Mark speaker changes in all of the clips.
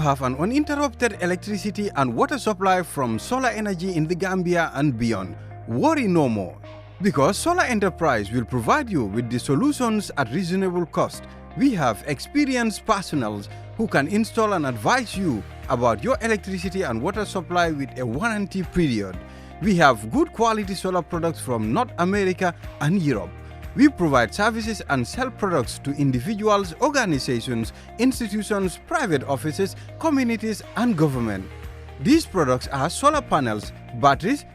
Speaker 1: have an uninterrupted electricity and water supply from solar energy in the Gambia and beyond, worry no more. Because Solar Enterprise will provide you with the solutions at reasonable cost. We have experienced personnel who can install and advise you about your electricity and water supply with a warranty period. We have good quality solar products from North America and Europe. We provide services and sell products to individuals, organizations, institutions, private offices, communities, and government. These products are solar panels, batteries,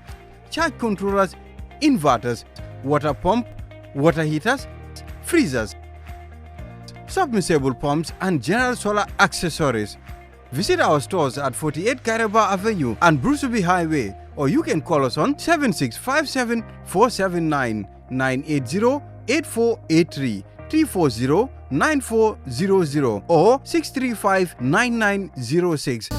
Speaker 1: charge controllers, inverters, water pump, water heaters, freezers, submersible pumps, and general solar accessories. Visit our stores at 48 Karaba Avenue and Brusubi Highway, or you can call us on 7657 479 980 8483 340 9400 or 635 9906.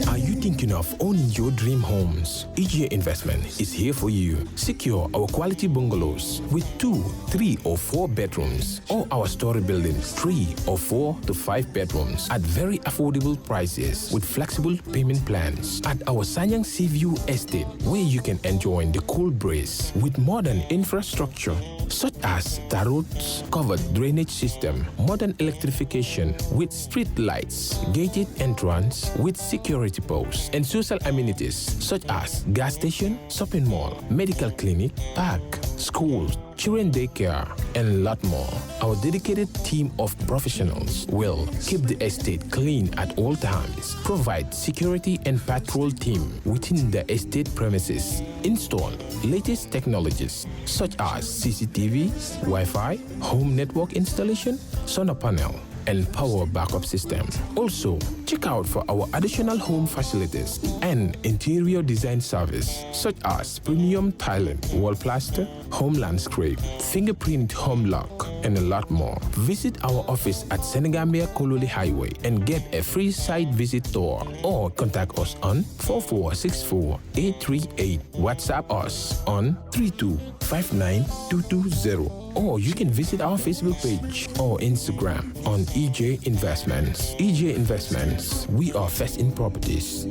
Speaker 2: Are you thinking of owning your dream homes? EJ Investment is here for you. Secure our quality bungalows with 2, 3, or 4 bedrooms, or our story buildings 3 or 4 to 5 bedrooms at very affordable prices with flexible payment plans at our Sanyang Seaview Estate, where you can enjoy the cool breeze with modern infrastructure such as tar roads, covered drainage system, modern electrification with street lights, gated entrance with security posts, and social amenities such as gas station, shopping mall, medical clinic, park, schools, children daycare, and a lot more. Our dedicated team of professionals will keep the estate clean at all times, provide security and patrol team within the estate premises, install latest technologies such as CCTV, Wi-Fi, home network installation, solar panel, and power backup system. Also, check out for our additional home facilities and interior design service such as premium tiling, wall plaster, home landscape, fingerprint home lock, and a lot more. Visit our office at Senegambia Kololi Highway and get a free site visit tour, or contact us on 4464838. WhatsApp us on 3259220. Or you can visit our Facebook page or Instagram on EJ Investments. EJ Investments, we are first in properties.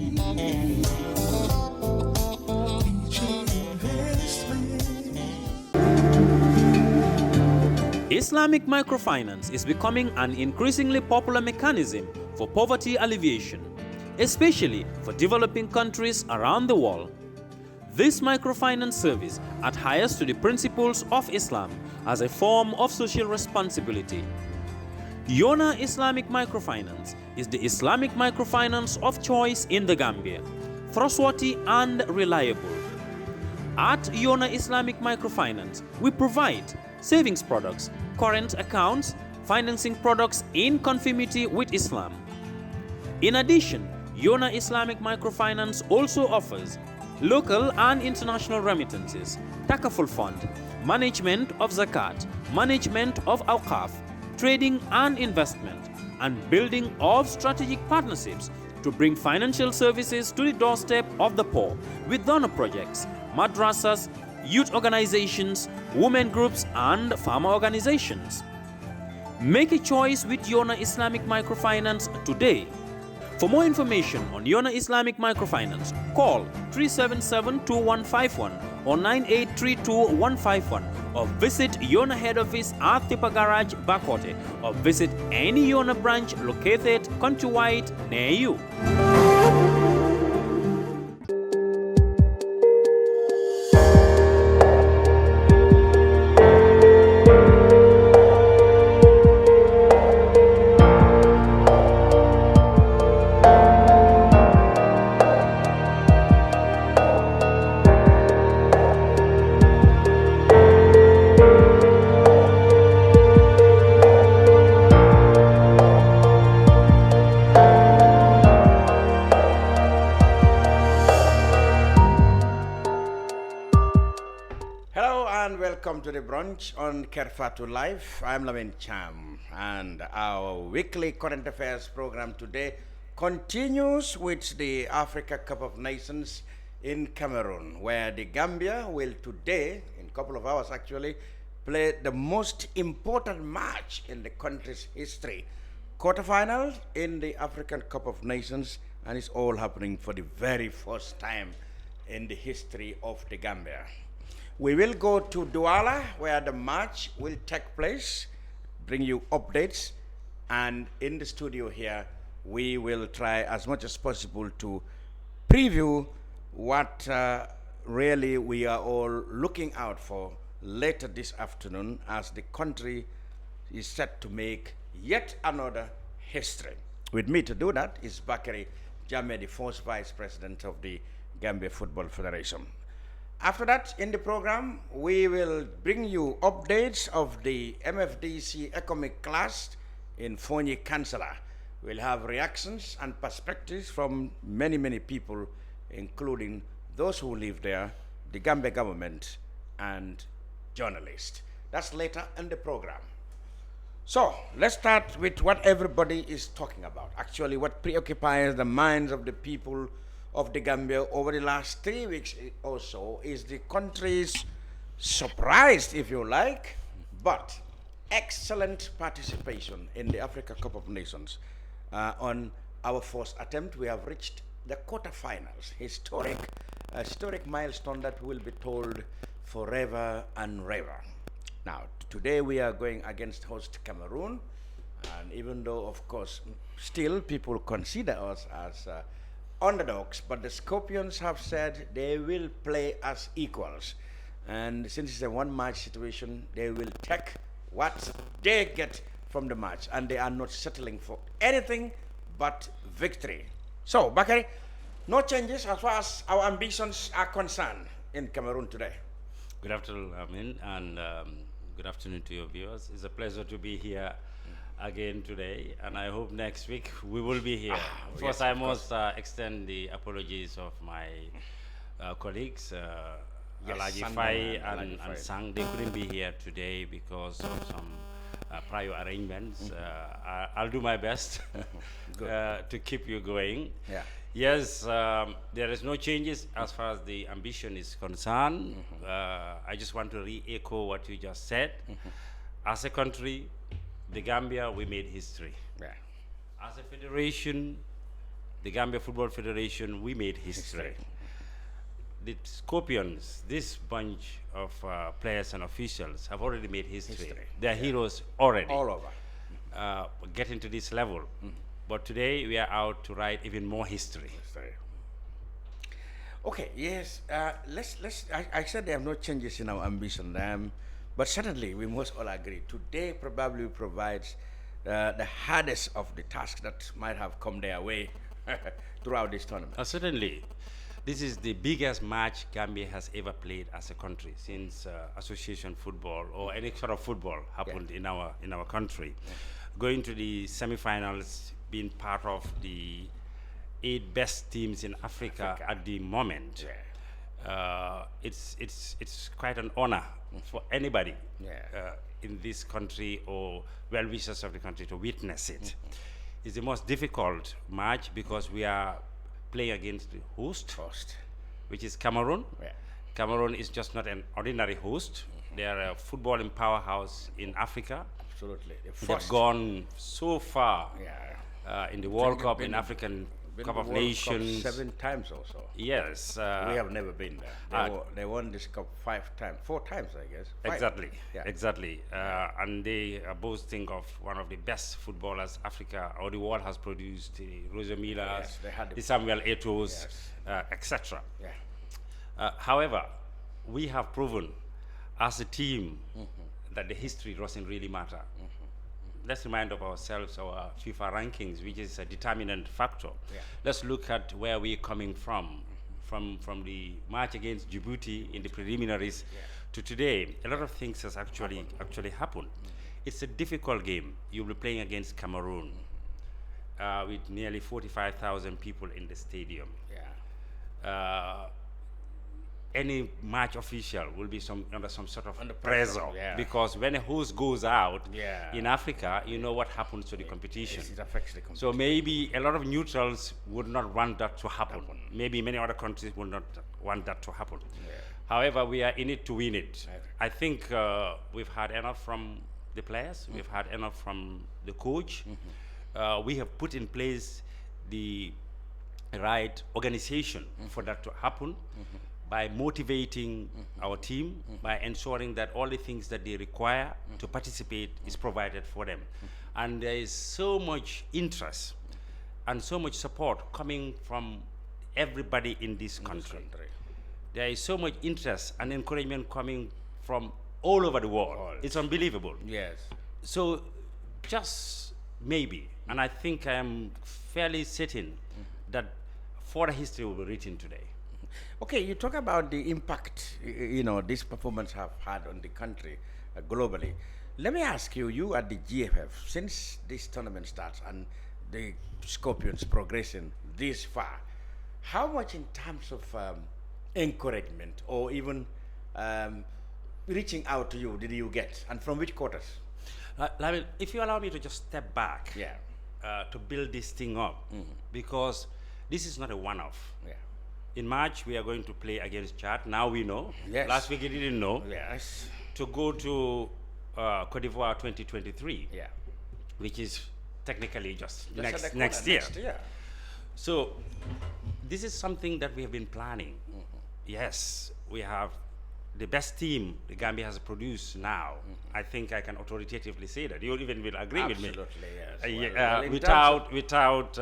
Speaker 3: Islamic microfinance is becoming an increasingly popular mechanism for poverty alleviation, especially for developing countries around the world. This microfinance service adheres to the principles of Islam as a form of social responsibility. Yona Islamic Microfinance is the Islamic microfinance of choice in the Gambia, trustworthy and reliable. At Yona Islamic Microfinance, we provide savings products, current accounts, financing products in conformity with Islam. In addition, Yona Islamic Microfinance also offers local and international remittances, takaful fund, management of zakat, management of awqaf, trading and investment, and building of strategic partnerships to bring financial services to the doorstep of the poor with donor projects, madrasas, youth organizations, women groups, and farmer organizations. Make a choice with Yona Islamic Microfinance today. For more information on Yona Islamic Microfinance, call 377-2151 or 9832-151, or visit Yona head office at Tipa Garage, Bakote, or visit any Yona branch located countrywide near you.
Speaker 4: Welcome to the Brunch on Kerr Fatou Live. I'm Lamin Cham, and our weekly current affairs program today continues with the Africa Cup of Nations in Cameroon, where the Gambia will today, in a couple of hours actually, play the most important match in the country's history quarterfinal in the African Cup of Nations, and it's all happening for the very first time in the history of the Gambia. We will go to Douala, where the match will take place, bring you updates, and in the studio here, we will try as much as possible to preview what really we are all looking out for later this afternoon as the country is set to make yet another history. With me to do that is Bakary Jammeh, the first Vice President of the Gambia Football Federation. After that, in the program, we will bring you updates of the MFDC Ecomig class in Foni, Councillor. We'll have reactions and perspectives from many, many people, including those who live there, the Gambia government, and journalists. That's later in the program. So let's start with what everybody is talking about. Actually, what preoccupies the minds of the people of the Gambia over the last 3 weeks or so is the country's surprised, if you like, but excellent participation in the Africa Cup of Nations. On our first attempt, we have reached the quarterfinals, historic milestone that will be told forever and ever. Now, today we are going against host Cameroon, and even though, of course, still people consider us as underdogs, but the Scorpions have said they will play as equals. And since it's a one-match situation, they will take what they get from the match, and they are not settling for anything but victory. So, Bakary, no changes as far as our ambitions are concerned in Cameroon today.
Speaker 5: Good afternoon, Lamin, and good afternoon to your viewers. It's a pleasure to be here again today, and I hope next week we will be here. First, I must extend the apologies of my colleagues, Alaji Fai and Sang. They couldn't be here today because of some prior arrangements. I'll do my best to keep you going. Yeah. Yes, there is no changes as far as the ambition is concerned. I just want to re-echo what you just said. As a country, the Gambia, we made history. Yeah. As a federation, the Gambia Football Federation, we made history. The Scorpions, this bunch of players and officials have already made history. They're heroes already. All over. Getting to this level. But today we are out to write even more history.
Speaker 4: Okay, yes. I said there are no changes in our ambition, but certainly we must all agree. Today probably provides the hardest of the tasks that might have come their way throughout this tournament.
Speaker 5: Certainly. This is the biggest match Gambia has ever played as a country since association football or any sort of football happened in our country. Going to the semifinals, being part of the 8 best teams in Africa at the moment, it's quite an honor for anybody in this country or well-wishers of the country to witness it. It's the most difficult match because we are playing against the host, which is Cameroon. Cameroon is just not an ordinary host. They are a footballing powerhouse in Africa.
Speaker 4: Absolutely.
Speaker 5: They've gone so far in the World Cup, in African Cup of Nations.
Speaker 4: 7 times or so.
Speaker 5: Yes.
Speaker 4: We have never been there. They won this cup 5 times, 4 times, I guess. 5.
Speaker 5: Exactly. Exactly. And they are boasting of one of the best footballers Africa or the world has produced, the Rosemilla, the Samuel Eto'os, etc. However, we have proven as a team that the history doesn't really matter. Let's remind of ourselves our FIFA rankings, which is a determinant factor. Let's look at where we're coming from the match against Djibouti in the preliminaries to today. A lot of things has actually happened. It's a difficult game. You'll be playing against Cameroon with nearly 45,000 people in the stadium. Any match official will be under some sort of pressure because when a host goes out in Africa, you know what happens to the competition.
Speaker 4: It affects the competition.
Speaker 5: So maybe a lot of neutrals would not want that to happen. Maybe many other countries would not want that to happen. However, we are in it to win it. I think we've had enough from the players. We've had enough from the coach. we have put in place the right organization for that to happen by motivating our team, by ensuring that all the things that they require to participate is provided for them. And there is so much interest and so much support coming from everybody in this country. There is so much interest and encouragement coming from all over the world. It's unbelievable.
Speaker 4: Yes.
Speaker 5: So just maybe, and I think I am fairly certain that further history will be written today.
Speaker 4: Okay, you talk about the impact, this performance have had on the country globally. Let me ask you, you at the GFF, since this tournament starts and the Scorpions progressing this far, how much in terms of encouragement or even reaching out to you did you get, and from which quarters?
Speaker 5: Lamin, if you allow me to just step back to build this thing up, because this is not a one-off.
Speaker 4: Yeah.
Speaker 5: In March, we are going to play against Chad. Now we know.
Speaker 4: Yes.
Speaker 5: Last week we didn't know.
Speaker 4: Yes.
Speaker 5: To go to Cote d'Ivoire 2023, which is technically just next year. So this is something that we have been planning. Yes, we have the best team the Gambia has produced now. I think I can authoritatively say that. You even will agree with me.
Speaker 4: Absolutely, yes.
Speaker 5: Without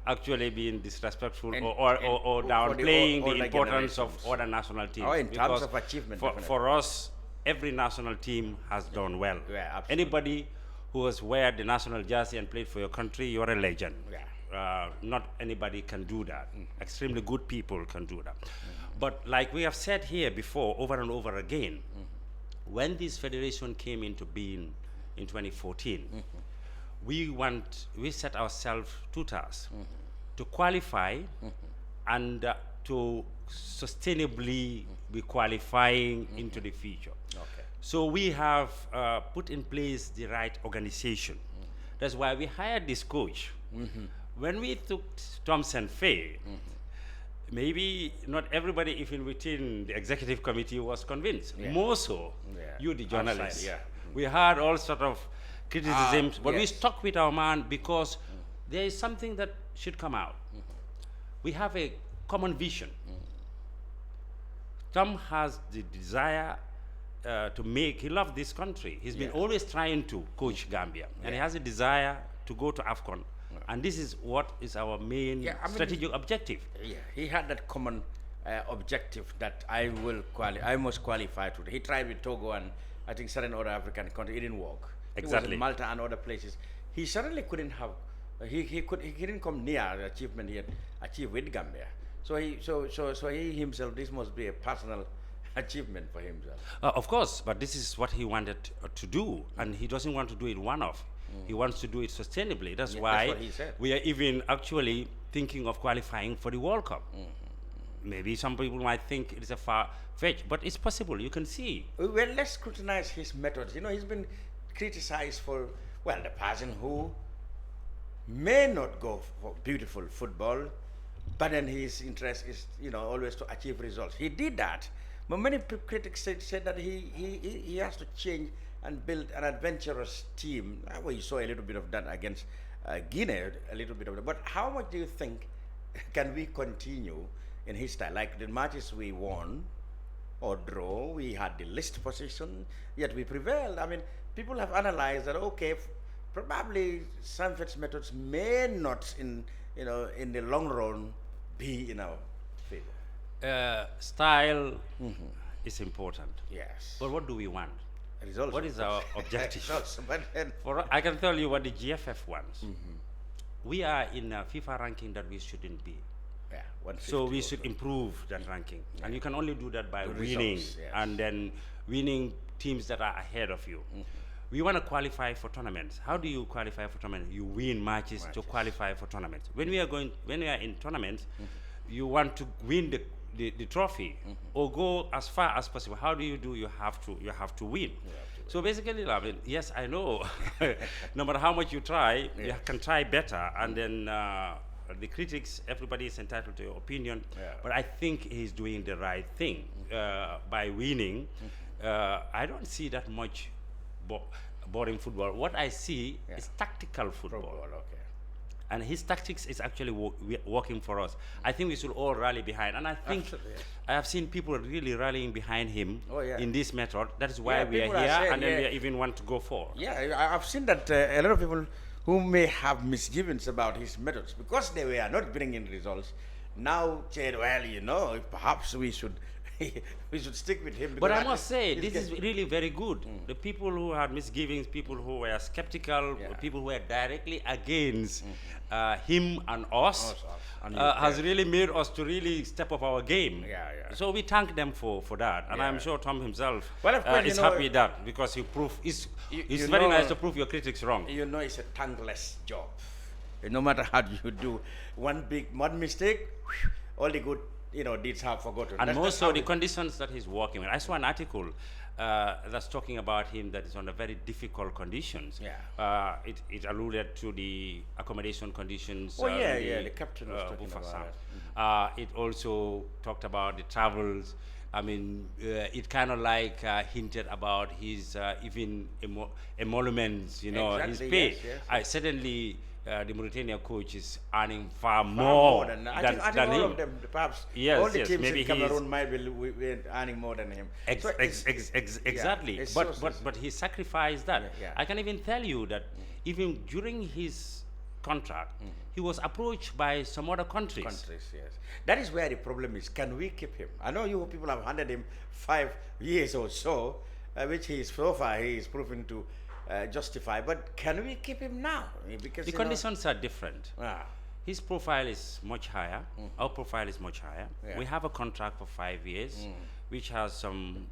Speaker 5: actually being disrespectful or downplaying the importance of other national teams.
Speaker 4: Oh, in terms of achievement.
Speaker 5: For us, every national team has done well.
Speaker 4: Yeah, absolutely.
Speaker 5: Anybody who has wear the national jersey and played for your country, you're a legend.
Speaker 4: Yeah.
Speaker 5: Not anybody can do that. Extremely good people can do that. But like we have said here before, over and over again, when this federation came into being in 2014, we set ourselves two tasks: to qualify and to sustainably be qualifying into the future.
Speaker 4: Okay.
Speaker 5: So we have put in place the right organization. That's why we hired this coach. When we took Thompson Fay, maybe not everybody, even within the executive committee, was convinced. More so, you, the journalists. We had all sort of criticisms, but we stuck with our man because there is something that should come out. We have a common vision. Tom has the desire he loves this country. He's been always trying to coach Gambia, and he has a desire to go to AFCON. And this is what is our main strategic objective.
Speaker 4: Yeah, he had that common objective that I must qualify to. He tried with Togo and I think certain other African countries. It didn't work.
Speaker 5: Exactly.
Speaker 4: He was in Malta and other places. He certainly couldn't have. He didn't come near the achievement he had achieved with Gambia. So he himself, this must be a personal achievement for himself.
Speaker 5: Of course, but this is what he wanted to do, and he doesn't want to do it one-off. He wants to do it sustainably. That's why
Speaker 4: what he said.
Speaker 5: We are even actually thinking of qualifying for the World Cup. Maybe some people might think it is a far fetch, but it's possible. You can see.
Speaker 4: Well, let's scrutinize his methods. He's been criticized for, the person who may not go for beautiful football, but then his interest is, always to achieve results. He did that, but many critics said that he has to change and build an adventurous team. Well, you saw a little bit of that against Guinea, a little bit of that. But how much do you think can we continue in his style? Like the matches we won or draw, we had the least position, yet we prevailed. I mean, people have analyzed that, okay, probably Sanford's methods may not, in the long run, be in our favor.
Speaker 5: Style is important.
Speaker 4: Yes.
Speaker 5: But what do we want?
Speaker 4: Results.
Speaker 5: What is our objective?
Speaker 4: But then,
Speaker 5: I can tell you what the GFF wants. We are in a FIFA ranking that we shouldn't be.
Speaker 4: Yeah,
Speaker 5: so we should improve that ranking. And you can only do that by winning, and then winning teams that are ahead of you. We want to qualify for tournaments. How do you qualify for tournaments? You win matches to qualify for tournaments. When we are in tournaments, you want to win the trophy or go as far as possible. How do? You have to win. So basically, I mean, yes, I know. No matter how much you try, you can try better. And then the critics, everybody is entitled to your opinion. But I think he's doing the right thing by winning. I don't see that much. boring football. What I see is tactical football.
Speaker 4: Okay.
Speaker 5: And his tactics is actually working for us. I think we should all rally behind. And I think I have seen people really rallying behind him in this method. That is why we are here, and then we even want to go for.
Speaker 4: Yeah, I've seen that a lot of people who may have misgivings about his methods because they were not bringing results now said, well, you know, perhaps we should we should stick with him.
Speaker 5: But I must say, this is really very good. The people who had misgivings, people who were skeptical, people who were directly against him and us, has really made us to really step up our game. So we thank them for that. And I'm sure Tom himself is happy that, because he proved, it's very nice to prove your critics wrong.
Speaker 4: You know, it's a thankless job. No matter how you do, one mistake, all the good deeds have forgotten.
Speaker 5: And also the conditions that he's working with. I saw an article that's talking about him that is under very difficult conditions. It alluded to the accommodation conditions.
Speaker 4: The captain was talking about it.
Speaker 5: It also talked about the travels. I mean, it kind of like hinted about his even emoluments, his pay. Certainly, the Mauritania coach is earning far more than
Speaker 4: I think
Speaker 5: him.
Speaker 4: all of them, perhaps all the teams in Cameroon might be earning more than him.
Speaker 5: Exactly. But he sacrificed that. I can even tell you that even during his contract, he was approached by some other countries.
Speaker 4: That is where the problem is. Can we keep him? I know you people have handed him 5 years or so, which he is so far he is proven to justify, but can we keep him now? Because
Speaker 5: the conditions are different. His profile is much higher. Our profile is much higher. We have a contract for 5 years, which has some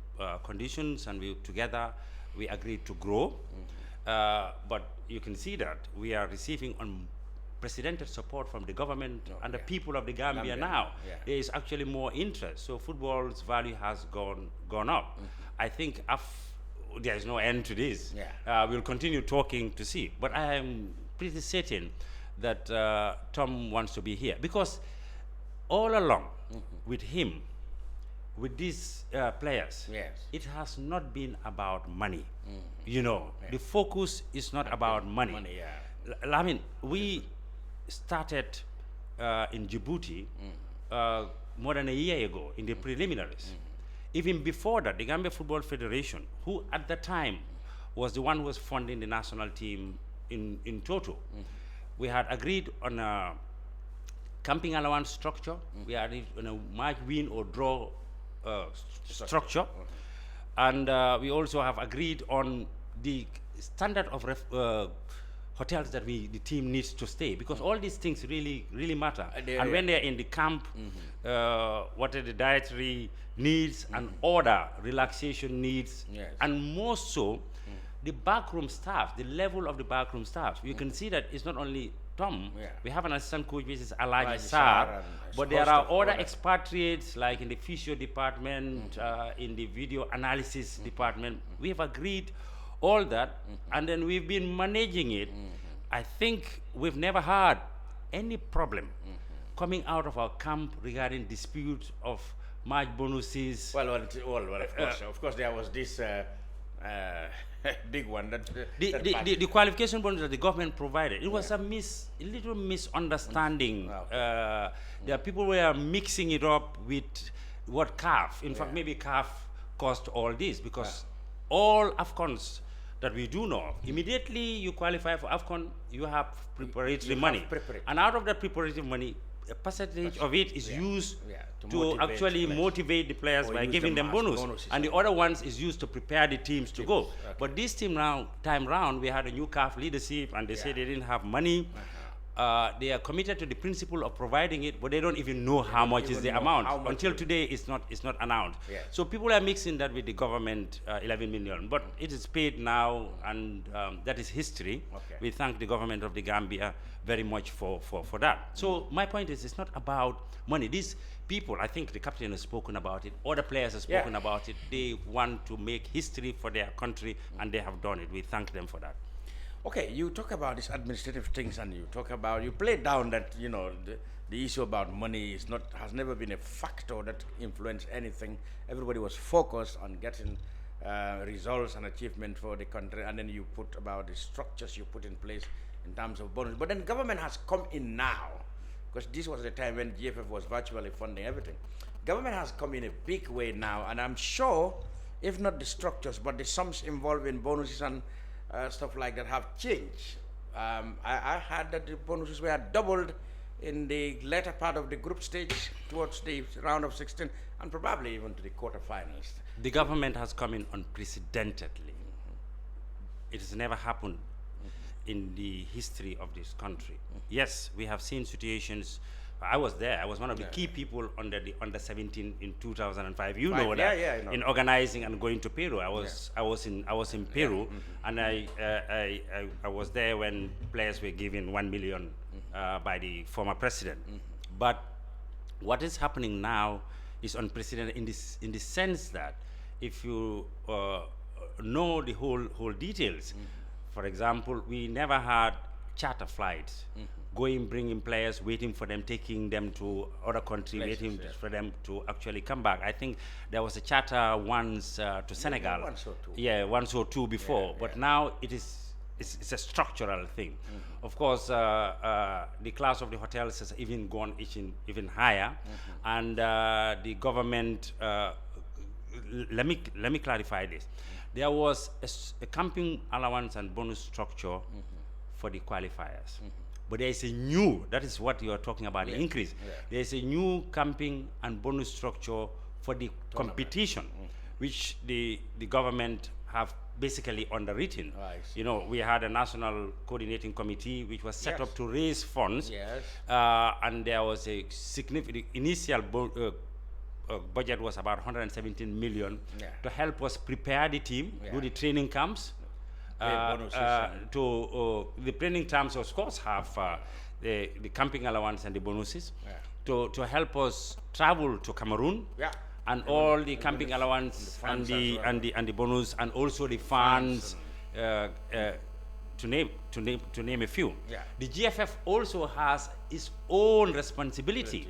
Speaker 5: conditions, and together we agreed to grow. But you can see that we are receiving unprecedented support from the government and the people of the Gambia now. There is actually more interest, so football's value has gone up. I think there is no end to this. We'll continue talking to see. But I am pretty certain that Tom wants to be here, because all along with him, with these players, it has not been about money. The focus is not about money. Lamin, we started in Djibouti more than a year ago in the preliminaries. Even before that, the Gambia Football Federation, who at the time was the one who was funding the national team in total, we had agreed on a camping allowance structure. We had on a match win or draw structure. And we also have agreed on the standard of hotels that the team needs to stay, because all these things really matter. And when they're in the camp, what are the dietary needs and other relaxation needs, and more so the backroom staff, the level of the backroom staff. You can see that it's not only Tom. We have an assistant coach, which is Alaji Sar, but there are other expatriates, like in the physio department, in the video analysis department. We have agreed all that, and then we've been managing it. I think we've never had any problem coming out of our camp regarding disputes of match bonuses.
Speaker 4: Well, of course, there was this big one that
Speaker 5: the qualification bonus that the government provided. It was a little misunderstanding. There are people who are mixing it up with what CAF. In fact, maybe CAF caused all this, because all AFCONs that we do know, immediately you qualify for AFCON, you have preparatory money. And out of that preparatory money, a percentage of it is used to actually motivate the players by giving them bonuses. And the other ones is used to prepare the teams to go. But this time round, we had a new CAF leadership, and they said they didn't have money. They are committed to the principle of providing it, but they don't even know how much is the amount. Until today, it's not announced. So people are mixing that with the government 11 million, but it is paid now, and that is history. We thank the government of the Gambia very much for that. So my point is, it's not about money. These people, I think the captain has spoken about it, other players have spoken about it. They want to make history for their country, and they have done it. We thank them for that.
Speaker 4: Okay, you talk about these administrative things, and you play down that the issue about money has never been a factor that influenced anything. Everybody was focused on getting results and achievement for the country, and then you put about the structures you put in place in terms of bonus. But then government has come in now, because this was the time when GFF was virtually funding everything. Government has come in a big way now, and I'm sure, if not the structures, but the sums involved in bonuses and stuff like that have changed. I heard that the bonuses were doubled in the latter part of the group stage towards the round of 16, and probably even to the quarterfinals.
Speaker 5: The government has come in unprecedentedly. It has never happened in the history of this country. Yes, we have seen situations. I was there. I was one of the key people under the under-17 in 2005. You know that in organizing and going to Peru. I was in Peru, and I was there when players were given 1 million by the former president. But what is happening now is unprecedented in the sense that if you know the whole details, for example, we never had charter flights going, bringing players, waiting for them, taking them to other countries, waiting for them to actually come back. I think there was a charter once to Senegal.
Speaker 4: Once or two.
Speaker 5: Yeah, once or two before. But now it's a structural thing. Of course, the class of the hotels has even gone even higher, and the government. Let me clarify this. There was a camping allowance and bonus structure for the qualifiers. But there is a new, that is what you are talking about, the increase. There is a new camping and bonus structure for the competition, which the government have basically underwritten. You know, we had a national coordinating committee which was set up to raise funds, and there was a significant initial budget was about 117 million to help us prepare the team, do the training camps. The training terms, of course, have the camping allowance and the bonuses to help us travel to Cameroon, and all the camping allowance and the bonus, and also the funds, to name a few. The GFF also has its own responsibility.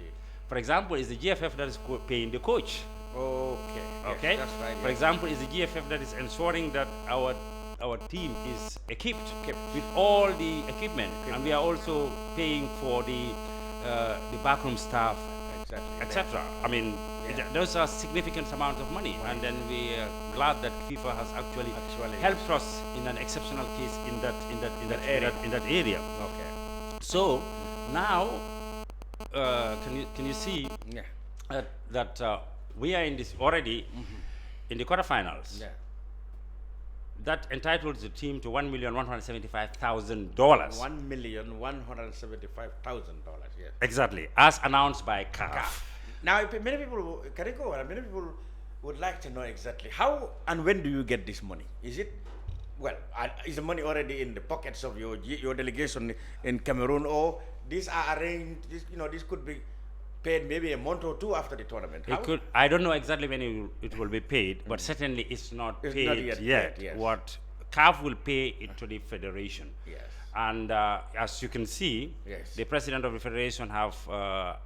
Speaker 5: For example, it's the GFF that is paying the coach. Okay.
Speaker 4: That's right.
Speaker 5: For example, it's the GFF that is ensuring that our team is equipped with all the equipment, and we are also paying for the backroom staff, etc. I mean, those are significant amounts of money, and then we are glad that FIFA has actually helped us in an exceptional case in that area.
Speaker 4: Okay.
Speaker 5: So now, can you see that we are in this already in the quarterfinals? That entitles the team to $1,175,000.
Speaker 4: $1,175,000. Yes.
Speaker 5: Exactly, as announced by CAF.
Speaker 4: Now, many people would like to know exactly how and when do you get this money? Is it is the money already in the pockets of your delegation in Cameroon, or these are arranged? This could be paid maybe a month or two after the tournament.
Speaker 5: I don't know exactly when it will be paid, but certainly it's not paid yet.
Speaker 4: Yes.
Speaker 5: What CAF will pay it to the federation.
Speaker 4: Yes.
Speaker 5: And as you can see, the president of the federation have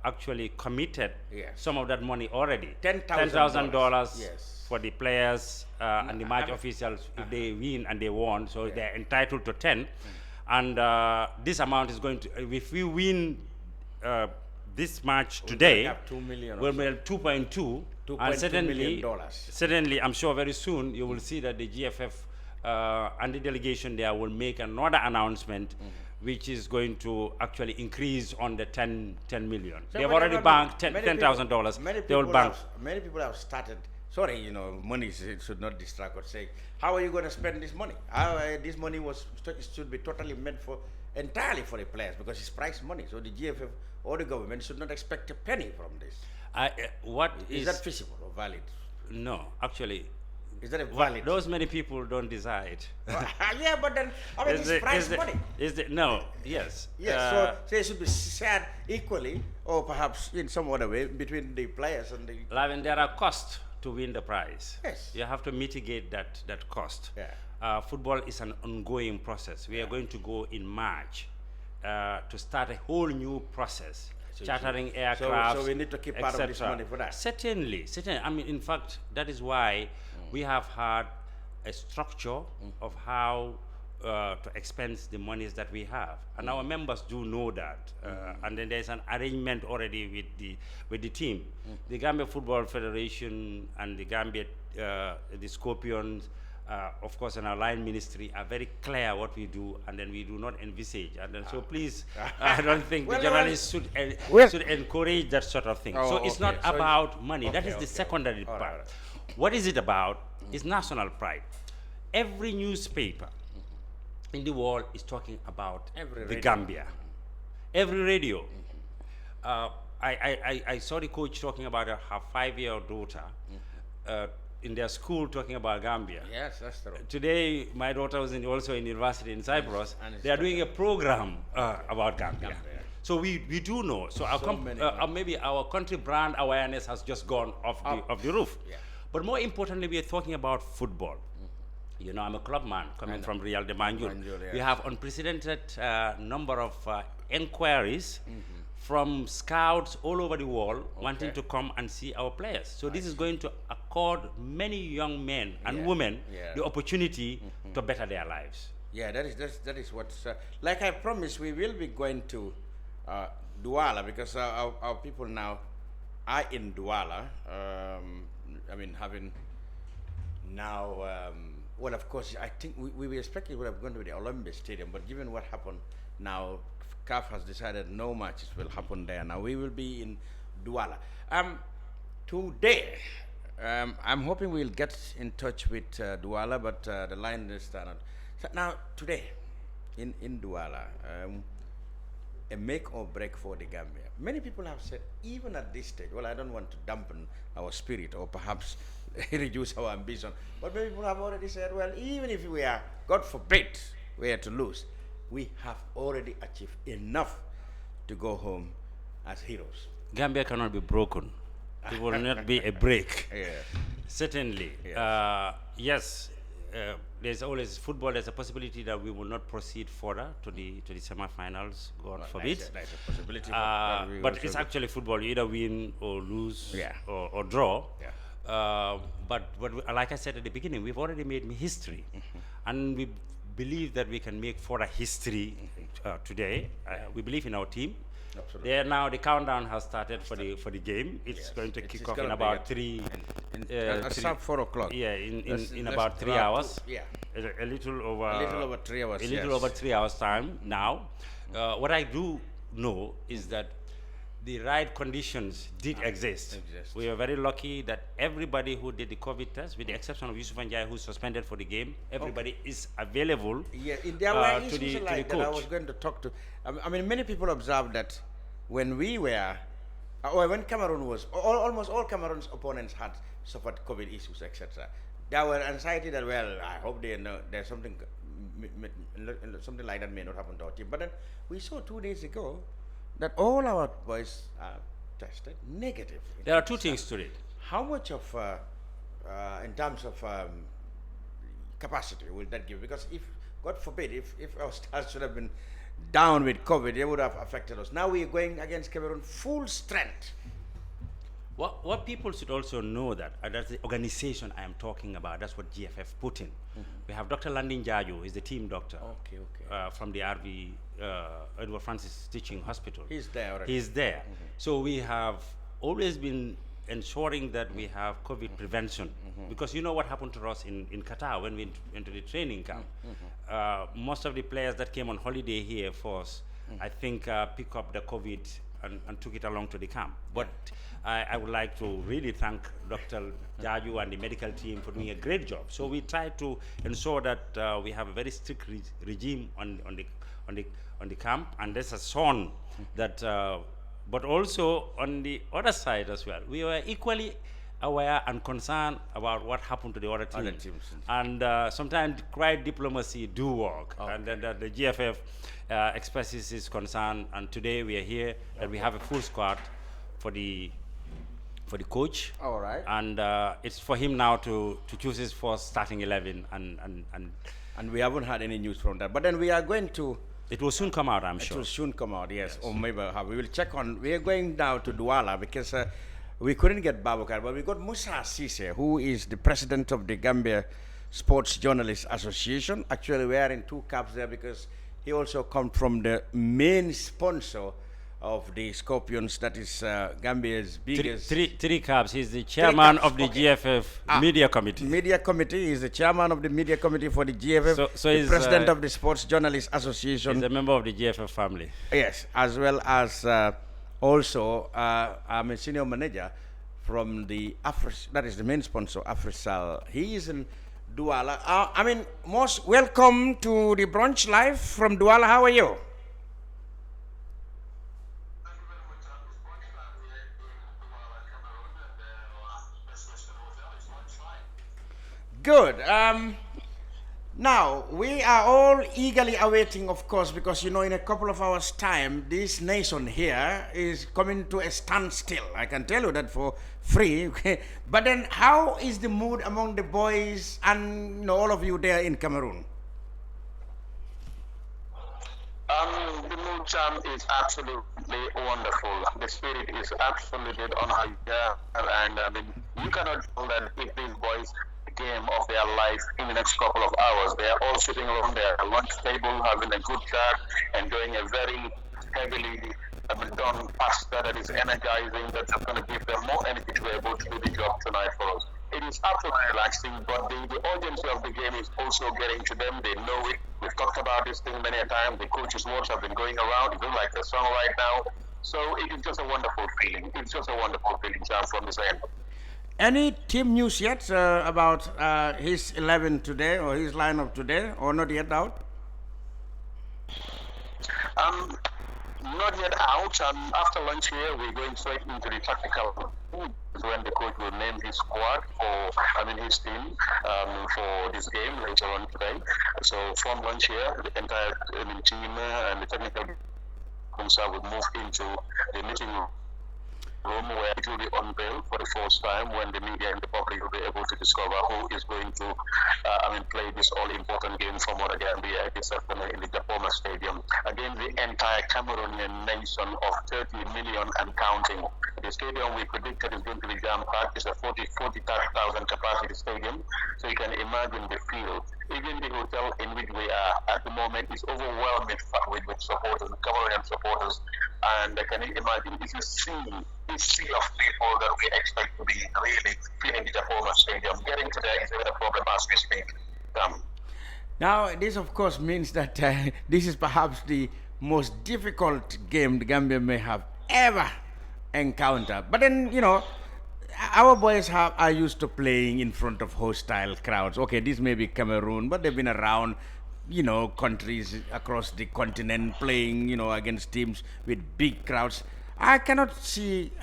Speaker 5: actually committed some of that money already. $10,000 for the players and the match officials if they win and they won. So they're entitled to 10. And this amount is going to, if we win this match today, we'll have 2.2 and certainly I'm sure very soon you will see that the GFF and the delegation there will make another announcement which is going to actually increase on the 10 million. So they've already banked $10,000.
Speaker 4: Many people have started. Sorry, money should not distract us. Saying, how are you going to spend this money? This money should be totally meant entirely for the players, because it's prize money. So the GFF or the government should not expect a penny from this. Is that feasible or valid?
Speaker 5: No, actually.
Speaker 4: Is that a valid?
Speaker 5: Those many people don't decide.
Speaker 4: Yeah, but then it's prize money.
Speaker 5: Yes.
Speaker 4: Yes. So it should be shared equally, or perhaps in some other way between the players and the.
Speaker 5: Lamin, there are costs to win the prize.
Speaker 4: Yes.
Speaker 5: You have to mitigate that cost.
Speaker 4: Yeah.
Speaker 5: Football is an ongoing process. We are going to go in March to start a whole new process, chartering aircraft.
Speaker 4: So we need to keep part of this money for that.
Speaker 5: Certainly. I mean, in fact, that is why we have had a structure of how to expense the monies that we have, and our members do know that. And then there's an arrangement already with the team. The Gambia Football Federation and the Gambia, the Scorpions, of course, and our line ministry are very clear what we do, and then we do not envisage. And then, so please, I don't think the journalists should encourage that sort of thing. So it's not about money. That is the secondary part. What is it about? It's national pride. Every newspaper in the world is talking about the Gambia. Every radio. I saw the coach talking about her 5-year-old daughter in their school talking about Gambia.
Speaker 4: Yes, that's true.
Speaker 5: Today, my daughter was also in university in Cyprus. Yes, they are doing a program about Gambia. So we do know. So maybe our country brand awareness has just gone off the roof.
Speaker 4: Yeah.
Speaker 5: But more importantly, we are talking about football. You know, I'm a club man coming from Real de Banjul.
Speaker 4: Yes.
Speaker 5: We have unprecedented number of inquiries from scouts all over the world wanting to come and see our players. So this is going to accord many young men and women the opportunity to better their lives.
Speaker 4: Yeah, that is what. Like I promised, we will be going to Douala, because our people now are in Douala. I mean, having now. Well, of course, I think we were expecting we would have gone to the Olympic Stadium, but given what happened now, CAF has decided no matches will happen there. Now we will be in Douala. Today, I'm hoping we'll get in touch with Douala, but the line is not. So now, today, in Douala, a make or break for the Gambia. Many people have said, even at this stage, well, I don't want to dampen our spirit or perhaps reduce our ambition, but many people have already said, well, even if we are, God forbid, we are to lose, we have already achieved enough to go home as heroes.
Speaker 5: Gambia cannot be broken. It will not be a break.
Speaker 4: Yeah.
Speaker 5: Certainly.
Speaker 4: Yes.
Speaker 5: Yes. There's always football. There's a possibility that we will not proceed further to the semi-finals. God forbid.
Speaker 4: That's a possibility.
Speaker 5: But it's actually football. You either win or lose or draw.
Speaker 4: Yeah.
Speaker 5: But like I said at the beginning, we've already made history, and we believe that we can make further history today. We believe in our team.
Speaker 4: Absolutely.
Speaker 5: There now, the countdown has started for the game. It's going to kick off in about
Speaker 4: 4 o'clock.
Speaker 5: Yeah, in about 3 hours. A little over
Speaker 4: 3 hours.
Speaker 5: A little over 3 hours time now. What I do know is that the right conditions did exist. We are very lucky that everybody who did the COVID test, with the exception of Yusuf Njai, who's suspended for the game, everybody is available
Speaker 4: there were
Speaker 5: to the
Speaker 4: like
Speaker 5: coach.
Speaker 4: that I was going to talk to. I mean, many people observed that when we were, or when Cameroon was, almost all Cameroon's opponents had suffered COVID issues, etc. There were anxiety that, well, I hope they know there's something like that may not happen to our team. But then we saw 2 days ago that all our boys are tested negative.
Speaker 5: There are two things to it.
Speaker 4: How much of, in terms of capacity, will that give? Because if, God forbid, if our stars should have been down with COVID, they would have affected us. Now we are going against Cameroon full strength.
Speaker 5: What people should also know that, that's the organization I am talking about, that's what GFF put in. We have Dr. Lamin Cham, who is the team doctor from the RV Edward Francis Teaching Hospital.
Speaker 4: He's there already.
Speaker 5: He's there. So we have always been ensuring that we have COVID prevention. Because you know what happened to us in Qatar when we went to the training camp. Most of the players that came on holiday here for us, I think pick up the COVID and took it along to the camp. But I would like to really thank Dr. Jaju and the medical team for doing a great job. So we try to ensure that we have a very strict regime on the camp, and this has shown that. But also on the other side as well, we were equally aware and concerned about what happened to the other teams. And sometimes quiet diplomacy do work. And then the GFF expresses its concern. And today we are here and we have a full squad for the coach.
Speaker 4: All right.
Speaker 5: And it's for him now to choose his first starting 11.
Speaker 4: And we haven't had any news from that. But then we are going to.
Speaker 5: It will soon come out, I'm sure.
Speaker 4: It will soon come out, yes. Or maybe we will check on. We are going now to Douala because We couldn't get Babukar, but we got Musa Sise, who is the president of the Gambia Sports Journalists Association. Actually, we are in two caps there because he also comes from the main sponsor of the Scorpions, that is Gambia's biggest.
Speaker 5: Three caps. He's the chairman of the GFF Media Committee.
Speaker 4: Media Committee. He's the chairman of the Media Committee for the GFF,
Speaker 5: so
Speaker 4: the
Speaker 5: he's
Speaker 4: president of the Sports Journalists Association.
Speaker 5: He's a member of the GFF family.
Speaker 4: Yes, as well as also I'm a senior manager from the that is the main sponsor, Afrisal. He is in Douala. Most welcome to the Brunch Live from Douala. How are you? Good. Now, we are all eagerly awaiting, of course, because, in a couple of hours' time, this nation here is coming to a standstill. I can tell you that for free. Okay? But then, how is the mood among the boys and, all of you there in Cameroon?
Speaker 6: The mood, Cham, is absolutely wonderful. The spirit is absolutely on high, and you cannot tell that if these boys game of their life in the next couple of hours. They are all sitting around their lunch table, having a good chat, enjoying a very heavily done pasta that is energizing, that's just going to give them more energy to be able to do the job tonight for us. It is absolutely relaxing, but the urgency of the game is also getting to them. They know it. We've talked about this thing many a time. The coaches' words have been going around. It looks like the song right now. So it is just a wonderful feeling. It's just a wonderful feeling, Cham, from this end.
Speaker 4: Any team news yet about his 11 today or his lineup today, or not yet out?
Speaker 6: Not yet out. After lunch here, we're going straight into the tactical when the coach will name his squad his team for this game later on today. So from lunch here, the entire team and the technical will move into the meeting room where it will be unveiled for the first time when the media and the public will be able to discover who is going to play this all-important game for Mother Gambia this afternoon in the Japoma Stadium against the entire Cameroonian nation of 30 million and counting. The stadium we predicted is going to be jam-packed. It's a 40,000 capacity stadium, so you can imagine the feel. Even the hotel in which we are at the moment is overwhelmed with supporters, Cameroonian supporters, and can you imagine it's a sea of people that we expect to be really filling the Japoma Stadium. Getting to there is even a problem as we speak.
Speaker 4: Now, this of course means that this is perhaps the most difficult game the Gambia may have ever encountered. But then, our boys are used to playing in front of hostile crowds. Okay, this may be Cameroon, but they've been around, countries across the continent playing, against teams with big crowds. I cannot see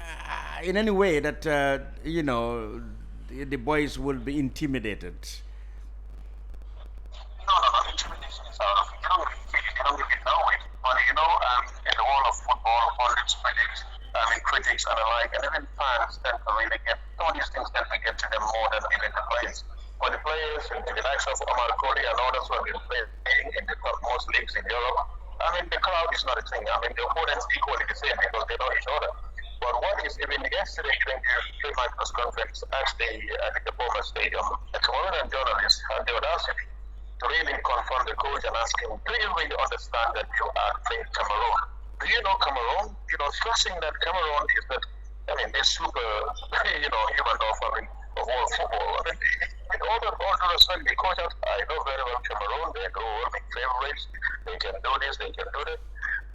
Speaker 4: in any way that, the boys will be intimidated.
Speaker 6: No, intimidation is out of it. You don't really feel it, you don't really know it. But in the world of football, pundits, critics and the like, and even fans tend to really some of these things tend to get to them more than even the players. But the players, and the likes of Omar Cody and others who have been playing in the topmost leagues in Europe, the crowd is not a thing. The opponents equally the same because they know each other. But what is even yesterday during the pre-match press conference at the Boma Stadium, a Cameroonian journalist had the audacity to really confront the coach and ask him, do you really understand that you are playing Cameroon? Do you know Cameroon? Stressing that Cameroon is that, they're super, human of all football. With all due respect, the coach, I know very well Cameroon, they go world favorites, they can do this, they can do that,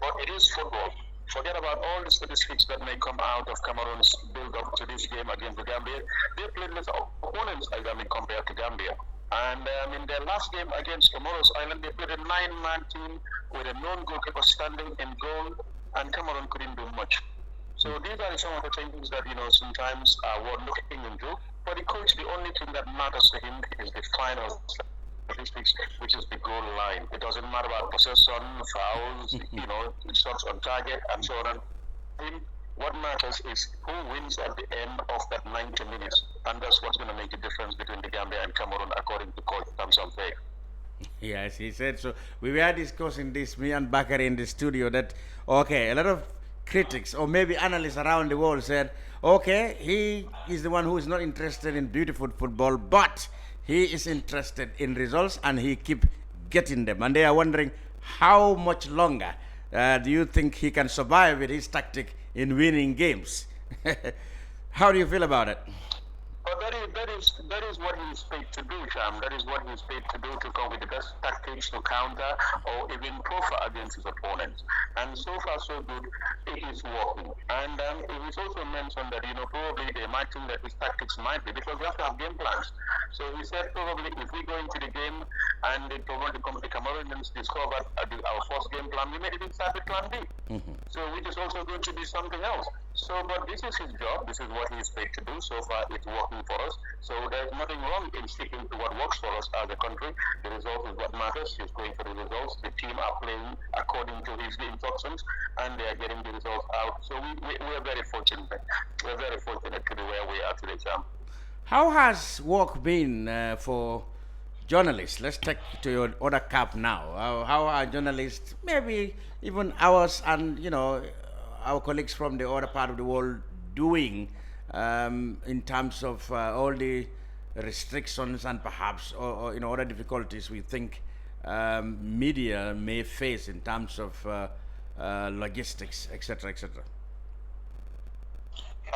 Speaker 6: but it is football. Forget about all the statistics that may come out of Cameroon's build-up to this game against the Gambia. They played less opponents, compared to Gambia. And in their last game against Comoros Island, they played a 9-man team with a known goalkeeper standing in goal, and Cameroon couldn't do much. So these are some of the things that, sometimes are worth looking into. For the coach, the only thing that matters to him is the final statistics, which is the goal line. It doesn't matter about possession, fouls, shots on target, and so on. What matters is who wins at the end of that 90 minutes. And that's what's going to make the difference between the Gambia and Cameroon, according to Coach Gamcel.
Speaker 4: Yes, he said so. We were discussing this, me and Bakary in the studio, that, okay, a lot of critics or maybe analysts around the world said, okay, he is the one who is not interested in beautiful football, but he is interested in results and he keep getting them. And they are wondering how much longer do you think he can survive with his tactic in winning games? How do you feel about it?
Speaker 6: But that is what he is paid to do, Cham. That is what he is paid to do, to come with the best tactics to counter or even proffer against his opponents. And so far so good, it is working. And it is also mentioned that, probably they might think that his tactics might be, because we have to have game plans. So he said probably if we go into the game and the Cameroonians discover our first game plan, we may even start with plan B. So which is also going to be something else. So, but this is his job. This is what he is paid to do. So far, it's working for us. So there's nothing wrong in sticking to what works for us as a country. The result is what matters. He's going for the results. The team are playing according to his instructions, and they are getting the results out. So we are very fortunate. We're very fortunate to be where we are today, Sam.
Speaker 4: How has work been for journalists? Let's take to your other cap now. How are journalists, maybe even ours and, our colleagues from the other part of the world doing in terms of all the restrictions and perhaps or other difficulties we think media may face in terms of logistics, etc., etc.?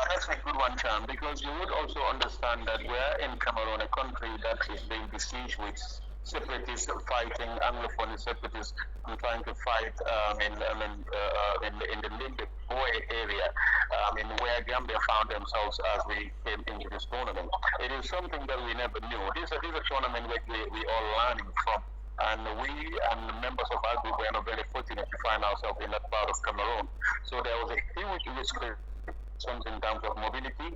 Speaker 6: That's a good one, Cham, because you would also understand that we're in Cameroon, a country that is being besieged with separatists fighting Anglophone separatists and trying to fight in the Limbe Boy area, where Gambia found themselves as we came into this tournament. It is something that we never knew. This is a tournament where we all learning from. And we and the members of our group were not very fortunate to find ourselves in that part of Cameroon. So there was a huge restriction in terms of mobility.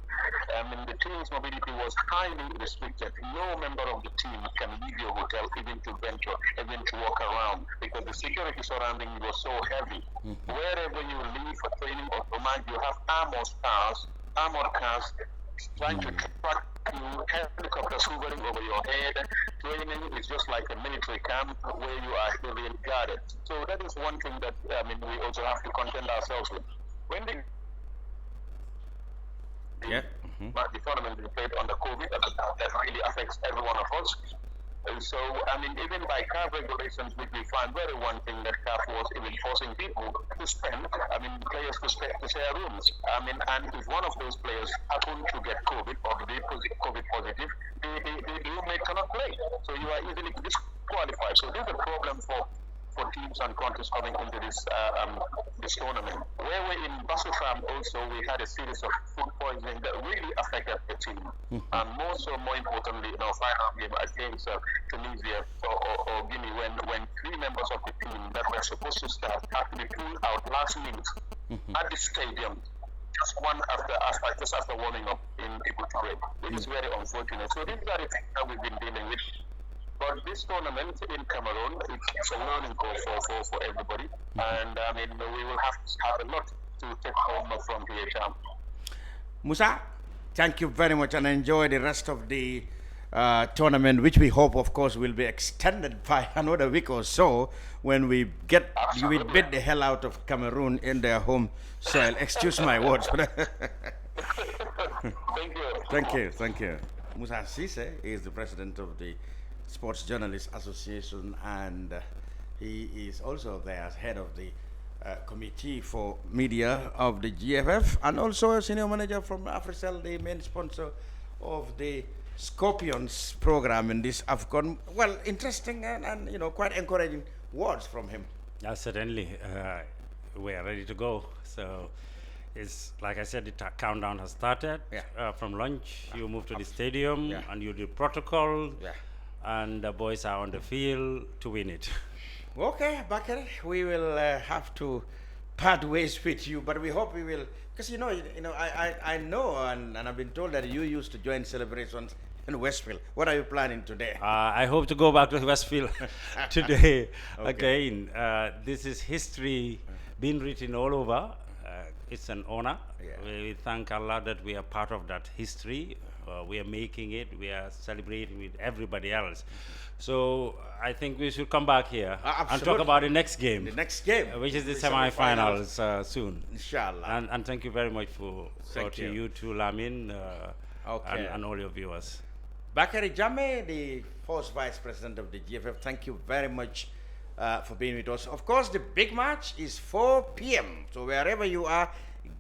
Speaker 6: The team's mobility was highly restricted. No member of the team can leave your hotel even to venture, even to walk around, because the security surrounding you was so heavy. Wherever you leave for training or command, you have armored cars trying to track you, helicopters hovering over your head. Training is just like a military camp where you are heavily guarded. So that is one thing that we also have to contend ourselves with. When the tournament is played under COVID, that really affects every one of us. And so, even by CAF regulations, which we find very one thing that CAF was even forcing people to spend, players to share rooms. And if one of those players happen to get COVID or to be COVID positive, the roommate cannot play. So you are easily disqualified. So there's a problem for teams and countries coming into this tournament. Where we're in Basufam also, we had a series of food poisoning that really affected the team. And more importantly, in our final game against Tunisia or Guinea, when 3 members of the team that were supposed to start had to be pulled out last minute at the stadium, just after warming up in Equatorial. It is very unfortunate. So these are the things that we've been dealing with. But this tournament in Cameroon, it's a learning curve for everybody. And we will have a lot to take home from here, Cham.
Speaker 4: Musa, thank you very much and enjoy the rest of the tournament, which we hope, of course, will be extended by another week or so when we beat the hell out of Cameroon in their home soil. Excuse my words. Thank you. Musa Sise is the president of the Sports Journalists Association, and he is also there as head of the committee for media of the GFF, and also a senior manager from Africell, the main sponsor of the Scorpions program in this AFCON. Well, interesting and quite encouraging words from him.
Speaker 5: Certainly, we are ready to go. So it's like I said, the countdown has started. From lunch, you move to the stadium and you do protocol. And the boys are on the field to win it.
Speaker 4: Okay, Bakary, we will have to part ways with you, but we hope we will, because I know and I've been told that you used to join celebrations in Westfield. What are you planning today?
Speaker 5: I hope to go back to Westfield today again. This is history being written all over. it's an honor.
Speaker 4: Yeah.
Speaker 5: We thank Allah that we are part of that history. We are making it. We are celebrating with everybody else. So I think we should come back here and talk about the next game.
Speaker 4: The next game,
Speaker 5: which is the semi-finals soon.
Speaker 4: Inshallah.
Speaker 5: And thank you very much for you too, Lamin, and all your viewers.
Speaker 4: Bakary Jammeh, the first Vice President of the GFF, thank you very much for being with us. Of course, the big match is 4 p.m. So wherever you are,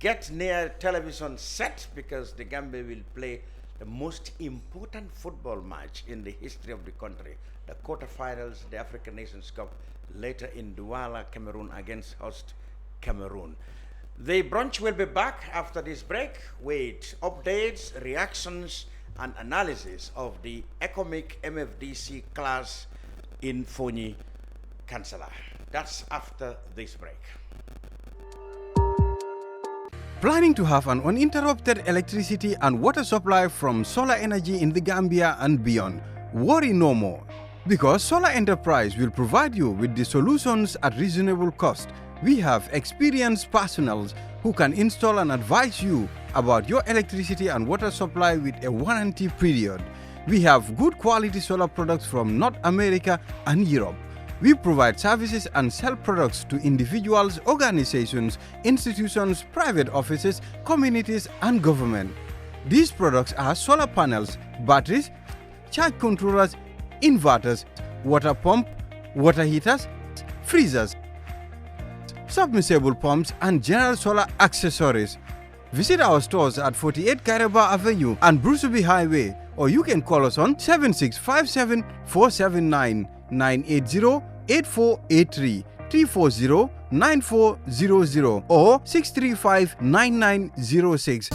Speaker 4: get near television set, because the Gambia will play the most important football match in the history of the country, the quarterfinals, the African Nations Cup, later in Douala, Cameroon, against host Cameroon. The brunch will be back after this break with updates, reactions, and analysis of the Ecomig MFDC class in Foni, Cancelar. That's after this break.
Speaker 1: Planning to have an uninterrupted electricity and water supply from solar energy in the Gambia and beyond? Worry no more, because Solar Enterprise will provide you with the solutions at reasonable cost. We have experienced personnel who can install and advise you about your electricity and water supply with a warranty period. We have good quality solar products from North America and Europe. We provide services and sell products to individuals, organizations, institutions, private offices, communities, and government. These products are solar panels, batteries, charge controllers, inverters, water pump, water heaters, freezers, submersible pumps, and general solar accessories. Visit our stores at 48 Karaba Avenue and Brusubi Highway, or you can call us on 7657 479 980-8483, 340-9400, or 635-9906.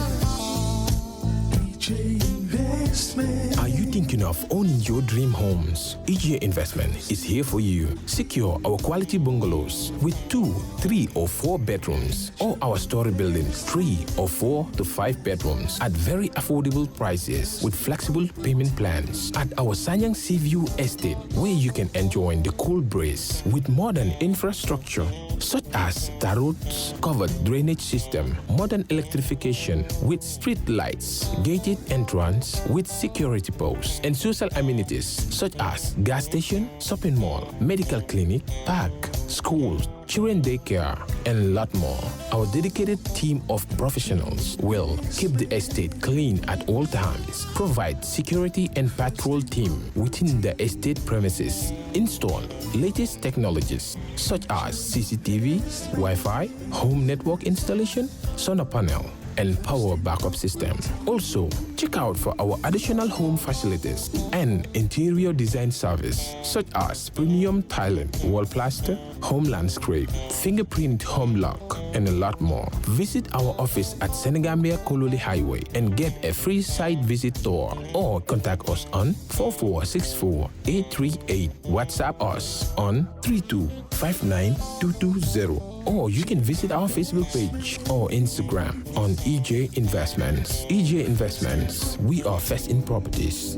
Speaker 2: Are you thinking of owning your dream homes? EJ Investment is here for you. Secure our quality bungalows with 2, 3, or 4 bedrooms, or our story buildings, 3 or 4 to 5 bedrooms at very affordable prices with flexible payment plans at our Sanyang Seaview Estate, where you can enjoy the cool breeze with modern infrastructure such as tar roads, covered drainage system, modern electrification with street lights, gated entrance with security posts, and social amenities such as gas station, shopping mall, medical clinic, park, schools, children daycare, and a lot more. Our dedicated team of professionals will keep the estate clean at all times, provide security and patrol team within the estate premises, install latest technologies such as CCTV, Wi-Fi, home network installation, solar panel, and power backup system. Also, check out for our additional home facilities and interior design service such as premium tiling, wall plaster, home landscape, fingerprint home lock, and a lot more. Visit our office at Senegambia Kololi Highway and get a free site visit tour, or contact us on 4464838. WhatsApp us on 3259220. Or you can visit our Facebook page or Instagram on EJ Investments. EJ Investments, we are first in properties.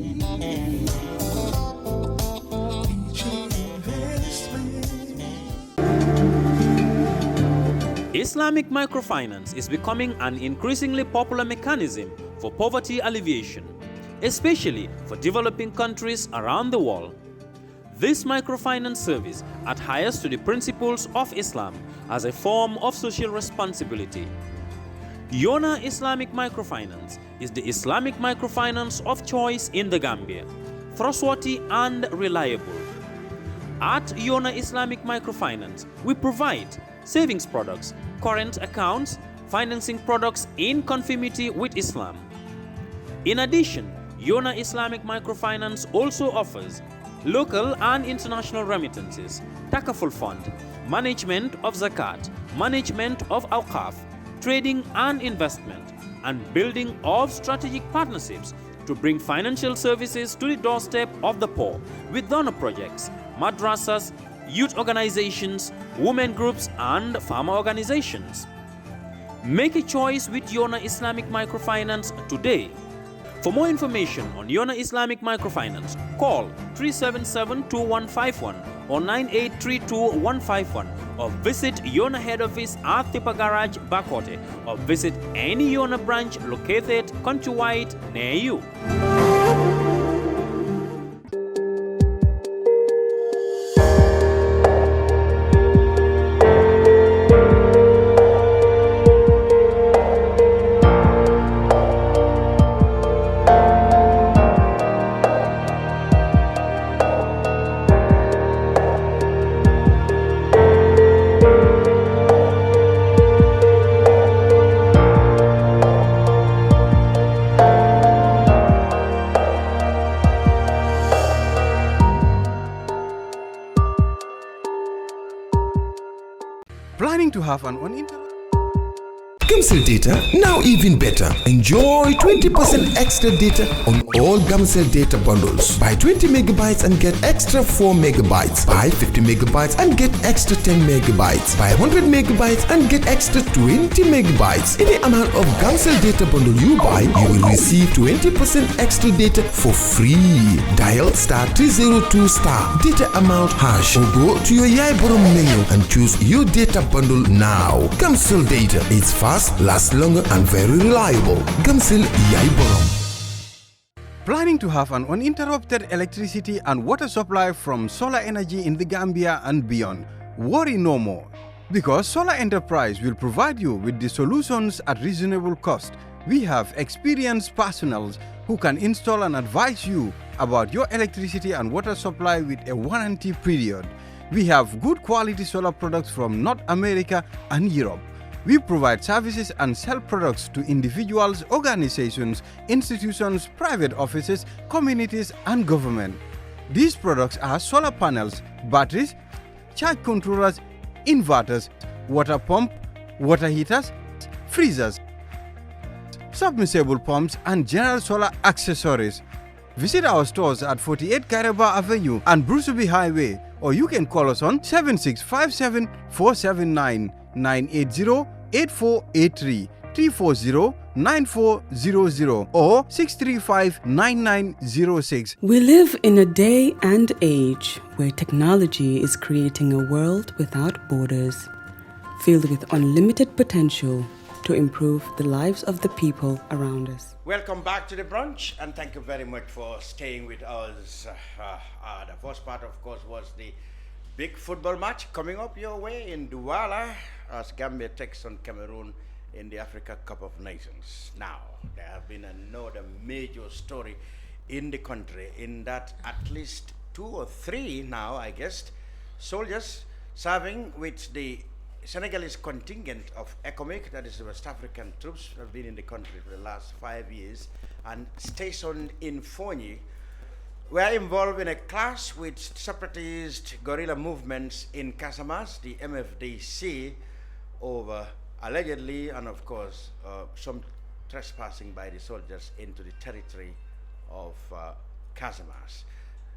Speaker 3: Islamic microfinance is becoming an increasingly popular mechanism for poverty alleviation, especially for developing countries around the world. This microfinance service adheres to the principles of Islam as a form of social responsibility. Yona Islamic Microfinance is the Islamic microfinance of choice in the Gambia, trustworthy and reliable. At Yona Islamic Microfinance, we provide savings products, current accounts, financing products in conformity with Islam. In addition, Yona Islamic Microfinance also offers local and international remittances, takaful fund, management of zakat, management of awqaf, trading and investment, and building of strategic partnerships to bring financial services to the doorstep of the poor with donor projects, madrasas, youth organizations, women groups, and farmer organizations. Make a choice with Yona Islamic Microfinance today. For more information on Yona Islamic Microfinance, call 377-2151 or 9832-151 or visit Yona head office at Tipa Garage, Bakote, or visit any Yona branch located countrywide near you.
Speaker 1: Planning to have an uninterrupted
Speaker 7: Gamcel data now even better. Enjoy 20% extra data on all Gamcel data bundles. Buy 20 megabytes and get extra 4 megabytes. Buy 50 megabytes and get extra 10 megabytes. Buy 100 megabytes and get extra 20 megabytes. Any amount of Gamcel data bundle you buy, you will receive 20% extra data for free. Dial *302 data amount hash or go to your Yaiborom menu and choose your data bundle now. Gamcel data, it's fast, lasts longer and very reliable. Gamcel Yaiborom.
Speaker 1: Planning to have an uninterrupted electricity and water supply from solar energy in the Gambia and beyond? Worry no more, because Solar Enterprise will provide you with the solutions at reasonable cost. We have experienced personnel who can install and advise you about your electricity and water supply with a warranty period. We have good quality solar products from North America and Europe. We provide services and sell products to individuals, organizations, institutions, private offices, communities, and government. These products are solar panels, batteries, charge controllers, inverters, water pump, water heaters, freezers, submersible pumps, and general solar accessories. Visit our stores at 48 Karaba Avenue and Brusubi Highway, or you can call us on 7657 479 980-8483, 340-9400 or 635-9906.
Speaker 8: We live in a day and age where technology is creating a world without borders, filled with unlimited potential to improve the lives of the people around us.
Speaker 4: Welcome back to the brunch, and thank you very much for staying with us. The first part, of course, was the big football match coming up your way in Douala as Gambia takes on Cameroon in the Africa Cup of Nations. Now, there have been another major story in the country in that at least 2 or 3 now, I guess, soldiers serving with the Senegalese contingent of Ecomig, that is the West African troops, have been in the country for the last 5 years and stationed in Foni, were involved in a clash with separatist guerrilla movements in Casamas, the MFDC, over allegedly and of course some trespassing by the soldiers into the territory of Casamas.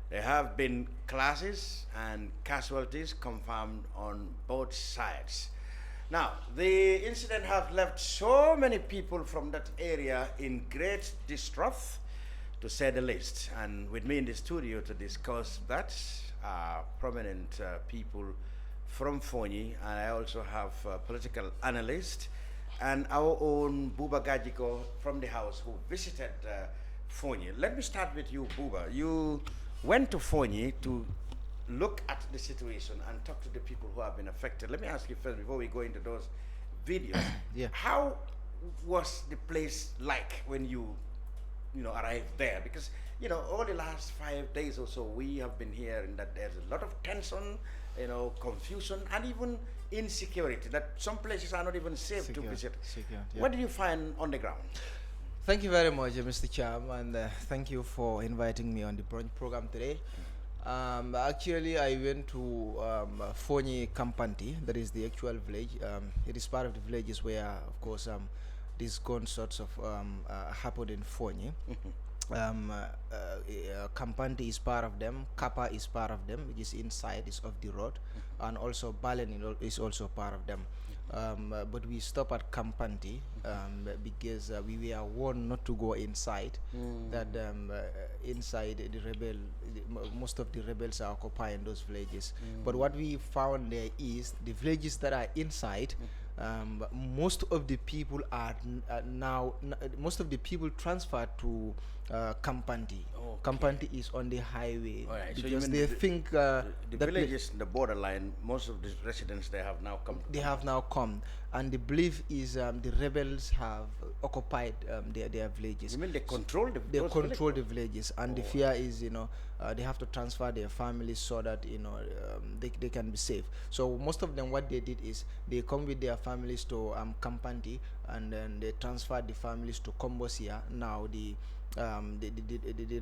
Speaker 4: There have been clashes and casualties confirmed on both sides. Now, the incident has left so many people from that area in great distress, to say the least. And with me in the studio to discuss that are prominent people from Foni, and I also have a political analyst and our own Buba Gajiko from the house who visited Foni. Let me start with you, Buba. You went to Foni to look at the situation and talk to the people who have been affected. Let me ask you first, before we go into those videos,
Speaker 9: Yeah.
Speaker 4: how was the place like when you arrived there? Because all the last 5 days or so, we have been hearing that there's a lot of tension, confusion, and even insecurity, that some places are not even safe to visit.
Speaker 9: Yeah.
Speaker 4: What did you find on the ground?
Speaker 9: Thank you very much, Mr. Cham, and thank you for inviting me on the brunch program today. Actually, I went to Foni Kampanti, that is the actual village. It is part of the villages where, of course, these gunshots of happened in Foni. Kampanti is part of them, Kappa is part of them, which is inside, is of the road, and also Balen is also part of them. but we stopped at Kampanti because we were warned not to go inside. That inside most of the rebels are occupying those villages. But what we found there is the villages that are inside. Most of the people are most of the people transferred to Kampanti. Kampanti is on the highway because so they think
Speaker 4: the villages in the borderline. Most of the residents they have now come.
Speaker 9: They have now come, and the belief is the rebels have occupied their villages.
Speaker 4: You mean they control the
Speaker 9: the villages, and the fear is they have to transfer their families so that they can be safe. So most of them, what they did is they come with their families to Kampanti, and then they transfer the families to Kombosia. Now the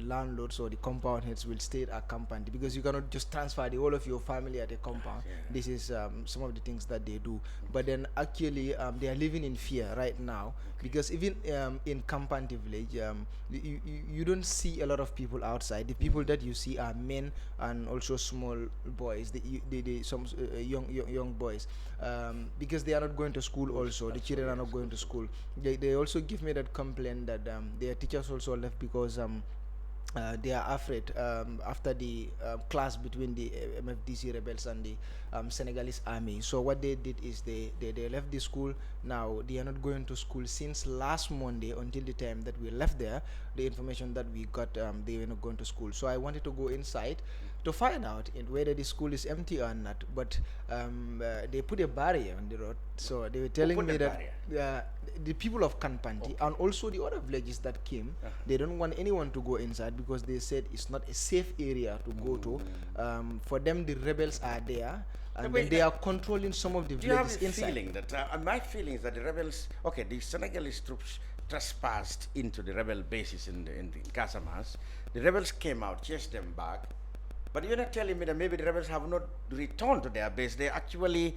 Speaker 9: landlords or the compound heads will stay at Kampanti, because you cannot just transfer the whole of your family at a compound. This is some of the things that they do. But then actually they are living in fear right now, because even in Kampanti village, you don't see a lot of people outside. The people that you see are men and also small boys. Some young boys, because they are not going to school. Also, the children are not going to school. They also give me that complaint that their teachers also left because they are afraid after the clash between the MFDC rebels and the Senegalese army. So what they did is they left the school. Now they are not going to school since last Monday until the time that we left there. The information that we got, they were not going to school. So I wanted to go inside to find out whether the school is empty or not. But they put a barrier on the road. So they were telling me that the people of Kanpanti and also the other villages that came, they don't want anyone to go inside because they said it's not a safe area to go to. For them, the rebels are there, and then they are controlling some of the villages inside.
Speaker 4: Do you have a feeling that, my feeling is that the rebels, the Senegalese troops trespassed into the rebel bases in Casamance. The rebels came out, chased them back. But you're not telling me that maybe the rebels have not returned to their base. They're actually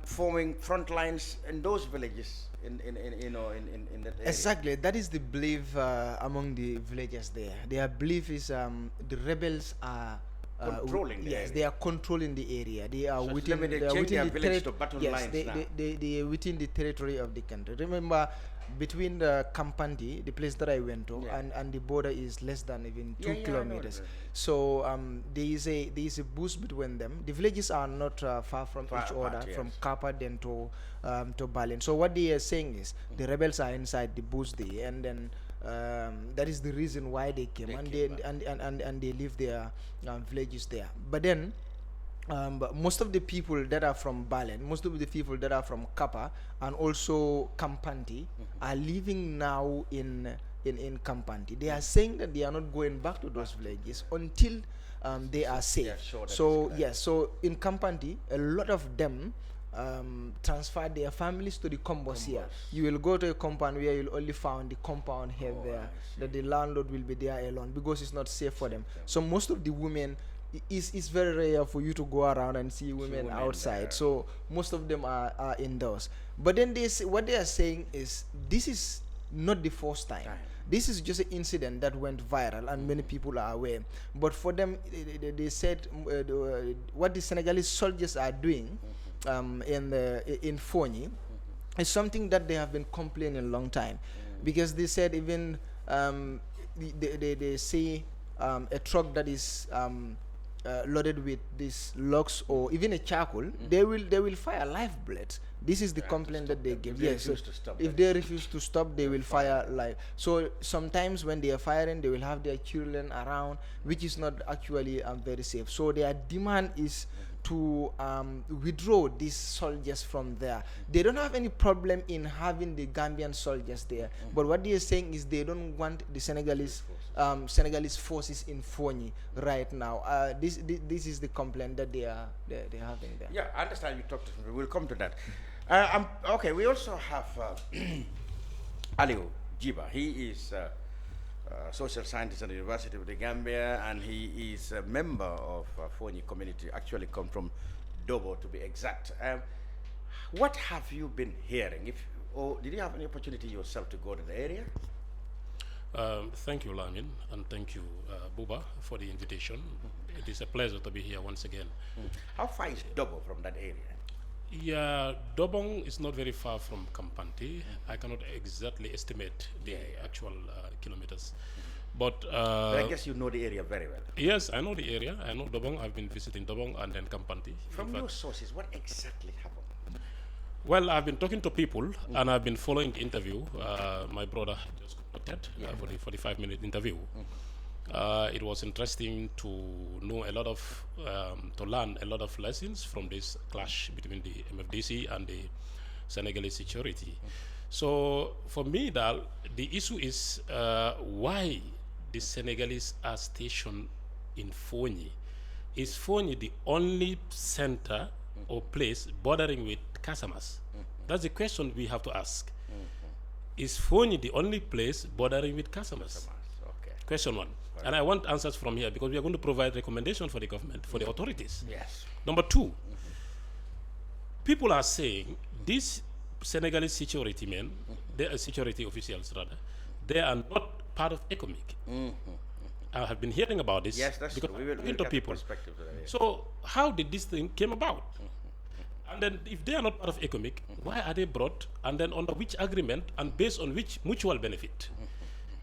Speaker 4: forming front lines in those villages. In that area.
Speaker 9: Exactly, that is the belief among the villagers there. Their belief is the rebels are
Speaker 4: controlling the area.
Speaker 9: They are controlling the area. They are
Speaker 4: so
Speaker 9: within
Speaker 4: they
Speaker 9: are within
Speaker 4: the territory. Yes,
Speaker 9: they are within the territory of the country. Remember, between the Kampanti, the place that I went to, and the border is less than even 2 kilometers. So there is a boost between them. The villages are not far from each other, from Kapa then to Berlin. So what they are saying is the rebels are inside the boost there, and then that is the reason why they came, and they leave their villages there. But then but most of the people that are from Berlin, most of the people that are from Kapa and also Kampanti are living now in Kampanti. They are saying that they are not going back to those villages until they are safe. So so in Kampanti, a lot of them transfer their families to the Kombosia. You will go to a compound where you'll only find the compound head there, that the landlord will be there alone because it's not safe for them. So most of the women, it's very rare for you to go around and see women outside. There. So most of them are indoors. But then what they are saying is this is not the first time. This is just an incident that went viral and many people are aware. But for them, they said what the Senegalese soldiers are doing in Foni is something that they have been complaining a long time, because they said even they see a truck that is loaded with these logs or even a charcoal, they will fire live bullets. This is the complaint that they give. Yes, so if they refuse to stop, they will fire live. So sometimes when they are firing, they will have their children around, which is not actually very safe. So their demand is to withdraw these soldiers from there. They don't have any problem in having the Gambian soldiers there, but what they are saying is they don't want the Senegalese forces in Foni right now. This is the complaint that they're having there.
Speaker 4: Yeah, I understand you talked to me. We'll come to that. Okay, we also have Aliou Jiba. He is social scientist at the University of the Gambia, and he is a member of Foni community, actually come from Dobo to be exact. What have you been hearing? Did you have any opportunity yourself to go to the area?
Speaker 10: Thank you, Lamin, and thank you, Buba, for the invitation. It is a pleasure to be here once again.
Speaker 4: How far is Dobo from that area?
Speaker 10: Yeah, Dobong is not very far from Kampanti. I cannot exactly estimate the actual kilometers. But
Speaker 4: I guess you know the area very well.
Speaker 10: yes, I know the area. I know Dobong. I've been visiting Dobong and then Kampanti.
Speaker 4: From your sources, what exactly happened?
Speaker 10: Well, I've been talking to people and I've been following the interview. My brother just conducted for the 45-minute interview. It was interesting to know a lot of, to learn a lot of lessons from this clash between the MFDC and the Senegalese security. So for me, the issue is why the Senegalese are stationed in Foni. Is Foni the only center or place bordering with Casamas? That's the question we have to ask. Is Foni the only place bordering with Casamas?
Speaker 4: Okay.
Speaker 10: Question one. And I want answers from here because we are going to provide recommendations for the government, for the authorities.
Speaker 4: Yes.
Speaker 10: Number two, people are saying these Senegalese security men, they are security officials rather, they are not part of Ecomig. I have been hearing about this.
Speaker 4: Yes, that's
Speaker 10: because
Speaker 4: true. We'll
Speaker 10: talking to
Speaker 4: get
Speaker 10: people.
Speaker 4: perspective to that, yes.
Speaker 10: So how did this thing came about? And then if they are not part of Ecomig, why are they brought? And then under which agreement and based on which mutual benefit?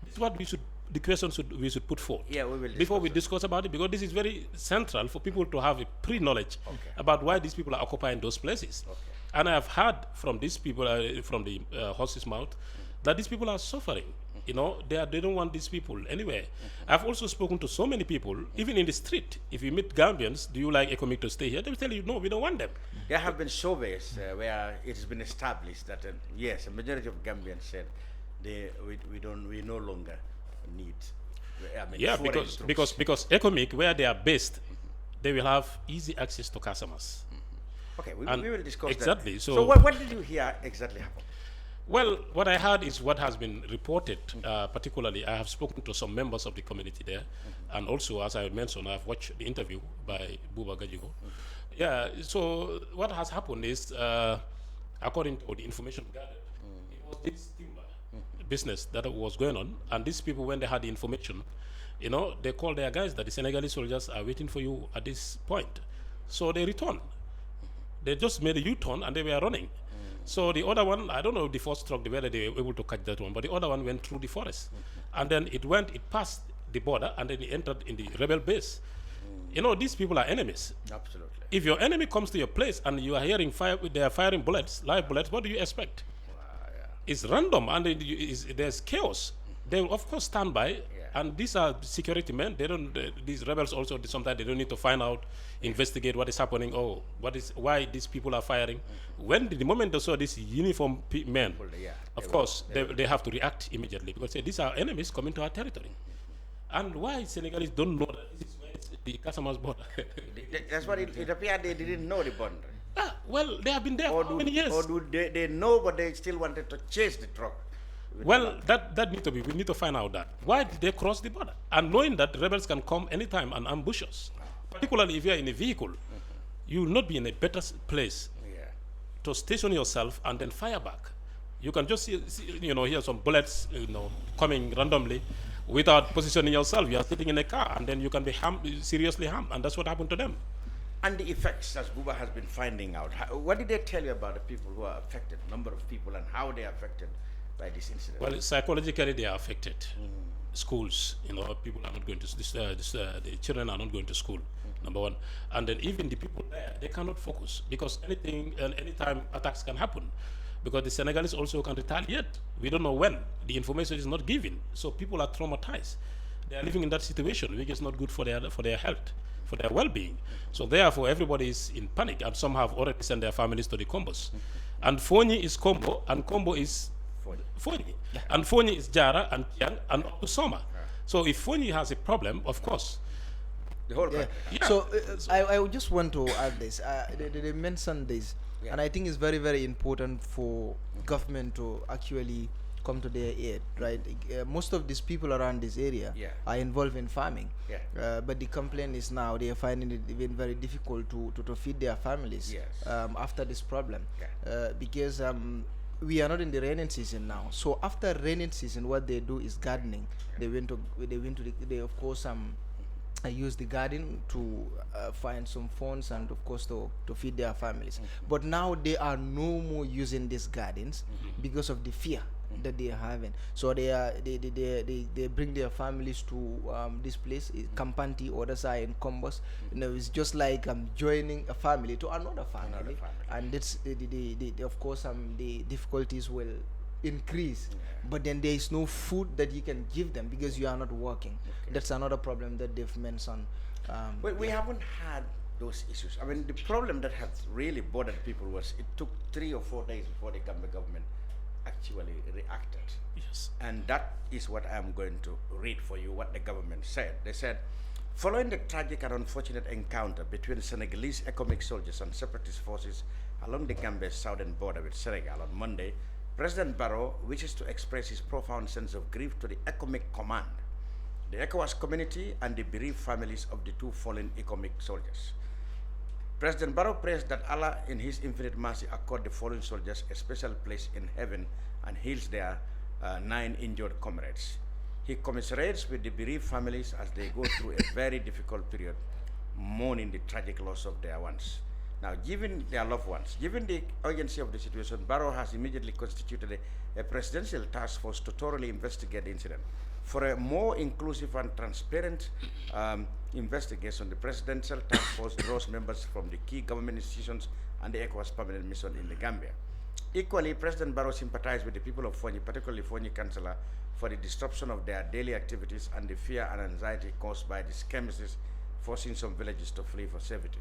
Speaker 10: This is what we should, the question we should put forth.
Speaker 4: Yeah, we will
Speaker 10: before we discuss about it, because this is very central for people to have a pre-knowledge about why these people are occupying those places. And I have heard from these people, from the horse's mouth, that these people are suffering. You know, they don't want these people anywhere. I've also spoken to so many people, even in the street. If you meet Gambians, do you like Ecomig to stay here? They will tell you, no, we don't want them.
Speaker 4: There have been surveys where it has been established that yes, a majority of Gambians said we no longer need. I mean,
Speaker 10: Yeah, because Ecomig, where they are based, they will have easy access to customers.
Speaker 4: Okay, we will discuss
Speaker 10: exactly.
Speaker 4: that.
Speaker 10: So
Speaker 4: what did you hear exactly happened?
Speaker 10: Well, what I heard is what has been reported. Particularly, I have spoken to some members of the community there, and also, as I mentioned, I've watched the interview by Buba Gajigo. Yeah. So what has happened is, according to the information gathered, it was this timber business that was going on, and these people, when they had the information, you know, they called their guys that the Senegalese soldiers are waiting for you at this point. So they returned. They just made a U-turn and they were running. So the other one, I don't know if the first truck, whether they were able to catch that one, but the other one went through the forest. And then it passed the border, and then it entered in the rebel base. You know, these people are enemies.
Speaker 4: Absolutely.
Speaker 10: If your enemy comes to your place and you are hearing fire, they are firing bullets, live bullets, what do you expect? It's random, and there's chaos. They will, of course, stand by. And these are security men. They don't. These rebels also sometimes they don't need to find out, investigate what is happening. Oh, why these people are firing? When the moment they saw these uniform men, of course they have to react immediately because these are enemies coming to our territory. And why Senegalese don't know that this is where the customers border?
Speaker 4: That's what it appeared they didn't know the boundary.
Speaker 10: Well, they have been there for how many years?
Speaker 4: Or do they know, but they still wanted to chase the truck?
Speaker 10: Well, that need to be. We need to find out that. Why did they cross the border? And knowing that rebels can come anytime and ambush us, particularly if you are in a vehicle, you will not be in a better place to station yourself and then fire back. You can just hear some bullets, coming randomly, without positioning yourself. You are sitting in a car, and then you can be seriously harmed, and that's what happened to them.
Speaker 4: And the effects, as Buba has been finding out, what did they tell you about the people who are affected, number of people, and how they are affected by this incident?
Speaker 10: Well, psychologically they are affected. Schools, people are not going to the children are not going to school. Number one, and then even the people there, they cannot focus because anytime attacks can happen, because the Senegalese also can retaliate. We don't know when. The information is not given, so people are traumatized. They are living in that situation, which is not good for their health, for their well-being. So therefore, everybody is in panic, and some have already sent their families to the Combos. And Foni is Combo, and Combo is Foni. And Foni is Jara and Tiang and Soma. So if Foni has a problem, of course.
Speaker 4: The whole country.
Speaker 9: So I would just want to add this. They mentioned this, and I think it's very, very important for government to actually come to their aid, right? Most of these people around this area are involved in farming, but the complaint is now they are finding it even very difficult to feed their families after this problem, because we are not in the rainy season now. So after rainy season, what they do is gardening. They of course use the garden to find some funds and of course to feed their families. But now they are no more using these gardens because of the fear that they are having. So they bring their families to this place, Kampanti, others are in Combos. It's just like joining a family to another family. And that's of course the difficulties will increase, but then there is no food that you can give them because you are not working. That's another problem that they've mentioned.
Speaker 4: Well, we haven't had those issues. I mean, the problem that has really bothered people was it took 3 or 4 days before the Gambia government actually reacted.
Speaker 10: Yes.
Speaker 4: And that is what I'm going to read for you, what the government said. They said, following the tragic and unfortunate encounter between Senegalese Ecomig soldiers and separatist forces along the Gambia's southern border with Senegal on Monday, President Barrow wishes to express his profound sense of grief to the Ecomig Command, the ECOWAS community, and the bereaved families of the 2 fallen Ecomig soldiers. President Barrow prays that Allah, in His infinite mercy, accord the fallen soldiers a special place in heaven and heals their 9 injured comrades. He commiserates with the bereaved families as they go through a very difficult period, mourning the tragic loss of their ones. Now, given their loved ones, given the urgency of the situation, Barrow has immediately constituted a presidential task force to thoroughly investigate the incident. For a more inclusive and transparent investigation, the presidential task force draws members from the key government institutions and the ECOWAS permanent mission in the Gambia. Equally, President Barrow sympathized with the people of Foni, particularly Foni Councillor, for the disruption of their daily activities and the fear and anxiety caused by the skirmishes, forcing some villages to flee for safety.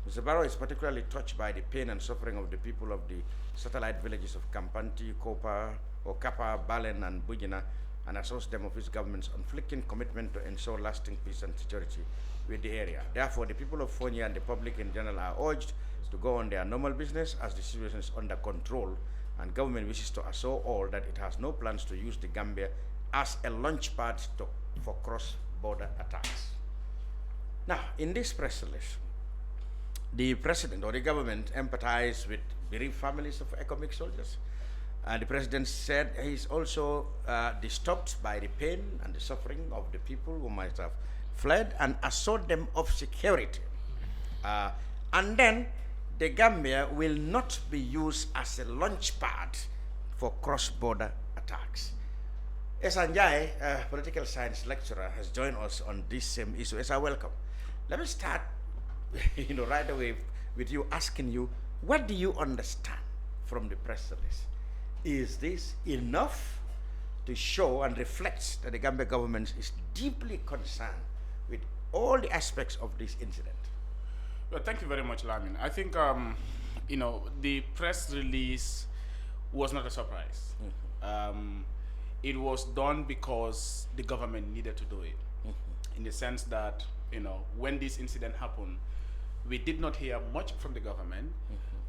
Speaker 4: Mr. Barrow is particularly touched by the pain and suffering of the people of the satellite villages of Kampanti, Kapa, Balen, and Bujina, and assures them of his government's unflinching commitment to ensure lasting peace and security with the area. Therefore, the people of Foni and the public in general are urged to go on their normal business as the situation is under control, and government wishes to assure all that it has no plans to use the Gambia as a launch pad for cross-border attacks. Now, in this press release, the president or the government empathized with bereaved families of Ecomig soldiers. The president said he's also disturbed by the pain and the suffering of the people who might have fled and assured them of security. And then the Gambia will not be used as a launch pad for cross-border attacks. Esanjai, a political science lecturer, has joined us on this same issue. Esa, welcome. Let me start right away with you, asking you, what do you understand from the press release? Is this enough to show and reflect that the Gambia government is deeply concerned with all the aspects of this incident?
Speaker 11: Well, thank you very much, Lamin. I think, the press release was not a surprise. It was done because the government needed to do it, in the sense that, when this incident happened, we did not hear much from the government.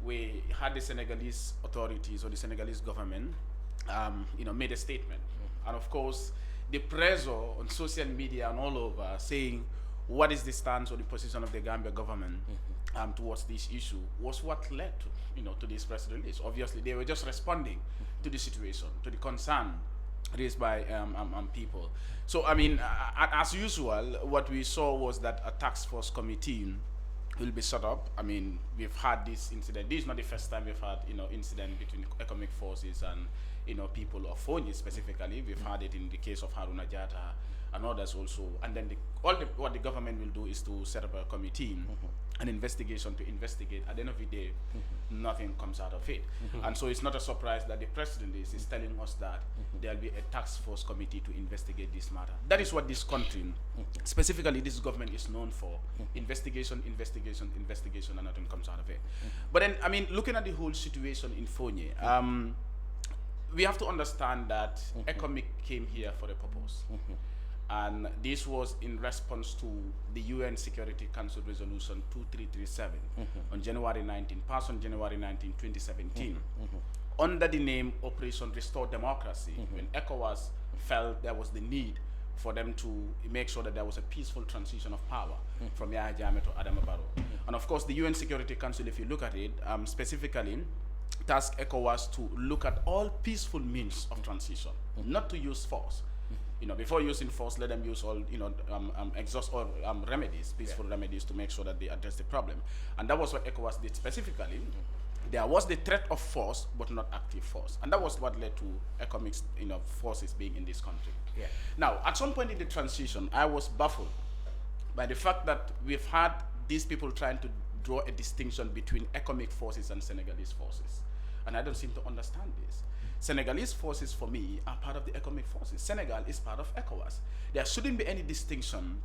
Speaker 11: We had the Senegalese authorities or the Senegalese government, made a statement. And of course, the pressure on social media and all over saying what is the stance or the position of the Gambia government towards this issue was what led to this press release. Obviously, they were just responding to the situation, to the concern raised by people. So, as usual, what we saw was that a task force committee will be set up. We've had this incident. This is not the first time we've had, incident between economic forces and, people of Foni specifically. We've had it in the case of Haruna Jata and others also. And then what the government will do is to set up a committee, an investigation to investigate. At the end of the day, nothing comes out of it. And so it's not a surprise that the press release is telling us that there'll be a task force committee to investigate this matter. That is what this country, specifically this government, is known for. Investigation, and nothing comes out of it. But then, looking at the whole situation in Foni, we have to understand that Ecomig came here for a purpose. And this was in response to the UN Security Council Resolution 2337 on January 19, passed on January 19, 2017, under the name Operation Restore Democracy, when ECOWAS felt there was the need for them to make sure that there was a peaceful transition of power from Yahya Jammeh to Adama Barrow. And of course, the UN Security Council, if you look at it, specifically tasked ECOWAS to look at all peaceful means of transition, not to use force. Before using force, let them use all, exhaust all remedies, peaceful remedies to make sure that they address the problem. And that was what ECOWAS did specifically. There was the threat of force, but not active force. And that was what led to Ecomic's, forces being in this country.
Speaker 4: Yeah.
Speaker 11: Now, at some point in the transition, I was baffled by the fact that we've had these people trying to draw a distinction between Ecomic forces and Senegalese forces. And I don't seem to understand this. Senegalese forces, for me, are part of the Ecomic forces. Senegal is part of ECOWAS. There shouldn't be any distinction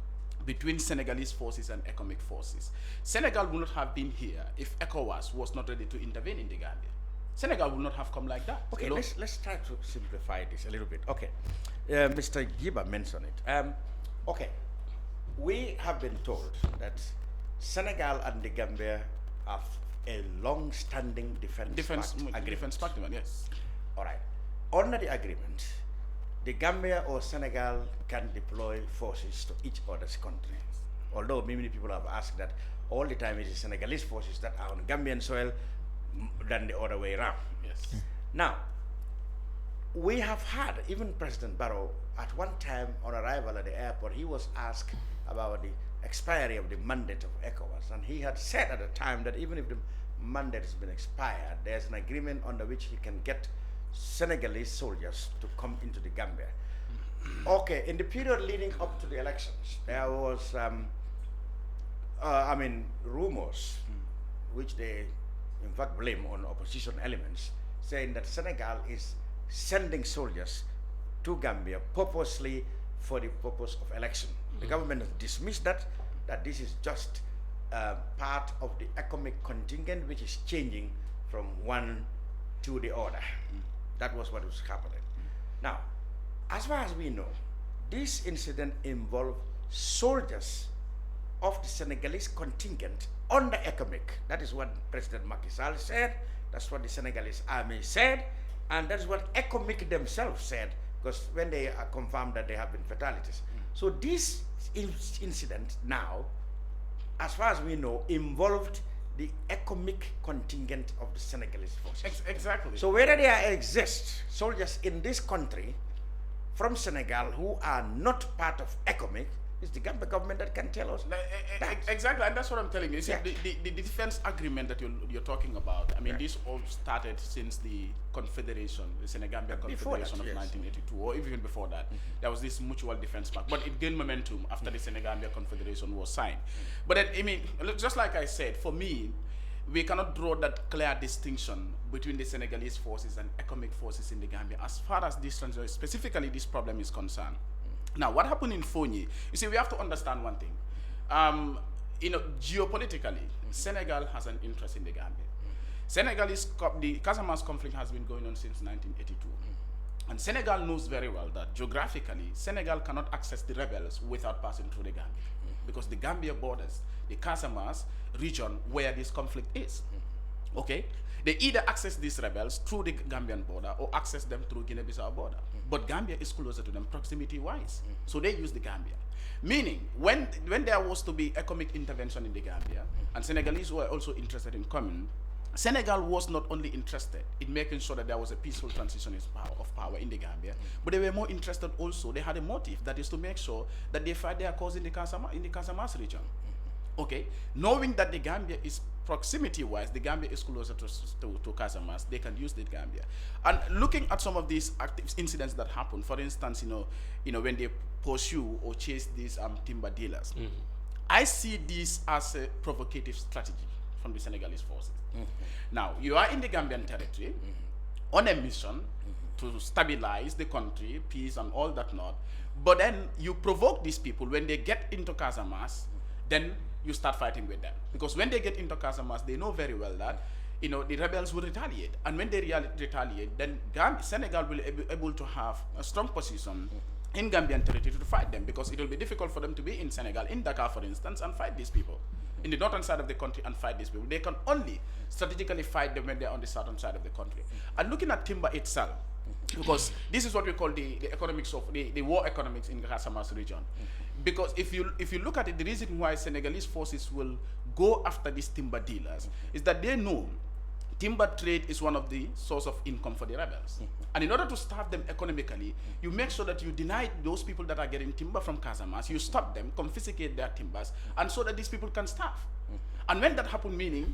Speaker 11: between Senegalese forces and Ecomic forces. Senegal would not have been here if ECOWAS was not ready to intervene in the Gambia. Senegal would not have come like that.
Speaker 4: Okay, let's try to simplify this a little bit. Okay, Mr. Giba mentioned it. Okay, we have been told that Senegal and the Gambia have a long-standing defense agreement.
Speaker 11: Yes.
Speaker 4: All right. Under the agreement, the Gambia or Senegal can deploy forces to each other's country. Although many people have asked that all the time it is Senegalese forces that are on Gambian soil than the other way around.
Speaker 11: Yes.
Speaker 4: Now, we have had, even President Barrow, at one time on arrival at the airport, he was asked about the expiry of the mandate of ECOWAS, and he had said at the time that even if the mandate has been expired, there's an agreement under which he can get Senegalese soldiers to come into the Gambia. Okay, in the period leading up to the elections, there was, rumors, which they in fact blame on opposition elements, saying that Senegal is sending soldiers to Gambia purposely for the purpose of election. The government has dismissed that this is just part of the economic contingent which is changing from one to the other. That was what was happening. Now, as far as we know, this incident involved soldiers of the Senegalese contingent under Ecomig. That is what President Macky Sall said, that's what the Senegalese army said, and that's what Ecomig themselves said, because when they confirmed that there have been fatalities. So this incident now, as far as we know, involved the Ecomig contingent of the Senegalese forces.
Speaker 11: Exactly.
Speaker 4: So whether there exist soldiers in this country from Senegal who are not part of Ecomig, it's the Gambia government that can tell us that.
Speaker 11: Exactly, and that's what I'm telling you. You see, the defense agreement that you're talking about, this all started since the Confederation, the Senegambia Confederation of 1982, or even before that. There was this mutual defense pact, but it gained momentum after the Senegambia Confederation was signed. But then, just like I said, for me, we cannot draw that clear distinction between the Senegalese forces and Ecomic forces in the Gambia as far as this, specifically this problem is concerned. Now, what happened in Foni, you see, we have to understand one thing. Geopolitically, Senegal has an interest in the Gambia. The Casamance conflict has been going on since 1982. And Senegal knows very well that geographically, Senegal cannot access the rebels without passing through the Gambia. Because the Gambia borders the Casamance region where this conflict is. Okay? They either access these rebels through the Gambian border or access them through Guinea-Bissau border. But Gambia is closer to them proximity-wise. So they use the Gambia. Meaning, when there was to be economic intervention in the Gambia, and Senegalese were also interested in coming, Senegal was not only interested in making sure that there was a peaceful transition of power in the Gambia, but they were more interested also, they had a motive, that is to make sure that they fight their cause in the Casamance region. Okay, knowing that the Gambia is proximity-wise, the Gambia is closer to Casamance, they can use the Gambia. And looking at some of these active incidents that happen, for instance, when they pursue or chase these timber dealers, I see this as a provocative strategy from the Senegalese forces. Now, you are in the Gambian territory on a mission to stabilize the country, peace and all that not, but then you provoke these people when they get into Casamance, then you start fighting with them. Because when they get into Casamance, they know very well that the rebels will retaliate. And when they retaliate, then Senegal will be able to have a strong position in Gambian territory to fight them, because it will be difficult for them to be in Senegal, in Dakar for instance, and fight these people. In the northern side of the country and fight these people. They can only strategically fight them when they're on the southern side of the country. And looking at timber itself, because this is what we call the economics of the war economics in the Casamance region. Because if you look at it, the reason why Senegalese forces will go after these timber dealers is that they know timber trade is one of the source of income for the rebels. And in order to starve them economically, you make sure that you deny those people that are getting timber from Casamas, you stop them, confiscate their timbers, and so that these people can starve. And when that happens, meaning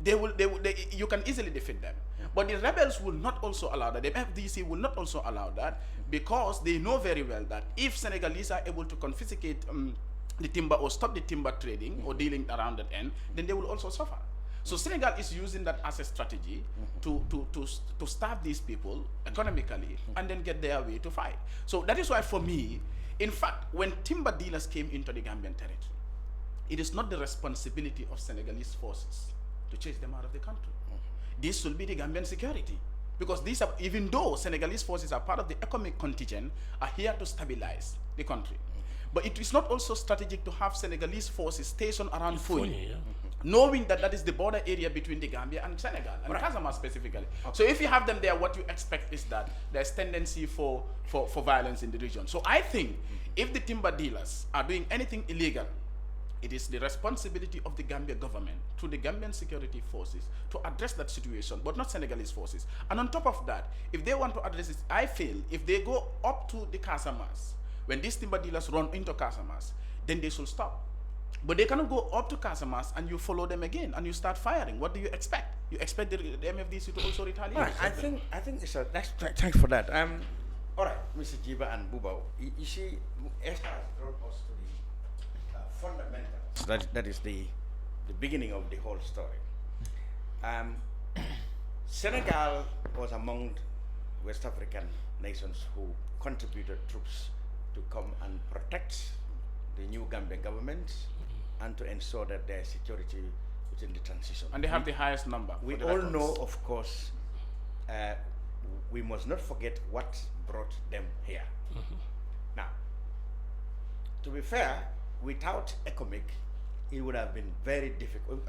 Speaker 11: you can easily defeat them. But the rebels will not also allow that. The MFDC will not also allow that, because they know very well that if Senegalese are able to confiscate the timber or stop the timber trading or dealing around that end, then they will also suffer. So Senegal is using that as a strategy to starve these people economically and then get their way to fight. So that is why, for me, in fact, when timber dealers came into the Gambian territory, it is not the responsibility of Senegalese forces to chase them out of the country. This should be the Gambian security, because these are, even though Senegalese forces are part of the Ecomig contingent, are here to stabilize the country. But it is not also strategic to have Senegalese forces stationed around Foni, knowing that that is the border area between the Gambia and Senegal, and Casamance specifically. So if you have them there, what you expect is that there's tendency for violence in the region. So I think if the timber dealers are doing anything illegal, it is the responsibility of the Gambia government through the Gambian security forces to address that situation, but not Senegalese forces. And on top of that, if they want to address it, I feel if they go up to the Casamas, when these timber dealers run into Casamas, then they should stop. But they cannot go up to Casamas and you follow them again and you start firing. What do you expect? You expect the MFDC to also retaliate?
Speaker 4: Right. I think it's a thanks for that. All right, Mr. Jiba and Buba, you see, Esther has brought us to the fundamentals. That is the beginning of the whole story. Senegal was among West African nations who contributed troops to come and protect the new Gambian government and to ensure that there is security within the transition.
Speaker 11: And they have the highest number.
Speaker 4: We all know, of course, we must not forget what brought them here. Now, to be fair, without Ecomig, it would have been very difficult.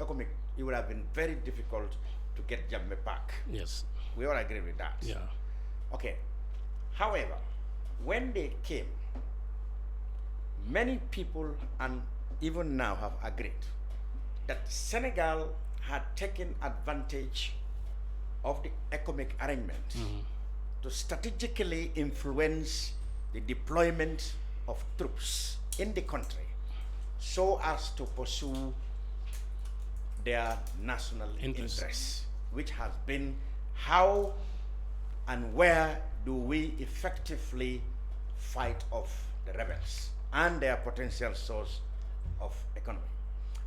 Speaker 4: It would have been very difficult to get Jammeh back.
Speaker 10: Yes.
Speaker 4: We all agree with that.
Speaker 10: Yeah.
Speaker 4: Okay. However, when they came, many people, and even now, have agreed that Senegal had taken advantage of the Ecomig arrangement to strategically influence the deployment of troops in the country so as to pursue their national interests, which has been how and where do we effectively fight off the rebels and their potential source of economy.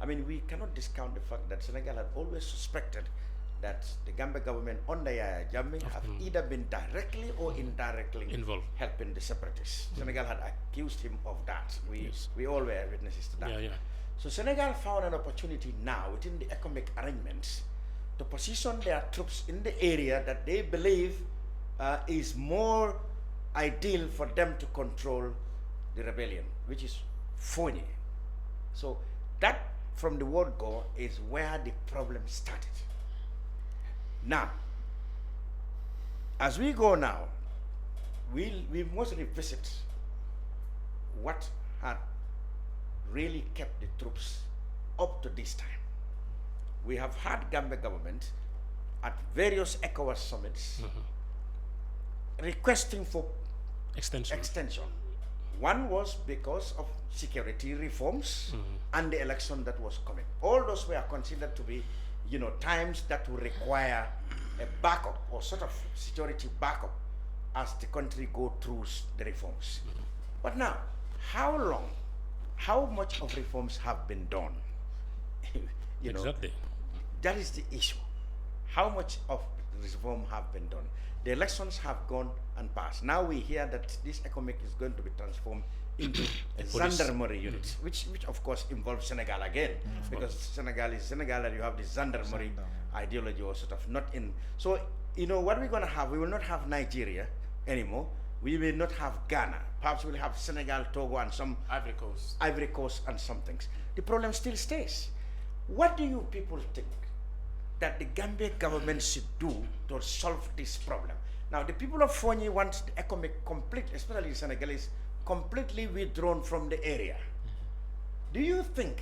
Speaker 4: I mean, we cannot discount the fact that Senegal had always suspected that the Gambia government under Yaya Jammeh have either been directly or indirectly
Speaker 10: involved
Speaker 4: helping the separatists. Senegal had accused him of that. We all were witnesses to that. So Senegal found an opportunity now within the Ecomig arrangements to position their troops in the area that they believe is more ideal for them to control the rebellion, which is Foni. So that, from the word go, is where the problem started. Now, as we go now, we must revisit what had really kept the troops up to this time. We have had Gambia government at various ECOWAS summits requesting for extension. One was because of security reforms and the election that was coming. All those were considered to be, times that would require a backup or sort of security backup as the country go through the reforms. But now, how much of reforms have been done?
Speaker 10: Exactly.
Speaker 4: That is the issue. How much of reform have been done? The elections have gone and passed. Now we hear that this Ecomig is going to be transformed into a gendarmerie unit, which of course involves Senegal again, because Senegal is Senegal, and you have the gendarmerie ideology or sort of not in. So what we're going to have, we will not have Nigeria anymore. We will not have Ghana. Perhaps we'll have Senegal, Togo, and some Ivory Coast and some things. The problem still stays. What do you people think that the Gambia government should do to solve this problem? Now, the people of Foni want the Ecomig especially the Senegalese, completely withdrawn from the area. Do you think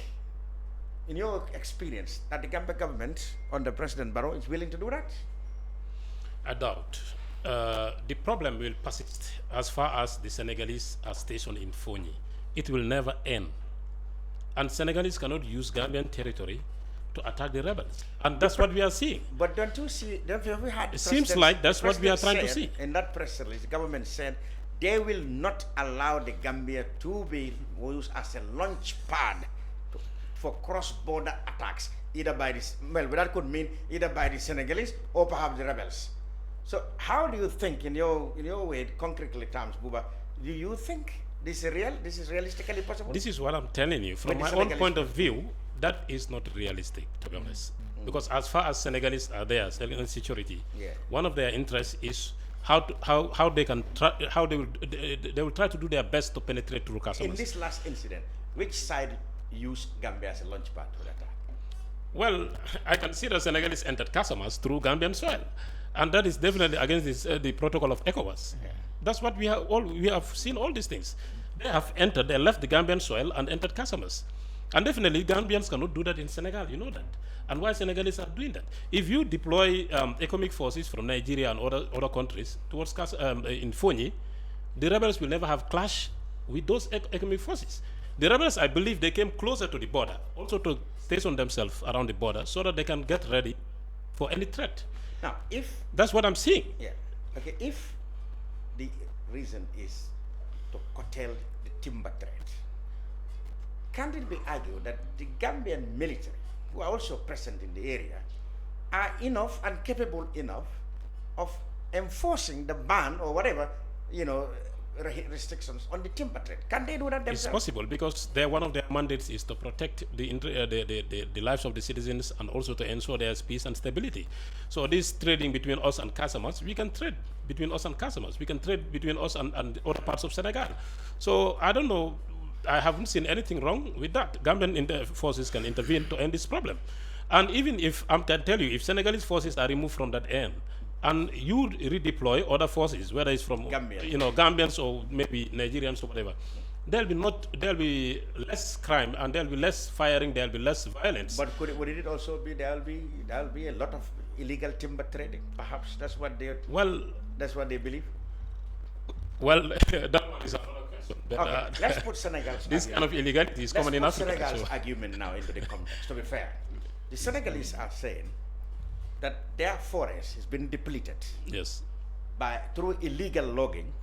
Speaker 4: in your experience, that the Gambia government under President Barrow is willing to do that?
Speaker 10: I doubt. The problem will persist as far as the Senegalese are stationed in Foni. It will never end. And Senegalese cannot use Gambian territory to attack the rebels. And that's what we are seeing.
Speaker 4: But don't you see, we had
Speaker 10: it seems like that's what we are trying to see.
Speaker 4: In that press release, the government said they will not allow the Gambia to be used as a launch pad for cross-border attacks, either by this, well, that could mean either by the Senegalese or perhaps the rebels. So how do you think, in your way, concretely terms, Buba, do you think this is realistically possible?
Speaker 10: This is what I'm telling you. From my own point of view, that is not realistic, to be honest. Because as far as Senegalese are there, Senegalese security, one of their interests is how they will try to do their best to penetrate through customers.
Speaker 4: In this last incident, which side used Gambia as a launch pad for that attack?
Speaker 10: Well, I consider Senegalese entered customers through Gambian soil, and that is definitely against the protocol of ECOWAS. That's what we have seen all these things. They have entered, they left the Gambian soil and entered customers. And definitely Gambians cannot do that in Senegal, you know that. And why Senegalese are doing that? If you deploy economic forces from Nigeria and other countries towards in Foni, the rebels will never have clash with those economic forces. The rebels, I believe, they came closer to the border, also to station themselves around the border so that they can get ready for any threat.
Speaker 4: Now, if...
Speaker 10: That's what I'm seeing.
Speaker 4: Yeah. Okay, if the reason is to curtail the timber trade, can it be argued that the Gambian military, who are also present in the area, are enough and capable enough of enforcing the ban or whatever, restrictions on the timber trade? Can they do that themselves?
Speaker 10: It's possible because one of their mandates is to protect the lives of the citizens and also to ensure there's peace and stability. So this trading between us and customers, we can trade between us and customers. We can trade between us and other parts of Senegal. So I don't know. I haven't seen anything wrong with that. Gambian forces can intervene to end this problem. And even if, I can tell you, if Senegalese forces are removed from that end, and you redeploy other forces, whether it's from Gambians or maybe Nigerians or whatever, there'll be less crime and there'll be less firing, there'll be less violence.
Speaker 4: But would it also be there'll be a lot of illegal timber trading? Perhaps that's what they believe.
Speaker 10: Well, that one is another question. But,
Speaker 4: okay, let's put Senegal's
Speaker 10: this kind of illegality is common in Africa.
Speaker 4: Let's put Senegal's argument now into the context. To be fair, the Senegalese are saying that their forest has been depleted.
Speaker 10: Yes.
Speaker 4: Through illegal logging,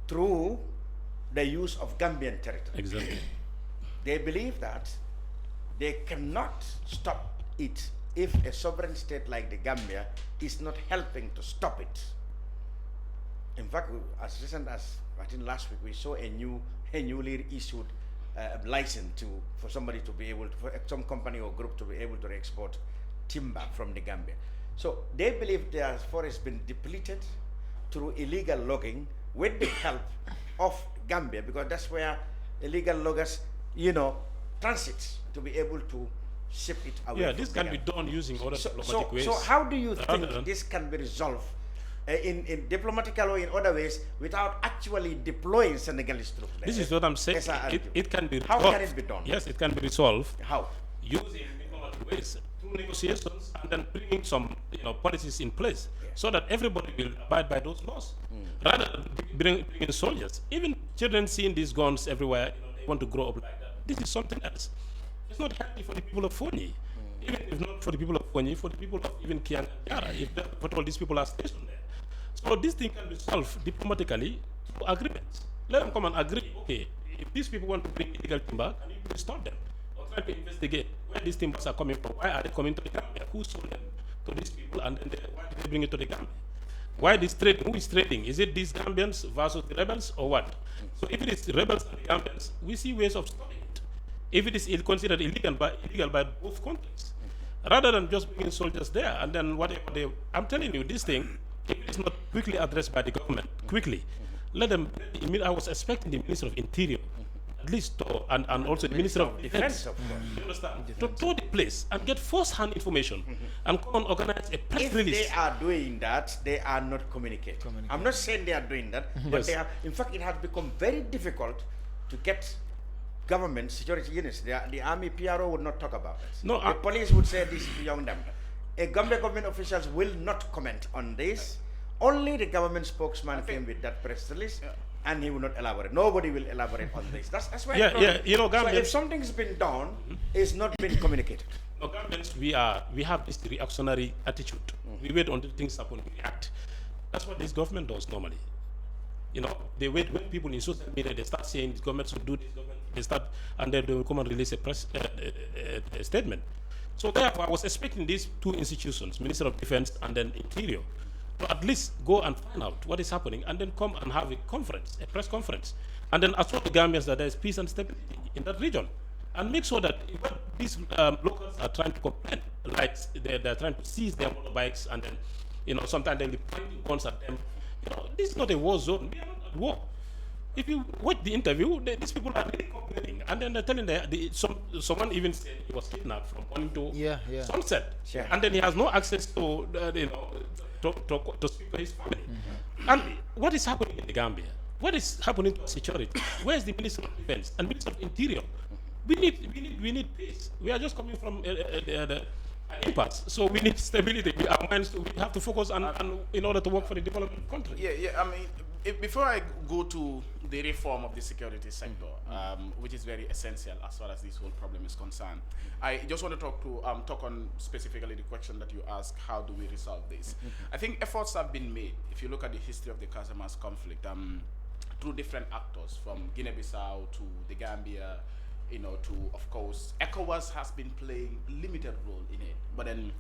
Speaker 4: through the use of Gambian territory.
Speaker 10: Exactly.
Speaker 4: They believe that they cannot stop it if a sovereign state like the Gambia is not helping to stop it. In fact, as recent as I think last week, we saw a newly issued license for somebody to be able to, for some company or group to be able to export timber from the Gambia. So they believe their forest has been depleted through illegal logging with the help of Gambia, because that's where illegal loggers, transit to be able to ship it away.
Speaker 10: Yeah, this can be done using other diplomatic ways.
Speaker 4: So how do you think this can be resolved in diplomatical or in other ways without actually deploying Senegalese troops?
Speaker 10: This is what I'm saying. It can be resolved.
Speaker 4: How can it be done?
Speaker 10: Yes, it can be resolved.
Speaker 4: How?
Speaker 10: Using diplomatic ways, through negotiations, and then bringing some policies in place so that everybody will abide by those laws. Rather than bringing soldiers. Even children seeing these guns everywhere, they want to grow up like that. This is something else. It's not healthy for the people of Foni. Even if not for the people of Foni, for the people of even Kiang and Yara, if all these people are stationed there. So this thing can be solved diplomatically through agreements. Let them come and agree, okay, if these people want to bring illegal timber, can you stop them? Or try to investigate where these timbers are coming from. Why are they coming to the Gambia? Who sold them to these people, and then why did they bring it to the Gambia? Why this trade? Who is trading? Is it these Gambians versus the rebels or what? So if it is the rebels and the Gambians, we see ways of stopping it. If it is considered illegal by both countries, rather than just bringing soldiers there and then whatever I'm telling you, this thing, if it is not quickly addressed by the government, quickly, let them. I was expecting the Minister of Interior, at least, and also the Minister of Defense, you understand, to tour the place and get first-hand information and come and organize a press release.
Speaker 4: If they are doing that, they are not communicating. I'm not saying they are doing that, but they have. In fact, it has become very difficult to get government security units, the army PRO would not talk about it.
Speaker 10: No,
Speaker 4: the police would say this is beyond them. A Gambia government officials will not comment on this. Only the government spokesman came with that press release, and he will not elaborate. Nobody will elaborate on this. That's why.
Speaker 10: You know, Gambians,
Speaker 4: so if something's been done, it's not been communicated.
Speaker 10: No, Gambians, we have this reactionary attitude. We wait until things happen, we react. That's what this government does normally. You know, they wait when people in social media, they start saying this government should do this, they start, and then they will come and release a press a statement. So therefore, I was expecting these two institutions, Minister of Defense and then Interior, to at least go and find out what is happening and then come and have a conference, a press conference, and then assure the Gambians that there is peace and stability in that region, and make sure that when these locals are trying to complain, like they're trying to seize their motorbikes, and then, you know, sometimes they'll be pointing guns at them. You know, this is not a war zone. We are not at war. If you watch the interview, these people are really complaining, and then they're telling someone even said he was kidnapped from morning to sunset, and then he has no access to to speak to his family. And what is happening in the Gambia? What is happening to security? Where is the Minister of Defense and Minister of Interior? We need peace. We are just coming from the impasse, so we need stability. We have to focus on in order to work for the development of the country.
Speaker 11: I mean, before I go to the reform of the security sector, which is very essential as far as this whole problem is concerned, I just want to talk on specifically the question that you asked: how do we resolve this? I think efforts have been made. If you look at the history of the Casamance conflict, through different actors, from Guinea-Bissau to the Gambia, you know, to, of course, ECOWAS has been playing limited role in it, but then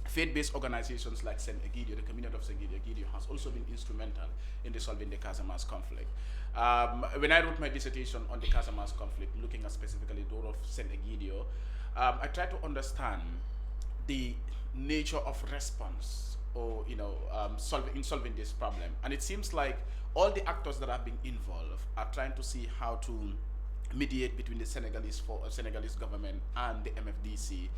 Speaker 11: faith-based organizations like St. Egidio, the community of St. Egidio, has also been instrumental in resolving the Casamance conflict. When I wrote my dissertation on the Casamance conflict, looking at specifically the role of St. Egidio, I tried to understand the nature of response, or, you know, solving this problem. And it seems like all the actors that have been involved are trying to see how to mediate between the Senegalese government and the MFDC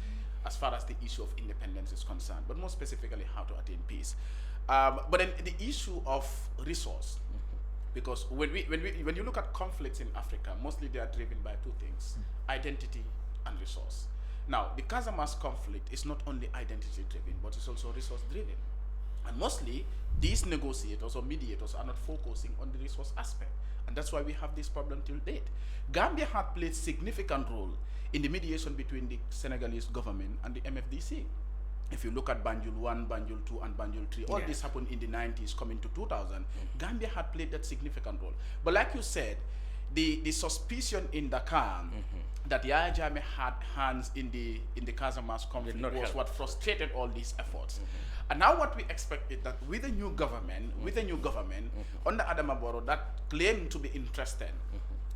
Speaker 11: as far as the issue of independence is concerned, but more specifically how to attain peace. But then the issue of resource, because when you look at conflicts in Africa, mostly they are driven by two things: identity and resource. Now, the Casamance conflict is not only identity driven, but it's also resource driven. And mostly, these negotiators or mediators are not focusing on the resource aspect. And that's why we have this problem till date. Gambia had played significant role in the mediation between the Senegalese government and the MFDC. If you look at Banjul 1, Banjul 2, and Banjul 3, all this happened in the 90s, coming to 2000. Gambia had played that significant role. But like you said, the suspicion in Dakar that Yahya Jammeh had hands in the Casamance conflict was what frustrated all these efforts. And now what we expect is that with a new government, under Adama Barrow, that claimed to be interested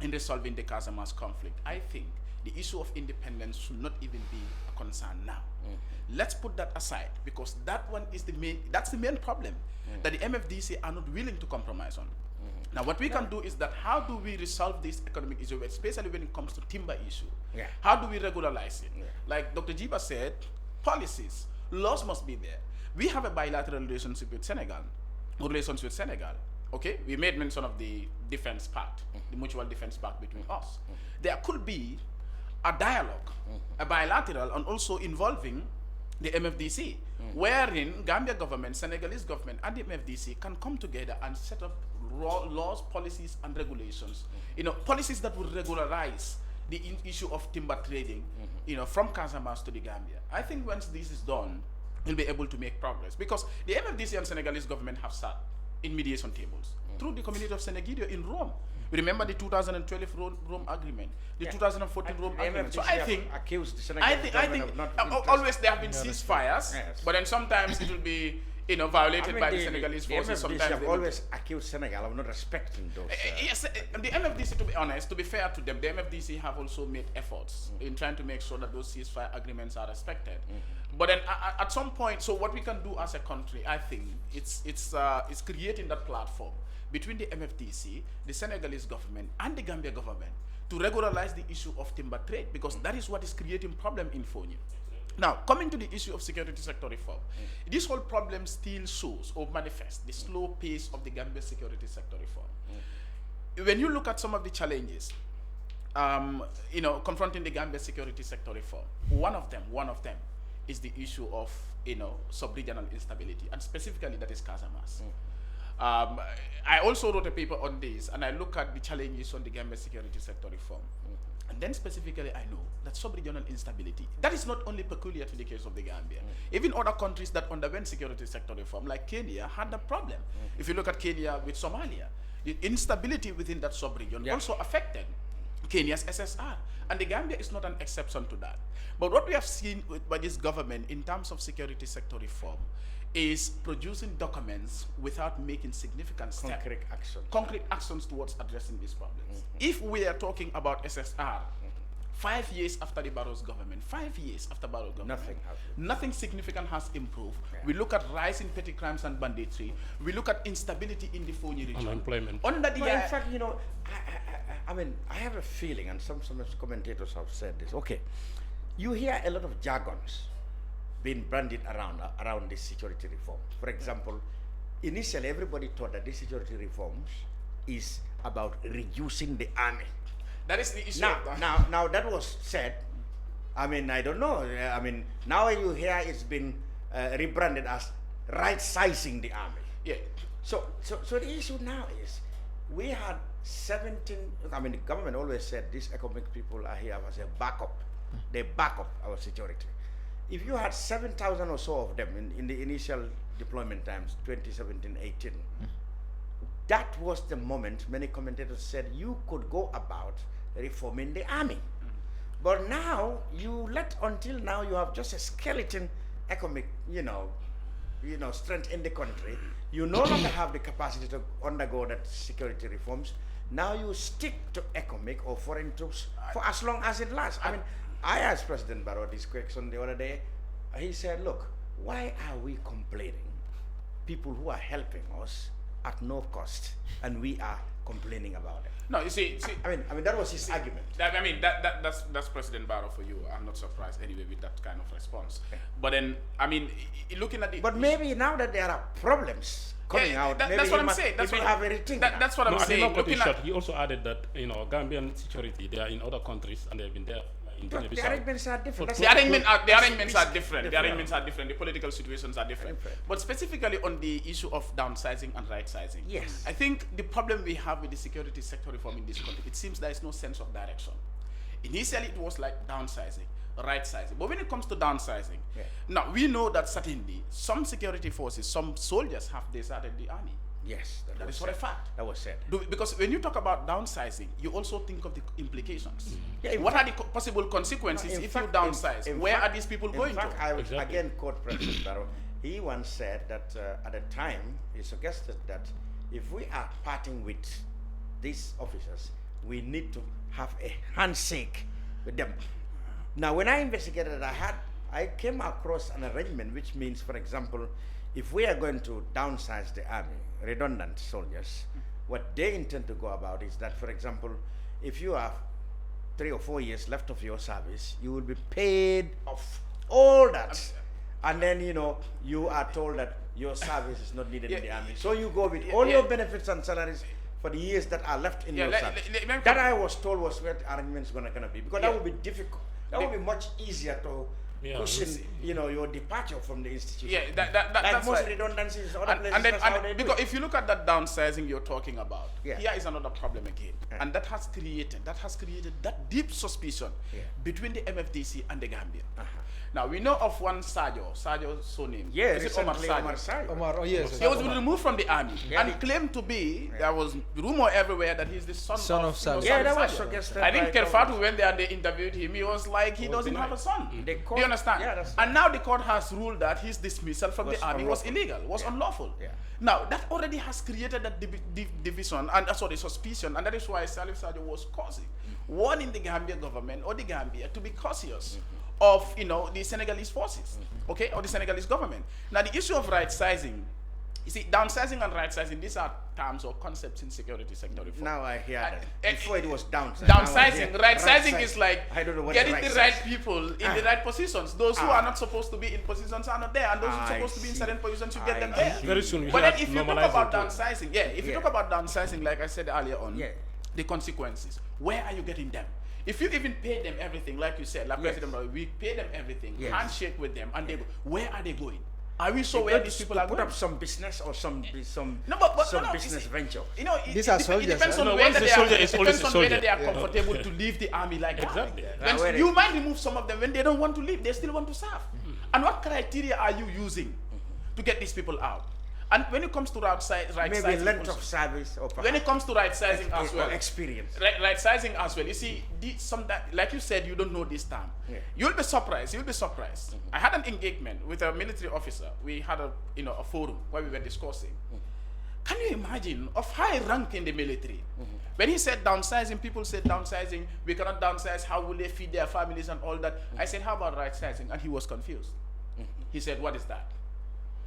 Speaker 11: in resolving the Casamance conflict, I think the issue of independence should not even be a concern now. Let's put that aside, because that one is that's the main problem that the MFDC are not willing to compromise on. Now what we can do is that how do we resolve this economic issue, especially when it comes to timber issue? How do we regularize it? Like Dr. Jiba said, policies, laws must be there. We have a bilateral relationship with Senegal, okay? We made mention of the defense pact, the mutual defense pact between us. There could be a dialogue, a bilateral, and also involving the MFDC, wherein Gambia government, Senegalese government, and the MFDC can come together and set up laws, policies, and regulations. You know, policies that would regularize the issue of timber trading, you know, from Casamance to the Gambia. I think once this is done, we'll be able to make progress, because the MFDC and Senegalese government have sat in mediation tables through the community of St. Egidio in Rome. We remember the 2012 Rome Agreement, the 2014 Rome Agreement. So I think always there have been ceasefires, but then sometimes it will be, you know, violated by the Senegalese forces. Sometimes
Speaker 4: have always accused Senegal of not respecting those.
Speaker 11: Yes, the MFDC, to be honest, to be fair to them, the MFDC have also made efforts in trying to make sure that those ceasefire agreements are respected. But then at some point, so what we can do as a country, I think, it's creating that platform between the MFDC, the Senegalese government, and the Gambia government to regularize the issue of timber trade, because that is what is creating problem in Foni. Now, coming to the issue of security sector reform, this whole problem still shows or manifests the slow pace of the Gambia security sector reform. When you look at some of the challenges, confronting the Gambia security sector reform. One of them is the issue of, sub-regional instability, and specifically that is Casamas. I also wrote a paper on this, and I look at the challenges on the Gambia security sector reform. And then specifically, I know that sub-regional instability, that is not only peculiar to the case of the Gambia. Even other countries that underwent security sector reform, like Kenya, had a problem. If you look at Kenya with Somalia, the instability within that sub-region also affected Kenya's SSR. And the Gambia is not an exception to that. But what we have seen by this government in terms of security sector reform is producing documents without making significant steps. Concrete actions towards addressing these problems. If we are talking about SSR, 5 years after the Barrow's government, 5 years after Barrow's government, nothing significant has improved. We look at rise in petty crimes and banditry. We look at instability in the Foni region.
Speaker 10: Unemployment.
Speaker 4: In fact, I have a feeling, and some commentators have said this. Okay, you hear a lot of jargons being branded around this security reform. For example, initially everybody thought that this security reforms is about reducing the army.
Speaker 11: That is the issue.
Speaker 4: Now that was said. I don't know. Now you hear it's been rebranded as right-sizing the army.
Speaker 11: Yeah.
Speaker 4: So the issue now is we had 17. The government always said these Ecomig people are here as a backup. They back up our security. If you had 7,000 or so of them in the initial deployment times, 2017-18, that was the moment many commentators said you could go about reforming the army. But now until now you have just a skeleton economic, strength in the country. You no longer have the capacity to undergo that security reforms. Now you stick to economic or foreign troops for as long as it lasts. I asked President Barrow this question the other day. He said, look, why are we complaining? People who are helping us at no cost, and we are complaining about it.
Speaker 11: No, you see,
Speaker 4: that was his argument.
Speaker 11: That's President Barrow for you. I'm not surprised anyway with that kind of response. Okay. But then, looking at the...
Speaker 4: But maybe now that there are problems coming out,
Speaker 11: that's what I'm saying. That's what I'm saying.
Speaker 10: He also added that, Gambian security, they are in other countries and they've been there.
Speaker 4: The arrangements are different.
Speaker 11: The arrangements are different. The political situations are different. But specifically on the issue of downsizing and right-sizing,
Speaker 4: yes,
Speaker 11: I think the problem we have with the security sector reform in this country, it seems there is no sense of direction. Initially, it was like downsizing, right-sizing. But when it comes to downsizing, now we know that certainly some security forces, some soldiers have deserted the army.
Speaker 4: Yes,
Speaker 11: that is for a fact.
Speaker 4: That was said.
Speaker 11: Because when you talk about downsizing, you also think of the implications. What are the possible consequences if you downsize? Where are these people going to?
Speaker 4: I would again quote President Barrow. He once said that at the time, he suggested that if we are parting with these officers, we need to have a handshake with them. Now, when I investigated, I came across an arrangement which means, for example, if we are going to downsize the army, redundant soldiers, what they intend to go about is that, for example, if you have 3 or 4 years left of your service, you will be paid off all that. And then, you are told that your service is not needed in the army. So you go with all your benefits and salaries for the years that are left in your service. That I was told was where the arrangement is going to be. Because that would be difficult. That would be much easier to cushion, your departure from the institution.
Speaker 11: That's
Speaker 4: most
Speaker 11: right.
Speaker 4: redundancies, other places.
Speaker 11: Because if you look at that downsizing you're talking about, here is another problem again, and that has created that deep suspicion between the MFDC and the Gambia. Now we know of one Sadio Sonim.
Speaker 4: Yes,
Speaker 11: is it Omar Sadio?
Speaker 9: Yes.
Speaker 11: He was removed from the army and claimed to be. There was rumor everywhere that he's the son of
Speaker 9: Sadio.
Speaker 4: That was suggested.
Speaker 11: I think Fatou, when they interviewed him, he was like he doesn't have a son. Do you understand?
Speaker 4: Yeah,
Speaker 11: and now the court has ruled that his dismissal from the army was illegal, was unlawful. Now that already has created that division and the suspicion, and that is why Salif Sadio was warning the Gambian government or the Gambia to be cautious of the Senegalese forces, or the Senegalese government. Now the issue of right sizing, you see, downsizing and right sizing, these are terms or concepts in security sector reform.
Speaker 4: Now I hear that. Before it was downsizing.
Speaker 11: Downsizing, right sizing is like getting the right people in the right positions. Those who are not supposed to be in positions are not there, and those who are supposed to be in certain positions, you get them there.
Speaker 10: Very soon.
Speaker 11: But then if you talk about downsizing, if you talk about downsizing, like I said earlier on, the consequences, where are you getting them? If you even pay them everything, like you said, like President, we pay them everything, handshake with them, and they go, where are they going? Are we sure where these people are
Speaker 4: put
Speaker 11: going?
Speaker 4: up some business or some business venture?
Speaker 11: You know,
Speaker 9: These are soldiers.
Speaker 11: It depends on
Speaker 10: No,
Speaker 11: whether
Speaker 10: once
Speaker 11: they
Speaker 10: the soldier
Speaker 11: are,
Speaker 10: is
Speaker 11: it
Speaker 10: always
Speaker 11: depends
Speaker 10: a
Speaker 11: on whether
Speaker 10: soldier.
Speaker 11: they are comfortable to leave the army like that.
Speaker 10: Exactly.
Speaker 11: When you might remove some of them when they don't want to leave, they still want to serve. And what criteria are you using to get these people out? And when it comes to right sizing,
Speaker 4: maybe length of service, or
Speaker 11: when it comes to right sizing as well,
Speaker 4: experience.
Speaker 11: Right sizing as well. You see, like you said, you don't know this term. You'll be surprised. I had an engagement with a military officer. We had a forum where we were discussing. Can you imagine of high rank in the military? When he said downsizing, people said downsizing. We cannot downsize. How will they feed their families and all that? I said, how about right sizing? And he was confused. He said, what is that?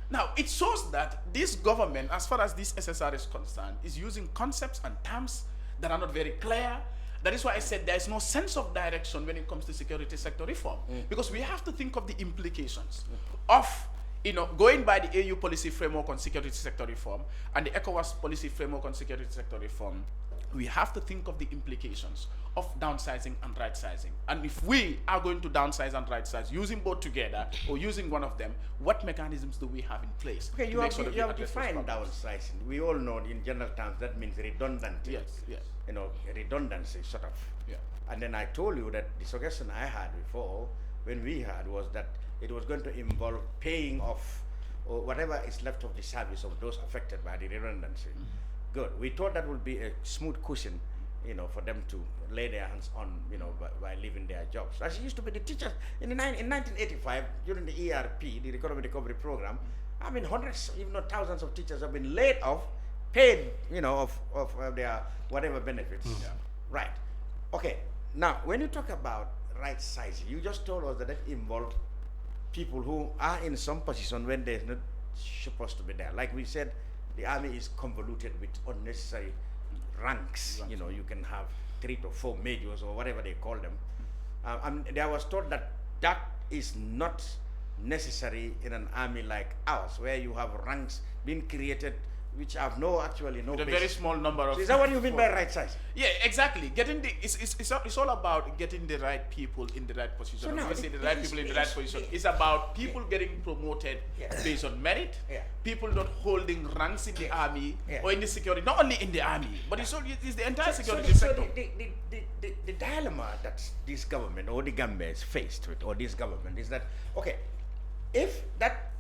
Speaker 11: Now, it shows that this government, as far as this SSR is concerned, is using concepts and terms that are not very clear. That is why I said there is no sense of direction when it comes to security sector reform. Because we have to think of the implications of going by the AU policy framework on security sector reform and the ECOWAS policy framework on security sector reform. We have to think of the implications of downsizing and right sizing. And if we are going to downsize and right size using both together or using one of them, what mechanisms do we have in place?
Speaker 4: Okay, you have defined downsizing. We all know in general terms that means redundancy.
Speaker 11: Yes.
Speaker 4: Redundancy sort of.
Speaker 11: Yeah.
Speaker 4: And then I told you that the suggestion I had before when we had was that it was going to involve paying off or whatever is left of the service of those affected by the redundancy. Good. We thought that would be a smooth cushion, for them to lay their hands on, by leaving their jobs. As it used to be the teachers in 1985 during the ERP, the Economic Recovery Program. I mean, hundreds, if not thousands, of teachers have been laid off, paid, of their whatever benefits. Right. Okay. Now, when you talk about right sizing, you just told us that it involved people who are in some position when they're not supposed to be there. Like we said, the army is convoluted with unnecessary ranks. You can have 3 to 4 majors or whatever they call them. And there was thought that that is not necessary in an army like ours, where you have ranks being created which have no
Speaker 11: with a very small number of.
Speaker 4: So is that what you mean by right size?
Speaker 11: Yeah, exactly. Getting it's all about getting the right people in the right position.
Speaker 4: So now
Speaker 11: the right people in the right position. It's about people getting promoted based on merit. People not holding ranks in the army or in the security. Not only in the army, but it's the entire security sector.
Speaker 4: The dilemma that this government or the Gambia is faced with, or this government, is that if that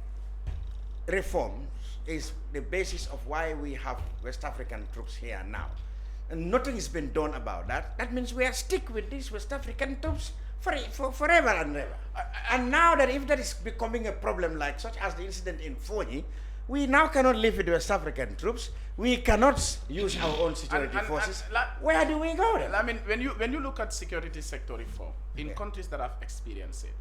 Speaker 4: reform is the basis of why we have West African troops here now, and nothing has been done about that, that means we are stuck with these West African troops for forever and ever. And now that if that is becoming a problem, like such as the incident in Foni, we now cannot live with West African troops. We cannot use our own security forces. Where do we go then?
Speaker 11: I mean, when you look at security sector reform in countries that have experienced it,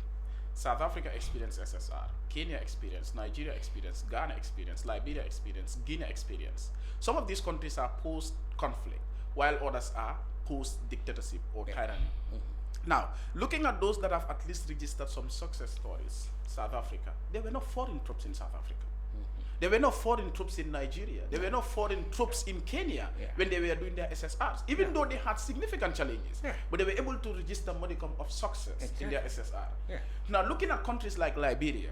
Speaker 11: South Africa experienced SSR, Kenya experienced, Nigeria experienced, Ghana experienced, Liberia experienced, Guinea experienced. Some of these countries are post-conflict, while others are post-dictatorship or tyranny. Now, looking at those that have at least registered some success stories, South Africa, there were no foreign troops in South Africa. There were no foreign troops in Nigeria. There were no foreign troops in Kenya when they were doing their SSRs, even though they had significant challenges. But they were able to register modicum of success in their SSR. Now, looking at countries like Liberia,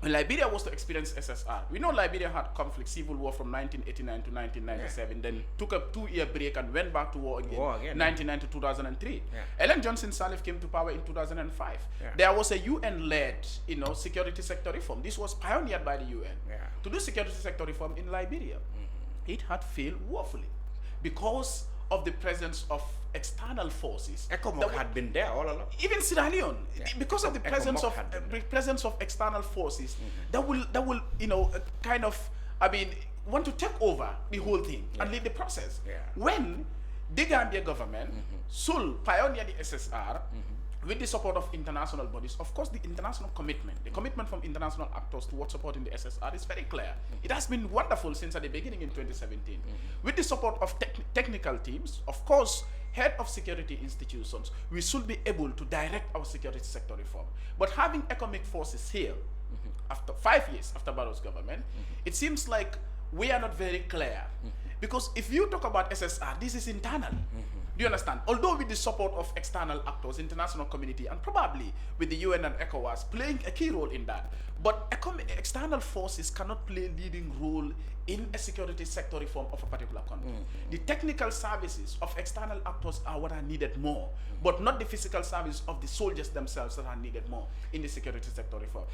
Speaker 11: when Liberia was to experience SSR, we know Liberia had conflict, civil war from 1989 to 1997, then took a 2-year break and went back to war again, 1999 to 2003. Ellen Johnson Sirleaf came to power in 2005. There was a UN-led, security sector reform. This was pioneered by the UN to do security sector reform in Liberia. It had failed woefully because of the presence of external forces.
Speaker 4: Ecomig had been there all along.
Speaker 11: Even Sierra Leone, because of the presence of external forces that will kind of, want to take over the whole thing and lead the process. When the Gambia government should pioneer the SSR with the support of international bodies, of course, the international commitment, from international actors towards supporting the SSR is very clear. It has been wonderful since at the beginning in 2017. With the support of technical teams, of course, head of security institutions, we should be able to direct our security sector reform. But having economic forces here, after 5 years after Barrow's government, it seems like we are not very clear Because if you talk about SSR, this is internal. Do you understand? Although with the support of external actors, international community, and probably with the UN and ECOWAS playing a key role in that, but external forces cannot play a leading role in a security sector reform of a particular country. The technical services of external actors are what are needed more, but not the physical services of the soldiers themselves that are needed more in the security sector reform.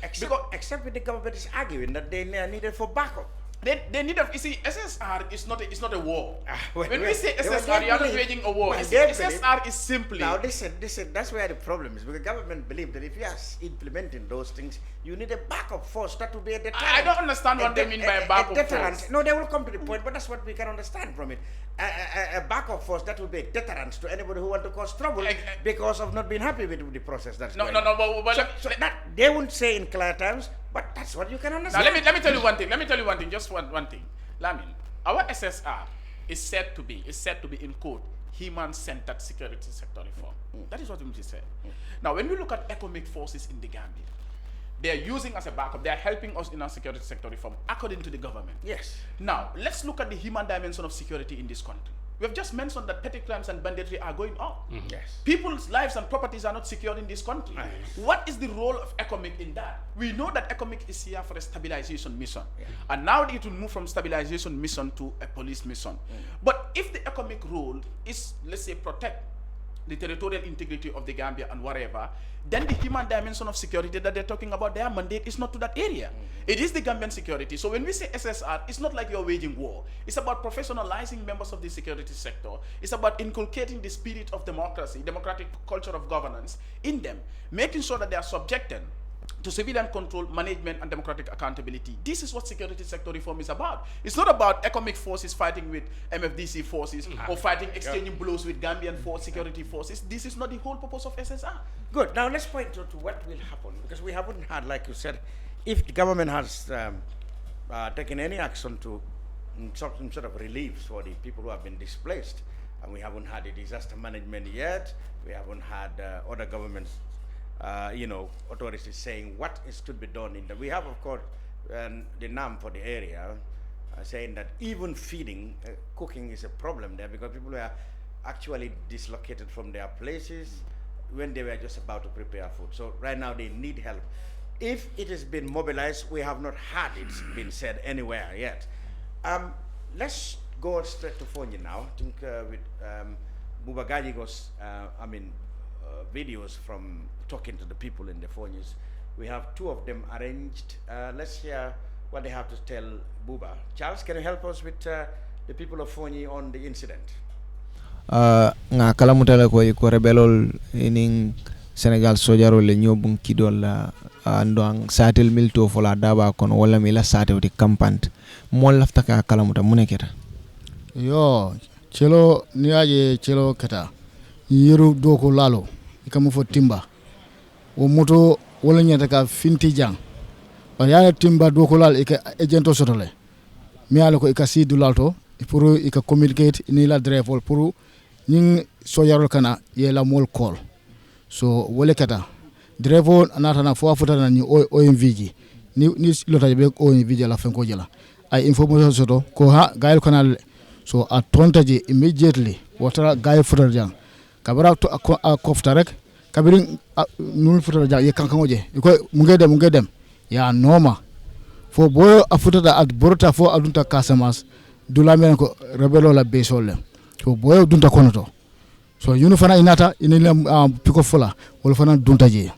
Speaker 4: Except when the government is arguing that they are needed for backup.
Speaker 11: They need a, you see, SSR is not a war. When we say SSR, you are not waging a war. SSR is simply...
Speaker 4: Now listen, that's where the problem is, because the government believe that if you are implementing those things, you need a backup force. That will be a deterrent.
Speaker 11: I don't understand what they mean by a backup force.
Speaker 4: No, they will come to the point, but that's what we can understand from it. A backup force, that will be a deterrent to anybody who want to cause trouble because of not being happy with the process that's going on. So that, they won't say in clear terms, but that's what you can understand.
Speaker 11: Now let me tell you one thing. Just one thing. Lamin, our SSR is said to be in quote human-centered security sector reform. That is what we say. Now when we look at Ecomig forces in the Gambia, they are using as a backup. They are helping us in our security sector reform, according to the government.
Speaker 4: Yes.
Speaker 11: Now let's look at the human dimension of security in this country. We have just mentioned that petty crimes and banditry are going up.
Speaker 4: Yes.
Speaker 11: People's lives and properties are not secured in this country. What is the role of Ecomig in that? We know that Ecomig is here for a stabilization mission. And now it will move from stabilization mission to a police mission. But if the Ecomig role is, let's say, protect the territorial integrity of the Gambia and whatever, then the human dimension of security that they're talking about, their mandate is not to that area. It is the Gambian security. So when we say SSR, it's not like you're waging war. It's about professionalizing members of the security sector. It's about inculcating the spirit of democracy, democratic culture of governance in them, making sure that they are subjected to civilian control, management, and democratic accountability. This is what security sector reform is about. It's not about economic forces fighting with MFDC forces or fighting, exchanging blows with Gambian security forces. This is not the whole purpose of SSR.
Speaker 4: Good. Now let's point to what will happen, because we haven't had, like you said, if the government has taken any action to some sort of relief for the people who have been displaced, and we haven't had a disaster management yet, we haven't had other governments authorities saying what is to be done in that. We have, of course, the NAM for the area saying that even feeding, cooking is a problem there, because people were actually dislocated from their places when they were just about to prepare food. So right now they need help. If it has been mobilized, we have not had it been said anywhere yet. Let's go straight to Foni now. I think with Bakary Jammeh's, videos from talking to the people in the Fonis. We have two of them arranged. Let's hear what they have to tell Buba. Charles, can you help us with the people of Foni on the incident?
Speaker 9: Nga kalamutala ko rebelol in Senegal sojaro le nyobun kidol andong satel milto fola daba kon wala mila satel di campant mo lafta ka kalamuta muneketa yo chelo niaje chelo keta yiru doko lalo ikamu fo timba o moto wala nyata ka finti jang ba ya timba doko lal ika agento sotole mi ala ko ika sidu lalto pour ika communicate ni la driver pour ning sojaro kana yela mol call so wala kata driver anata na fo afutana ni OMVG ni lota be OMVG la fenko jela ay information soto ko ha gael kanal so a tontaje immediately wata gael futar jang kabara to a kofta rek kabirin nul futar jang ye kankangoje ko mu ngedem ya noma fo boyo afutata at borota fo adunta Casamance dula men ko rebelo la be solle so boyo dunta konoto so yunu fana inata inila piko fola wala fana dunta je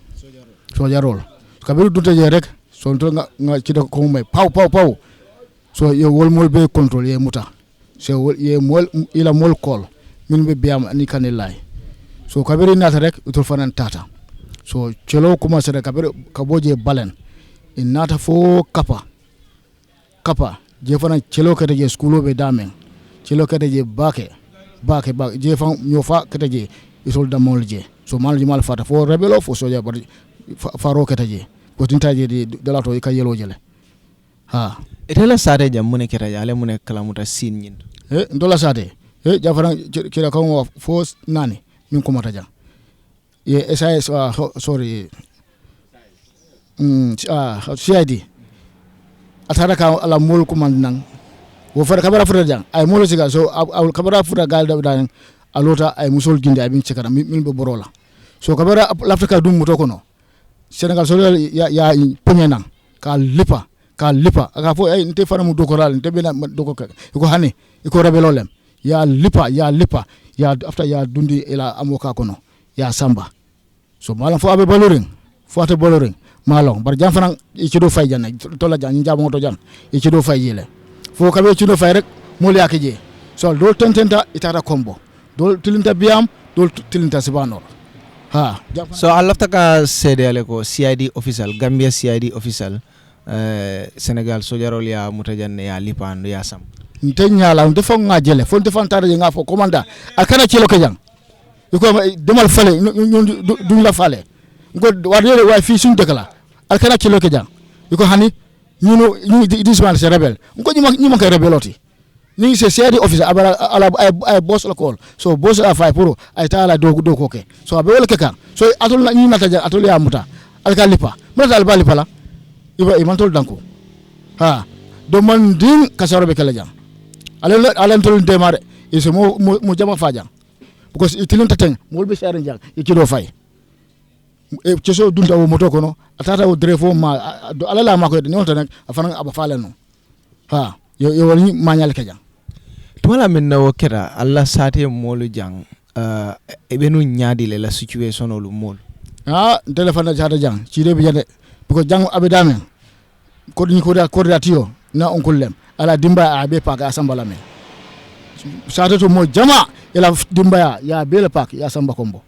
Speaker 9: so jarol kabiru dunta je rek so to nga ci ko may paw so ye wol mol be control ye muta so ye mol ila mol call min be biam ani kanelay so kabiru inata rek to fana tata so celo commencer rek kabiru kaboje balen inata fo kapa je fana celo kete je schoolo be damen celo kete je bake je fan nyofa kete je isol damol je so mal fata fo rebelo fo soja bar faro kete je ko tintaje de lato e kayelo jele ha etela sare jam mune kete ya le mune kalamuta sin nyin ndola sate jafara kira ko fo nani min ko mata jam ye SAS sorry CID atara ka ala mol command nan
Speaker 12: wo fara kabara fura jang ay molo siga so al kabara fura gal da dan alota ay musol ginde ay bin cikara min be borola so kabara l'Afrique dum muto kono Senegal so ya penyenan ka lipa aka fo ay nte fana mu dokoral nte bena dokoka ko hani ko rebelolem ya lipa ya after ya dundi ila amoka kono ya samba so malam fo abe baloring malong bar jam fana ci do fay janne to la jan jabo to jan ci do fay yele fo kabe ci do fay rek mo li akije so dol tententa itata combo dol tilinta biam dol tilinta sibanor ha
Speaker 9: so alafta ka cdl ko CID official Gambia CID official Senegal sojarol ya mutajanne ya lipan ya sam
Speaker 12: ntenya la ndefo ngajele fo ndefo tare nga fo komanda akana ci lo ke jang iko demal fale duñ la fale ngo wadere way fi suñu dekk la alkana ci lo ke jang iko hani ñu disman c'est rebel ngo ñu ma kay rebeloti ni c'est CID officer abara ala ay boss la call so boss a fay pour ay taala do ko ke so be wala ke kan so atul na ñu nata jang atul ya muta alkalipa mata al balipa la iba imantol danko ha do man din kasaro be kala jang alen tol demare e so mo jama fa jang because itilin tateng mo be share jang e ci do fay e ci so dunta wo moto kono atata wo drefo ma do alala ma ko de non tan afana aba fale no ha yo woni mañal ke jang
Speaker 9: tumala min nawo kera alla sate molu jang e benu nyaadi le la situation lu mol
Speaker 12: ha telephone jata jang ci de bi jade because jang abe damen ko ni ko ratio na on kullem ala dimba abe pak asambala men sate to mo jama ila dimba ya bele pak ya samba kombo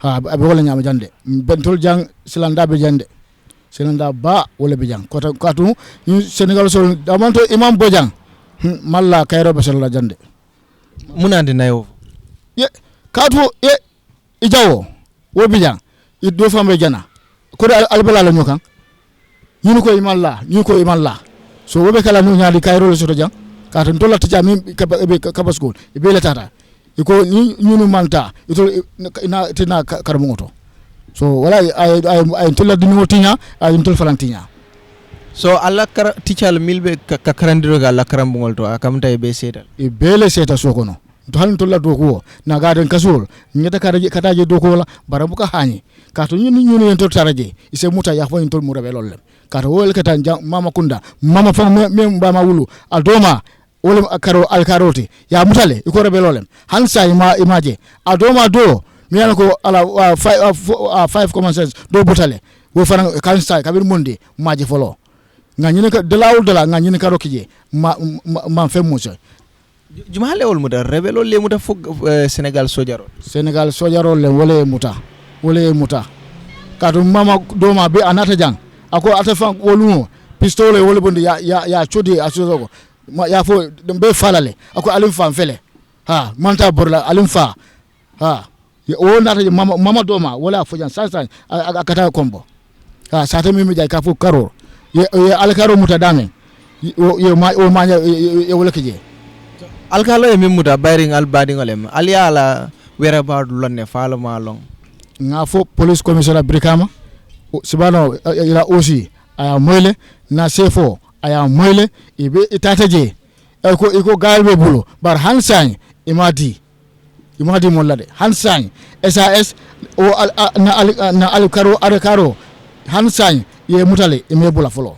Speaker 12: ha abe wala nyama jande bentol jang silanda be jande silanda ba wala be jang ko katu Senegal so damanto imam bojang malla kayro be sala jande
Speaker 9: munande nayo
Speaker 12: ye katu ye ijawo wo be jang iddo fambe jana ko albala la nyokan ñu ko iman la so wobe kala ñu ñaadi kayro le soto jang ka tan dolla tija mi kabaskol e be letata iko ni ñu manta ito na tina karmo ngoto so wala ay tolla dinu tinya ay tol falantinya
Speaker 9: so alla tichal milbe ka karandiro ga alla karambol to akamta e be setal
Speaker 12: e bele seta sokono to hal tolla do ko na gaden kasol nyata kataje do ko la barabuka hani ka to ñu en to taraje ise muta ya fo en tol mu rebelol kata wol kata mama kunda mama fa me mbama wulu adoma wol akaro alkaroti ya mutale iko rebelolem hansa imaje adoma do miyan ko ala 5 common sense do butale wo fana kansa kabir monde maje folo ngani ka delawul dala ngani ka rokije ma fe muso
Speaker 9: jumale wol muda rebelol le muda fo Senegal sojaro
Speaker 12: le wole muta katu mama doma be anata jang ako atafan wolumo pistole wole bonde ya chodi asozo ya fo be falale ako alim fam fele ha manta borla alim fa ha o nata mama doma wala fo jan sansan akata kombo ha sata mi jay ka fo karo ye alkaro muta dame ye ma ye wala kije
Speaker 9: alkalo e mimuta bayring albadi ngolem aliala wera ba lonne falo malong
Speaker 12: nga fo police commissioner brikama sibano ila aussi aya moyle na C4 aya moyle ibe itataje iko galbe bulo bar hansan imadi mollade hansan SAS o na alkaro hansan ye mutale ime bula folo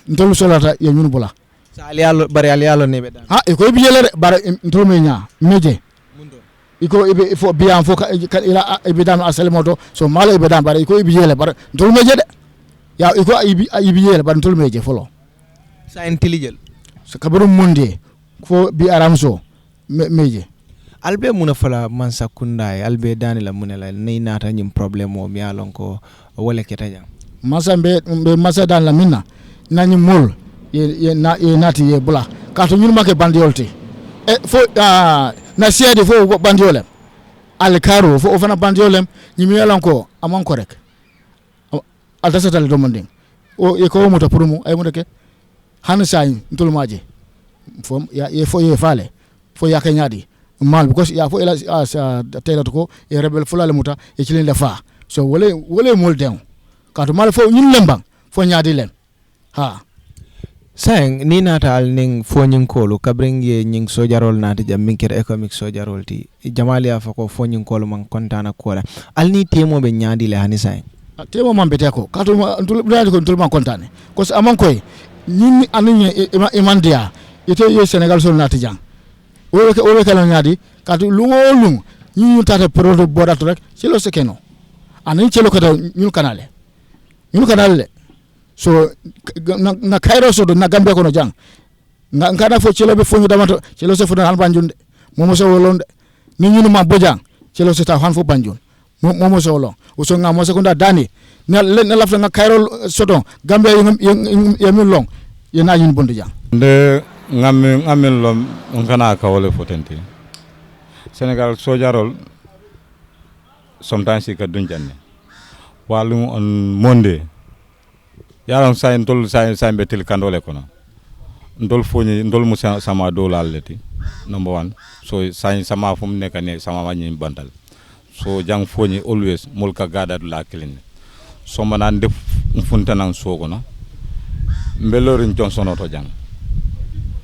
Speaker 12: ntolu solata ye nyun bula
Speaker 9: sa alialo nebe dan
Speaker 12: ha iko biyele bar ntolu menya meje iko ibe fo biam fo ila ibe dan asale moto so mala ibe dan bar iko ibe yele bar ntolu meje de ya iko ibe yele bar ntolu meje folo
Speaker 9: sa intelligent
Speaker 12: so kabaru monde fo bi aramso meje
Speaker 9: albe muna fala mansa kunday albe danila munela nay nata nyim problème o mi alon ko wala keta jang
Speaker 12: masa be masa dan la minna nani mol ye nati ye bula kato nyun make bandiolte e fo na siede fo bandiolem al karo fo fana bandiolem nyimi yalan ko amon correct al tasatal do monding o e ko muta promo ay mutake han say ntul maje fo ya e fo ye fale fo ya kanyadi mal because ya fo ela tayla ko e rebel fulale muta e ci len da fa so wole mol den kato mal fo ñun lembang fo ñaadi len ha
Speaker 9: Sayang ni natal ning fonyin kolu kabringe nying sojarol nati jam minkere Ecomig sojarol ti jamali afa ko fonyin kolu man kontana kola alni temo be nyaadi le hani sayang
Speaker 12: temo man bete ko katu ntul man kontane ko amon koy ñin anu imandia ite yo Senegal sol nati jang o kala nyaadi katu lungolung ñi tata produit bodato rek ci lo sekeno anin ci lo ko ñun kanale so na Cairo so na Gambia ko no jang ngana fo ci lo be fonyu damato ci lo se fu han banjunde momo so wolonde ni ñunu ma bojang ci lo se ta han fo banjun momo so wolon o so ngamo sekunda dani na lafta nga Cairo soto Gambia yemi long yena ñun bondu jang
Speaker 13: de ngamen lom ngana ka wole fotenti Senegal sojarol sometimes ka dunjanne walu on monde yaram say ndol say betel kandole kono ndol foni ndol musa sama dolal leti number 1 so say sama fum nekane sama wani bandal so jang foni always mulka gada la clean so manan def funtanan sogono mbelorin Johnson oto jang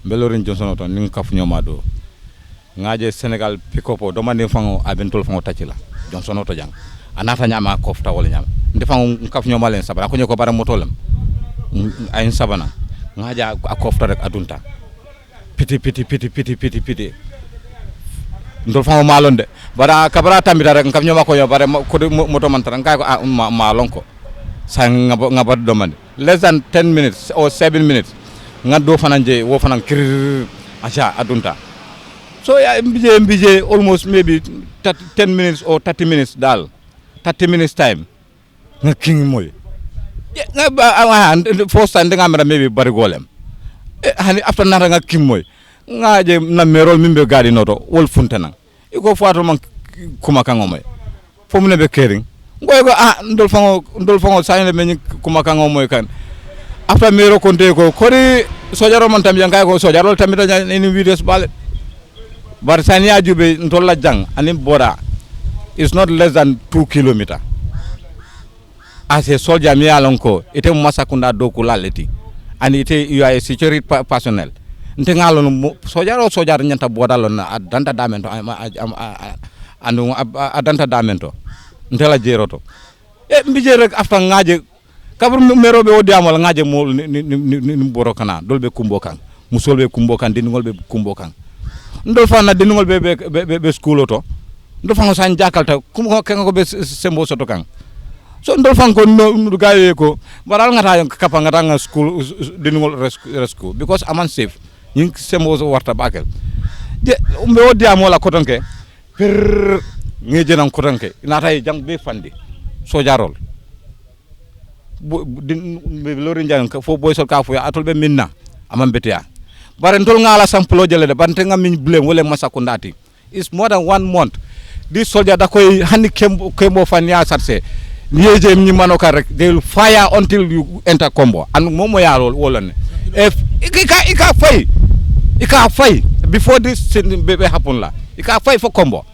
Speaker 13: mbelorin Johnson oto ning kaf nyoma do ngaje Senegal pikopo do mande fango abentol fango tachila Johnson oto jang anata nyama kofta wala nyama ndefango kaf nyoma len sabara ko nyoko bara motolam ay sabana ngaja akofta rek adunta piti ndol fango malonde bara kabara tambita rek kaf nyoma ko yo bare ko moto man tan kay ko malon ko sa ngaba do man less than 10 minutes or 7 minutes ngado fananje wo fanan kir acha adunta so ya mbije almost maybe 10 minutes or 30 minutes dal 30 minutes time nga king moy nga first time nga mera maybe bari golem hani after nara nga king moy nga je na merol mimbe gadi noto wol funtana iko Fatou man kuma kango moy fo mu ne be kering ngoy go ndol fango sayne men kuma kango moy kan after mero konte ko kori sojaro man tam yang kay ko sojaro tamita ni videos bale bar sania jube ntolla jang ani bora is not less than 2 kilometer as a soldier mi alonko ite masakunda doku laleti and ite you are a security personnel nte ngalon sojar nyanta bodalon adanta damento anu adanta damento ntela jeroto mbije rek after ngaje kabur merobe o diamol ngaje mo ni boro kana dolbe kumbokan musolbe kumbokan dinngolbe kumbokan ndol fana dinngol be school to ndol fana san jakalta kum ko be sembo soto kan so ndol fan ko no gaye ko waral ngata kapa ngata nga school dinngol rescue because aman safe yin sembo warta bakel de umbe o diamol la kotonke per ngeje nan kotonke natay jang be fandi so jarol din lorin jang fo boy sol ka fo atol be minna amam betia bare ndol ngala samplo jele de bante ngam min blem wala masakundati is more than 1 month this soldier da koy hani kembo fanya sarse niyeje ni manoka rek they will fire until you enter combo and momo ya wolone if ika fay before this be happen la ika fay for combo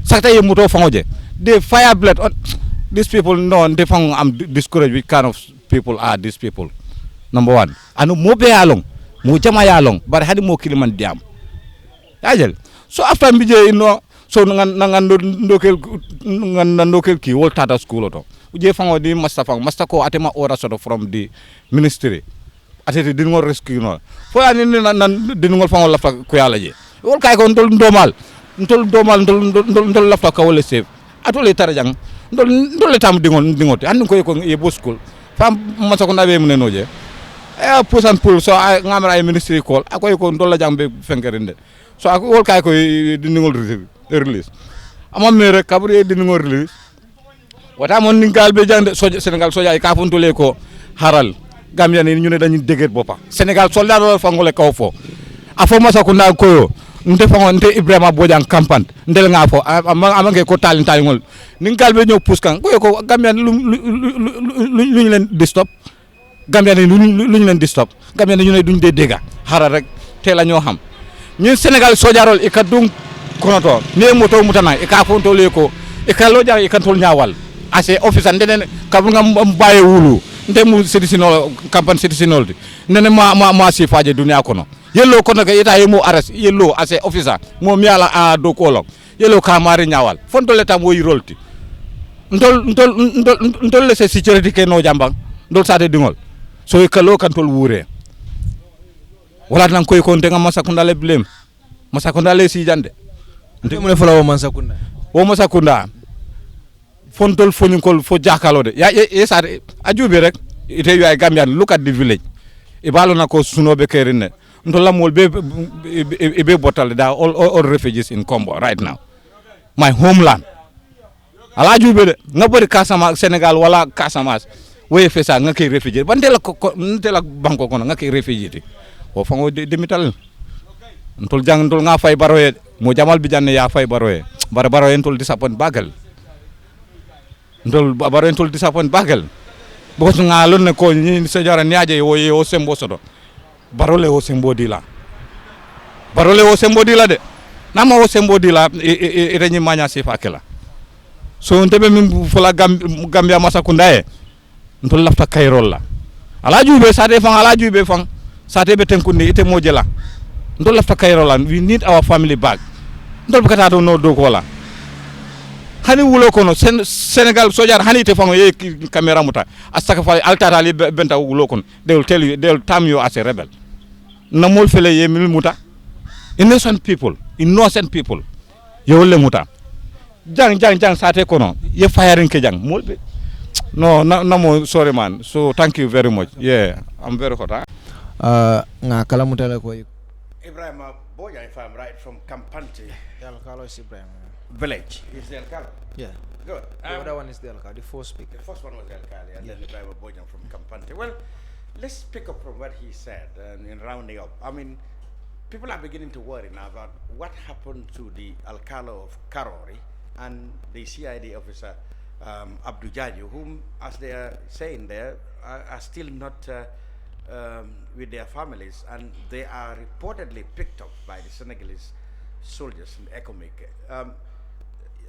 Speaker 13: sakta ye muto fangoje they fire blood on these people no they fang am discouraged which kind of people are these people number 1 anu mo be along mo jama ya long bar hadi mo kiliman diam ajel so after mbije so ngan ndokel ki wol tata school to uje fango di master ko atema ora sort from the ministry atete din ngol rescue no fo ani nan din ngol fango lafta ko yalla je wol kay ko ndol lafta ka wala save atole tarjang ndol tam dingote an ko e bo school fam masa ko ndabe mun noje pusan pul so ngamra ay ministry call akoy ko ndol la jambe fenkerinde so wol kay ko dinngol release amam me rek kabri dinngol release wata mon ningal be jande Senegal soja ka fontole ko haral Gambia ni ñu ne dañu deget bopa Senegal soldat do fangole kaw fo afo masa ko nda koyo nte fango nte Ibrahima Bojang campagne ndel nga fo amange ko talin ngol ningal be ñew puskan ko Gambia luñu len di stop Gambia ni luñu len di stop Gambia ñu ne duñ de dega haral rek té la ñoo xam ñun Senegal sojarol e ka dum konoto ne moto mutana e ka fontole ko e ka lo jar e kan tol ñaawal ase officer ndenen kabul ngam baye wulu ndemu citizenol campagne citizenol nene ma sifaje dunia kono yello kono ka ita yemo arrest yello as a officer mo mi ala a do kolok yello ka mari nyawal fondo leta mo yirolti ndol le security ke no jambang ndol sate dingol so kalo kan tol wure wala nan koy kon de ngam masakunda le blem masakunda le si jande
Speaker 9: ndemo ne fala wo masakunda fontol
Speaker 13: foninkol fo jakalo de ya sate ajubi rek ite yu ay Gambian look at the village ibalo na ko sunobe kerine ndola mol be botal da all refugees in Combo right now my homeland ala jube de ngabori Casamance Senegal wala Casamance we fesa ngake refugee bandela ko ndela banko kono ngake refugee o fango demital ntol jang ntol nga fay baroye mo jamal bi janne ya fay baroye baroye ntol disappoint bagal ntol baroye ntol disappoint bagal bo nga lon ne ko ni sejara niaje o sembo sodo barole o sembo dila de nama o sembo dila e renyi manya sifa kala so ndebe min fola Gambia masakunda e ntol lafta kayrol la ala jube fang sate be tenkunde ite mojela ndol lafta kayrol la we need our family back ndol bukata do no do ko la hani wulo kono Senegal sojar hani te fango ye camera muta astaka fa altata li benta wulo kono they will tell you, they will term you as a rebel namol fele ye mil muta innocent people ye wolle muta jang sate kono ye firing ke jang molbe no namo sorry man, so thank you very much. Yeah, I'm very hot.
Speaker 9: Nga kala mutala ko
Speaker 4: Ibrahim Boya, if I'm right, from Kampante.
Speaker 9: El Kalo is Ibrahim.
Speaker 4: Village. Is the El Kalo?
Speaker 9: Yeah.
Speaker 4: Good.
Speaker 9: The other one is the El Kalo, the first speaker.
Speaker 4: The first one was El Kalo, and then Ibrahim Boya from Kampante. Well, let's pick up from what he said in rounding up. I mean, people are beginning to worry now about what happened to the Alcalo of Karori and the CID officer Abdou Jaju, whom, as they are saying there, are still not with their families, and they are reportedly picked up by the Senegalese soldiers in Ecomig.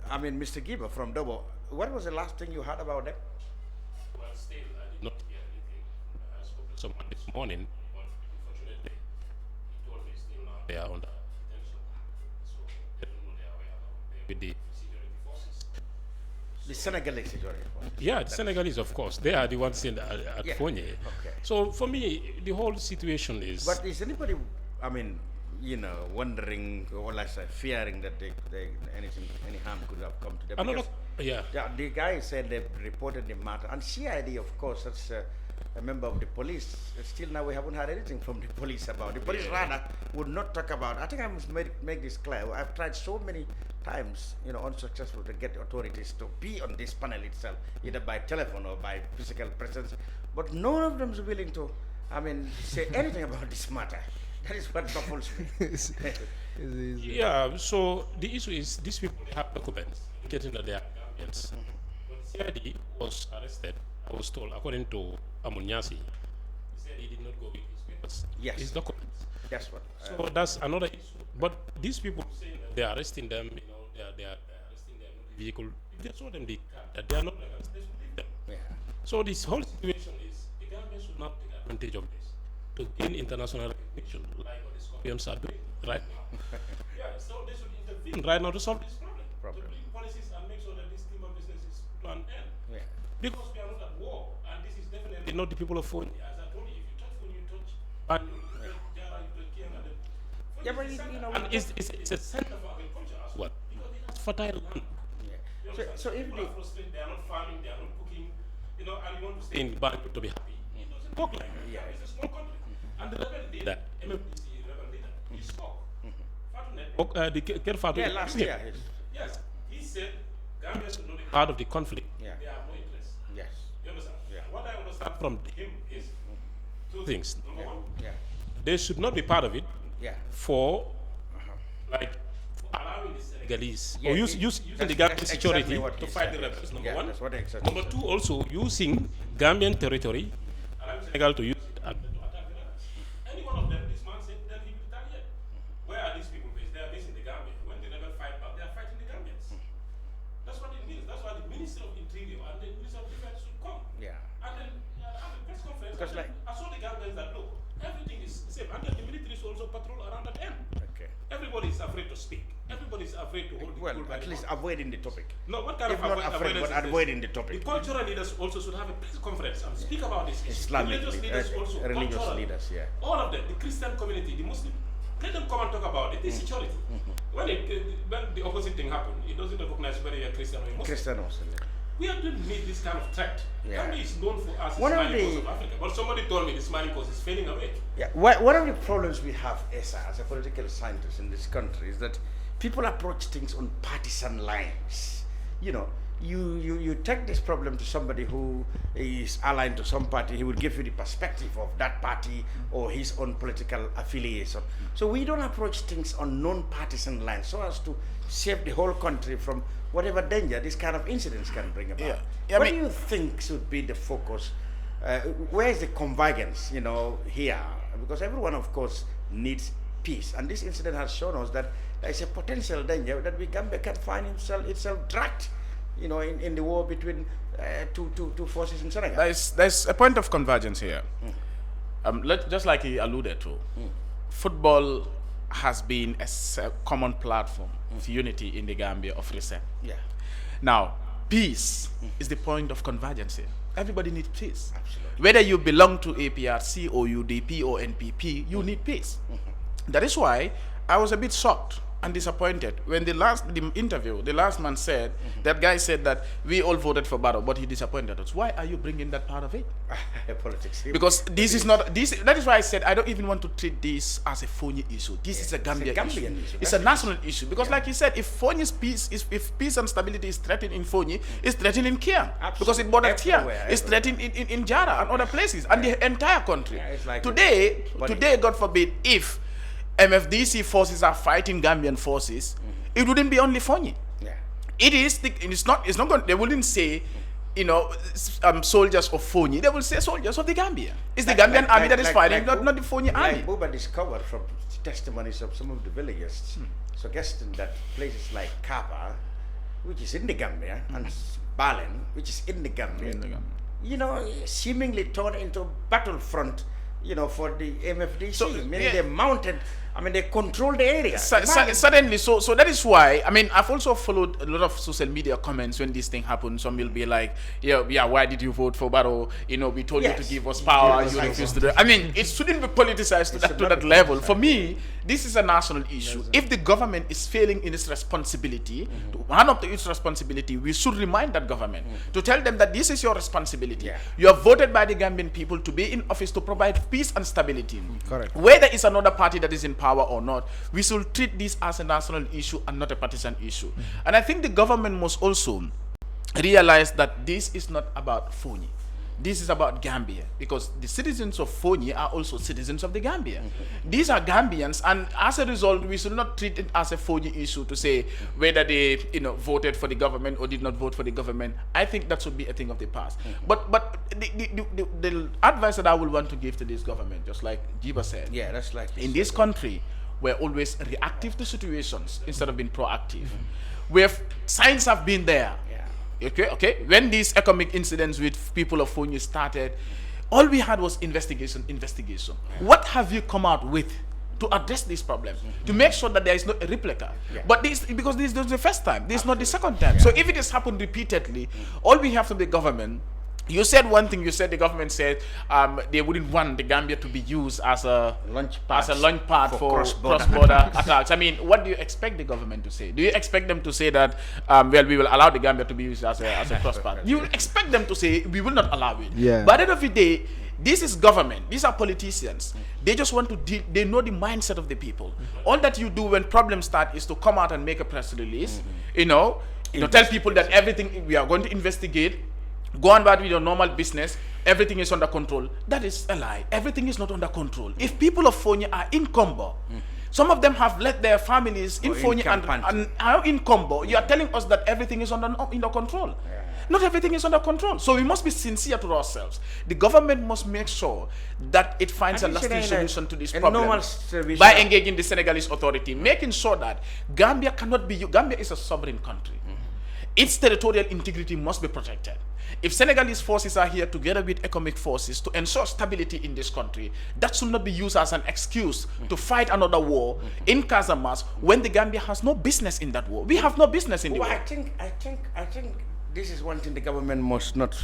Speaker 4: I mean, Mr. Giba from Dobo, what was the last thing you heard about them?
Speaker 10: Well, still, I did not hear anything. I spoke to someone this morning, but unfortunately, he told me still now they are under detention. So they don't know they are with the security forces.
Speaker 4: The Senegalese security forces?
Speaker 10: Yeah, the Senegalese, of course. They are the ones in at Foni. Okay. So for me, the whole situation is...
Speaker 4: But is anybody, I mean, you know, wondering or like fearing that any harm could have come to them? The guy said they reported the matter, and CID, of course, that's a member of the police. Still now we haven't heard anything from the police about it. The police rather would not talk about. I think I must make this clear. I've tried so many times, you know, unsuccessful to get authorities to be on this panel itself, either by telephone or by physical presence, but none of them is willing to, I mean, say anything about this matter. That is what baffles me.
Speaker 10: Yeah, so the issue is these people have documents getting that they are Gambians. When CID was arrested, I was told, according to Amunyasi, he said he did not go with his papers, his documents.
Speaker 4: That's what.
Speaker 10: So that's another issue. But these people saying that they are arresting them, you know, they are arresting them with the vehicle. If they show them the car, that they are not Gambians, they should leave them. Yeah. So this whole situation is the Gambians should not take advantage of this to gain international recognition, like what the Scorpions are doing right now. So they should intervene right now to solve this problem. To bring policies and make sure that this timber business is put to an end. Because we are not at war, and this is definitely not the people of Foni. As I told you, if you touch Foni, you touch Banjo, you touch Jara, you touch Kerr, and it's a center for agriculture as well. Because it has fertile land. So if they are frustrated, they are not farming, they are not cooking, you know, and you want to stay in Banjo to be happy. It doesn't work like that. It's a small country. And the rebel leader, MFDC rebel leader, he spoke. Fatou, the Kerr Fatou.
Speaker 4: Yeah, last year.
Speaker 10: Yes, he said Gambia should not be part of the conflict. They have no interest.
Speaker 4: Yes.
Speaker 10: You understand? What I understand from him is two things. Number one, they should not be part of it for like allowing the Senegalese or using the Gambian security to fight the rebels. Number one. Number two, also using Gambian territory, allowing Senegal to use it to attack the rebels. Any one of them, this man said, then he will retaliate. Where are these people based? They are based in the Gambia. When the rebels fight back, they are fighting the Gambians. That's what it means. That's why the Minister of Interior and the Minister of Defense should come. And then
Speaker 11: Because like I saw the Gambians that look, everything is safe, and the military is also patrol around that end.
Speaker 4: Okay.
Speaker 11: Everybody is afraid to speak. Everybody is afraid to hold.
Speaker 4: Well, at least avoiding the topic.
Speaker 11: No, what kind
Speaker 4: if
Speaker 11: of
Speaker 4: not afraid, but avoiding the topic.
Speaker 11: The cultural leaders also should have a press conference and speak about this.
Speaker 4: Islamic
Speaker 11: religious leaders also,
Speaker 4: religious
Speaker 11: cultural,
Speaker 4: leaders, yeah.
Speaker 11: all of them, the Christian community, the Muslim, let them come and talk about it. This security. When the opposite thing happened, it doesn't recognize whether you're Christian or Muslim.
Speaker 4: Christian or Muslim.
Speaker 11: We have to meet this kind of threat.
Speaker 4: Yeah.
Speaker 11: Gambia is known for us, the
Speaker 4: One of
Speaker 11: smiling coast
Speaker 4: the-
Speaker 11: of Africa. But somebody told me the smiling coast is fading away.
Speaker 4: Yeah, one of the problems we have as a political scientist in this country is that people approach things on partisan lines. You know, you take this problem to somebody who is aligned to some party, he will give you the perspective of that party or his own political affiliation. So we don't approach things on non-partisan lines so as to save the whole country from whatever danger this kind of incidents can bring about. What do you think should be the focus? Where is the convergence, you know, here? Because everyone, of course, needs peace. And this incident has shown us that there is a potential danger that Gambia can find itself dragged, you know, in the war between two forces in Senegal.
Speaker 11: There's a point of convergence here. Just like he alluded to, football has been a common platform of unity in the Gambia of recent.
Speaker 4: Yeah.
Speaker 11: Now, peace is the point of convergence here. Everybody needs peace. Absolutely. Whether you belong to APRC or UDP or NPP, you need peace. That is why I was a bit shocked and disappointed when the last man said, that guy said that we all voted for Barrow, but he disappointed us. Why are you bringing that part of it?
Speaker 4: Politics.
Speaker 11: Because this is not, that is why I said I don't even want to treat this as a Foni issue. This is a Gambian issue. It's a national issue. Because like you said, if Foni's peace, if peace and stability is threatened in Foni, it's threatened in Kerr. Because it borders Kerr. It's threatened in Jara and other places and the entire country.
Speaker 4: Like
Speaker 11: today, God forbid, if MFDC forces are fighting Gambian forces, it wouldn't be only Foni.
Speaker 4: Yeah.
Speaker 11: It's not going, they wouldn't say, you know, soldiers of Foni. They will say soldiers of the Gambia. It's the Gambian army that is fighting, not the Foni army.
Speaker 4: Buba discovered from testimonies of some of the villagers suggesting that places like Kaba, which is in the Gambia, and Balen, which is in the Gambia, you know, seemingly turned into a battlefront, you know, for the MFDC.
Speaker 11: So,
Speaker 4: meaning they mounted, I mean, they control the area.
Speaker 11: Suddenly, so that is why, I mean, I've also followed a lot of social media comments when this thing happened. Some will be like, yeah, why did you vote for Barrow? You know, we told you to give us power, you refused to do it. I mean, it shouldn't be politicized to that level. For me, this is a national issue. If the government is failing in its responsibility, to hand up to its responsibility, we should remind that government to tell them that this is your responsibility. You are voted by the Gambian people to be in office to provide peace and stability.
Speaker 9: Correct.
Speaker 11: Whether it's another party that is in power or not, we should treat this as a national issue and not a partisan issue. And I think the government must also realize that this is not about Foni. This is about Gambia, because the citizens of Foni are also citizens of the Gambia. These are Gambians, and as a result, we should not treat it as a Foni issue to say whether they, you know, voted for the government or did not vote for the government. I think that should be a thing of the past. But the advice that I would want to give to this government, just like Jiba said,
Speaker 4: that's like
Speaker 11: in this country, we're always reactive to situations instead of being proactive. Where signs have been there. Okay. When these Ecomig incidents with people of Foni started, all we had was investigation. What have you come out with to address these problems, to make sure that there is not a replica? But because this is the first time, this is not the second time. So if it has happened repeatedly, all we have from the government. You said one thing. You said the government said they wouldn't want the Gambia to be used as a launch pad for cross-border attacks. I mean, what do you expect the government to say? Do you expect them to say that well, we will allow the Gambia to be used as a cross-pad? You expect them to say we will not allow it. But at the end of the day, this is government. These are politicians. They just want to deal. They know the mindset of the people. All that you do when problems start is to come out and make a press release. You know, tell people that everything we are going to investigate. Go on back with your normal business. Everything is under control. That is a lie. Everything is not under control. If people of Foni are in Combo, some of them have let their families in Foni and are in Combo. You are telling us that everything is under control. Not everything is under control. So we must be sincere to ourselves. The government must make sure that it finds a lasting solution to this problem by engaging the Senegalese authority, making sure that Gambia cannot be. Gambia is a sovereign country. its territorial integrity must be protected. If Senegalese forces are here together with Ecomig forces to ensure stability in this country, that should not be used as an excuse to fight another war in Casamance when the Gambia has no business in that war. We have no business in the war.
Speaker 4: I think this is one thing the government must not,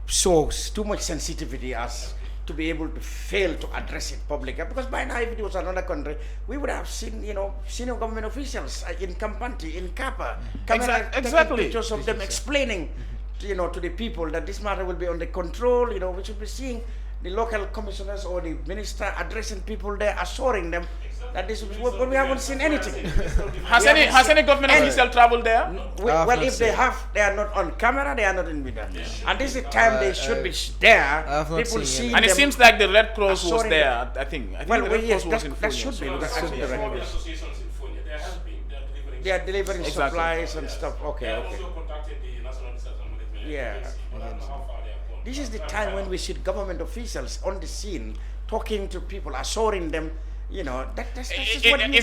Speaker 4: show too much sensitivity as to be able to fail to address it publicly. Because by now, if it was another country, we would have seen, senior government officials in Kampanti, in Kappa,
Speaker 11: exactly.
Speaker 4: Pictures of them explaining, to the people that this matter will be under control. We should be seeing the local commissioners or the minister addressing people there, assuring them that this. But we haven't seen anything.
Speaker 11: Has any government official traveled there?
Speaker 4: Well, if they have, they are not on camera. They are not in video. And this is the time they should be there. People see.
Speaker 11: And it seems like the Red Cross was there. I think the Red
Speaker 4: yes,
Speaker 11: Cross was in
Speaker 4: that should be. That should be the Red Cross. They are delivering supplies and stuff. Okay.
Speaker 10: Also contacted the National Disaster Management.
Speaker 4: Yeah.
Speaker 10: I don't know how far they have gone.
Speaker 4: This is the time when we see government officials on the scene, talking to people, assuring them, that's
Speaker 11: it's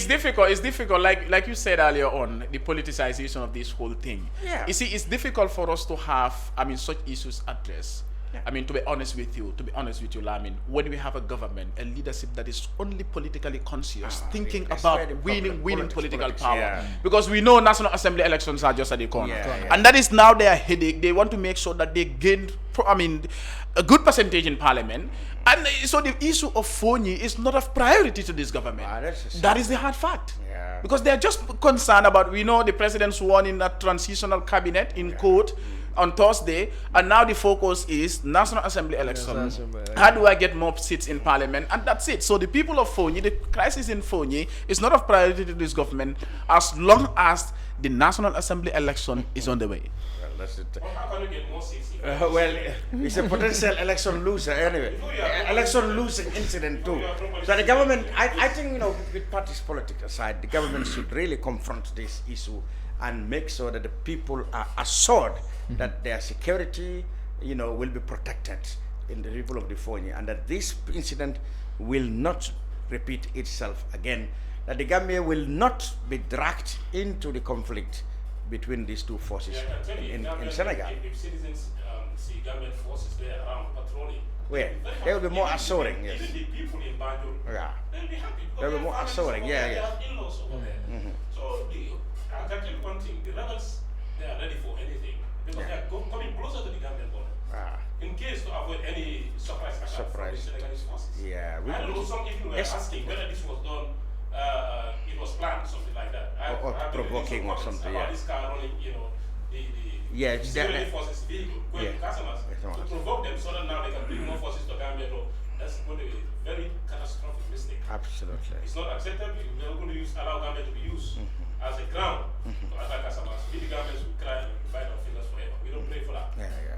Speaker 11: difficult. It's difficult. Like you said earlier on, the politicization of this whole thing.
Speaker 4: Yeah.
Speaker 11: You see, it's difficult for us to have, such issues addressed. Yeah. To be honest with you, Lamin, when we have a government, a leadership that is only politically conscious, thinking about winning political power.
Speaker 4: Yeah.
Speaker 11: Because we know National Assembly elections are just at the corner. And that is now their headache. They want to make sure that they gain, a good percentage in parliament. And so the issue of Foni is not of priority to this government. That is the hard fact.
Speaker 4: Yeah.
Speaker 11: Because they are just concerned about, we know the president sworn in a transitional cabinet in court on Thursday, and now the focus is National Assembly election. How do I get more seats in parliament? And that's it. So the people of Foni, the crisis in Foni is not of priority to this government as long as the National Assembly election is on the way.
Speaker 4: Well, that's it.
Speaker 10: How can you get more seats?
Speaker 4: It's a potential election loser anyway. Election losing incident too. So the government, I think, with parties politics aside, the government should really confront this issue and make sure that the people are assured that their security, will be protected in the people of the Foni, and that this incident will not repeat itself again, that the Gambia will not be dragged into the conflict between these two forces in Senegal.
Speaker 10: If citizens see government forces there around patrolling,
Speaker 4: they will be more assuring. Yes.
Speaker 10: Even the people in Banjul, they'll be happy.
Speaker 4: They'll be more assuring. Yeah.
Speaker 10: They have in-laws over there. So I can tell you one thing: the rebels, they are ready for anything because they are coming closer to the Gambian border. In case to avoid any surprise attack from the Senegalese forces.
Speaker 4: Yeah.
Speaker 10: I don't know. Some people were asking whether this was done. It was planned, something like that.
Speaker 4: Or provoking or something.
Speaker 10: About this car running,
Speaker 4: the
Speaker 10: security forces vehicle going to customers to provoke them so that now they can bring more forces to Gambia. That's going to be a very catastrophic mistake.
Speaker 4: Absolutely.
Speaker 10: It's not acceptable. We're not going to allow Gambia to be used as a ground to attack customers. We the Gambians will cry and bite our fingers forever. We don't pray for that.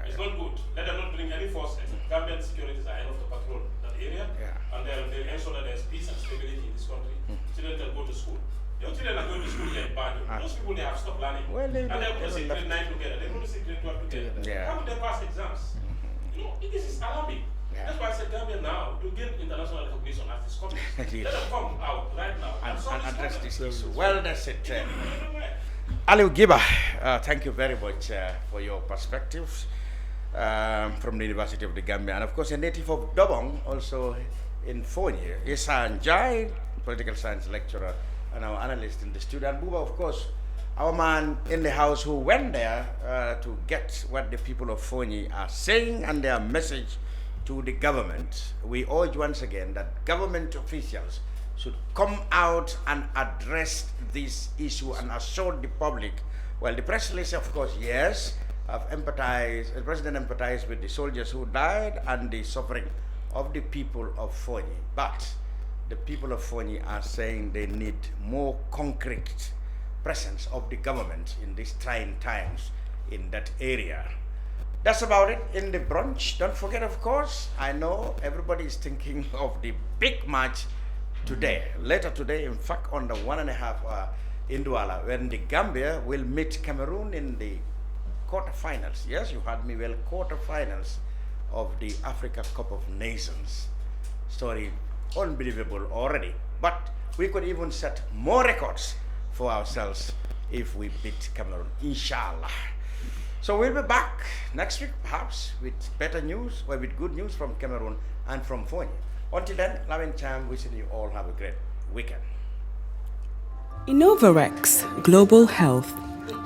Speaker 10: It's not good. Let them not bring any force. Gambian securities are enough to patrol that area, and they'll ensure that there's peace and stability in this country. Children can go to school. Your children are going to school here in Banjul. Those people, they have stopped learning. And they're going to see grade 9 together. They're going to see grade 12 together. How would they pass exams? This is alarming. That's why I said Gambia now to gain international recognition as this country. Let them come out right now and
Speaker 4: address this issue. Well, that's it. Aliou Giba, thank you very much for your perspectives from the University of the Gambia, and of course a native of Dobong, also in Foni. Isan Jai, political science lecturer and our analyst in the studio, and Buba, of course, our man in the house who went there to get what the people of Foni are saying and their message to the government. We urge once again that government officials should come out and address this issue and assure the public. Well, the press release, of course, yes, the president empathized with the soldiers who died and the suffering of the people of Foni. But the people of Foni are saying they need more concrete presence of the government in these trying times in that area. That's about it in the brunch. Don't forget, of course, I know everybody is thinking of the big match today, later today, in fact, on the 1.5 hour in Douala, when the Gambia will meet Cameroon in the quarterfinals. Yes, you heard me well, quarterfinals of the Africa Cup of Nations. Story unbelievable already, but we could even set more records for ourselves if we beat Cameroon, inshallah. So we'll be back next week, perhaps, with better news or with good news from Cameroon and from Foni. Until then, Lamin Cham wishing you all have a great weekend.
Speaker 8: Innovarex Global Health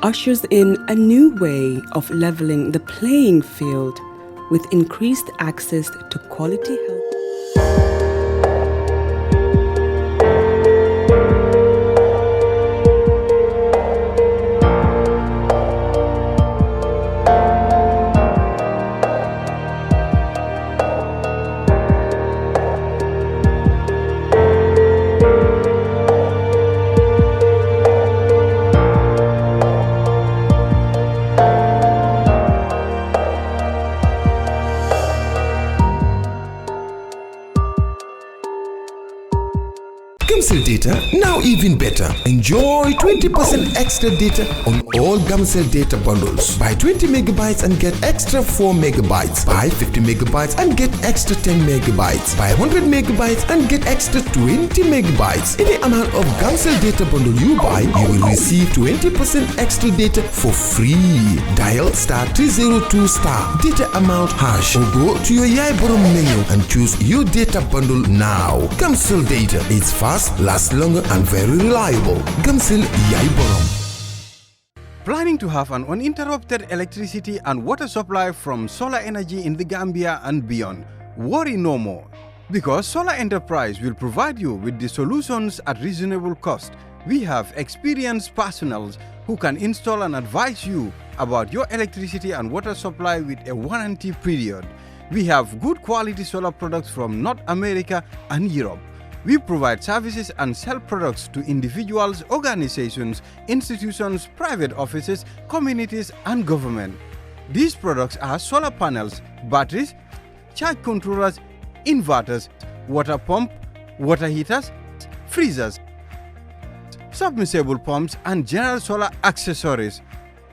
Speaker 8: ushers in a new way of leveling the playing field with increased access to quality health.
Speaker 7: Gamcel data now even better. Enjoy 20% extra data on all Gamcel data bundles. Buy 20 megabytes and get extra 4 megabytes. Buy 50 megabytes and get extra 10 megabytes. Buy 100 megabytes and get extra 20 megabytes. Any amount of Gamcel data bundle you buy, you will receive 20% extra data for free. Dial *302* data amount hash or go to your Yaiborom menu and choose your data bundle now. Gamcel data is fast, lasts longer and very reliable. Gamcel Yaiborom.
Speaker 1: Planning to have an uninterrupted electricity and water supply from solar energy in the Gambia and beyond? Worry no more, because Solar Enterprise will provide you with the solutions at reasonable cost. We have experienced personnel who can install and advise you about your electricity and water supply with a warranty period. We have good quality solar products from North America and Europe. We provide services and sell products to individuals, organizations, institutions, private offices, communities, and government. These products are solar panels, batteries, charge controllers, inverters, water pump, water heaters, freezers, submersible pumps, and general solar accessories.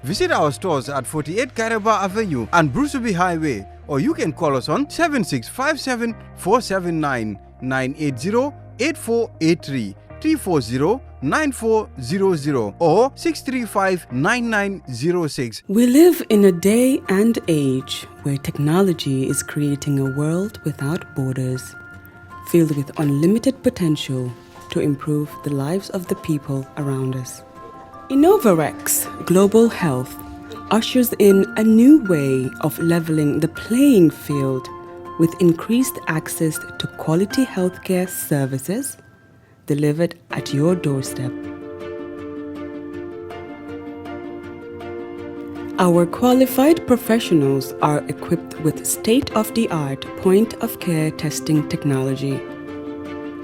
Speaker 1: Visit our stores at 48 Kairaba Avenue and Brusubi Highway, or you can call us on 7657 479 980-8483, 340-9400 or 635-9906.
Speaker 8: We live in a day and age where technology is creating a world without borders, filled with unlimited potential to improve the lives of the people around us. Innovarex Global Health ushers in a new way of leveling the playing field with increased access to quality healthcare services delivered at your doorstep. Our qualified professionals are equipped with state-of-the-art point-of-care testing technology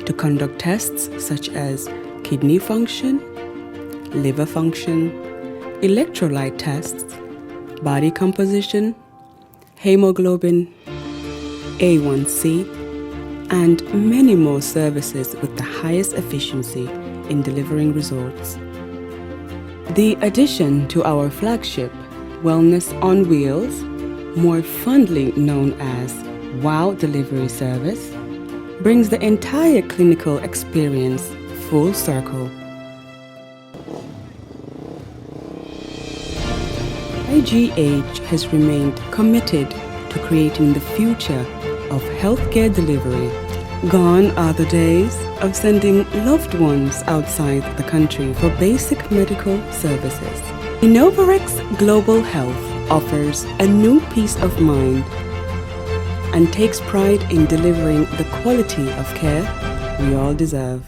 Speaker 8: to conduct tests such as kidney function, liver function, electrolyte tests, body composition, hemoglobin, A1C, and many more services with the highest efficiency in delivering results. The addition to our flagship, Wellness on Wheels, more fondly known as WOW Delivery Service, brings the entire clinical experience full circle. IGH has remained committed to creating the future of healthcare delivery. Gone are the days of sending loved ones outside the country for basic medical services. Innovarex Global Health offers a new peace of mind and takes pride in delivering the quality of care we all deserve.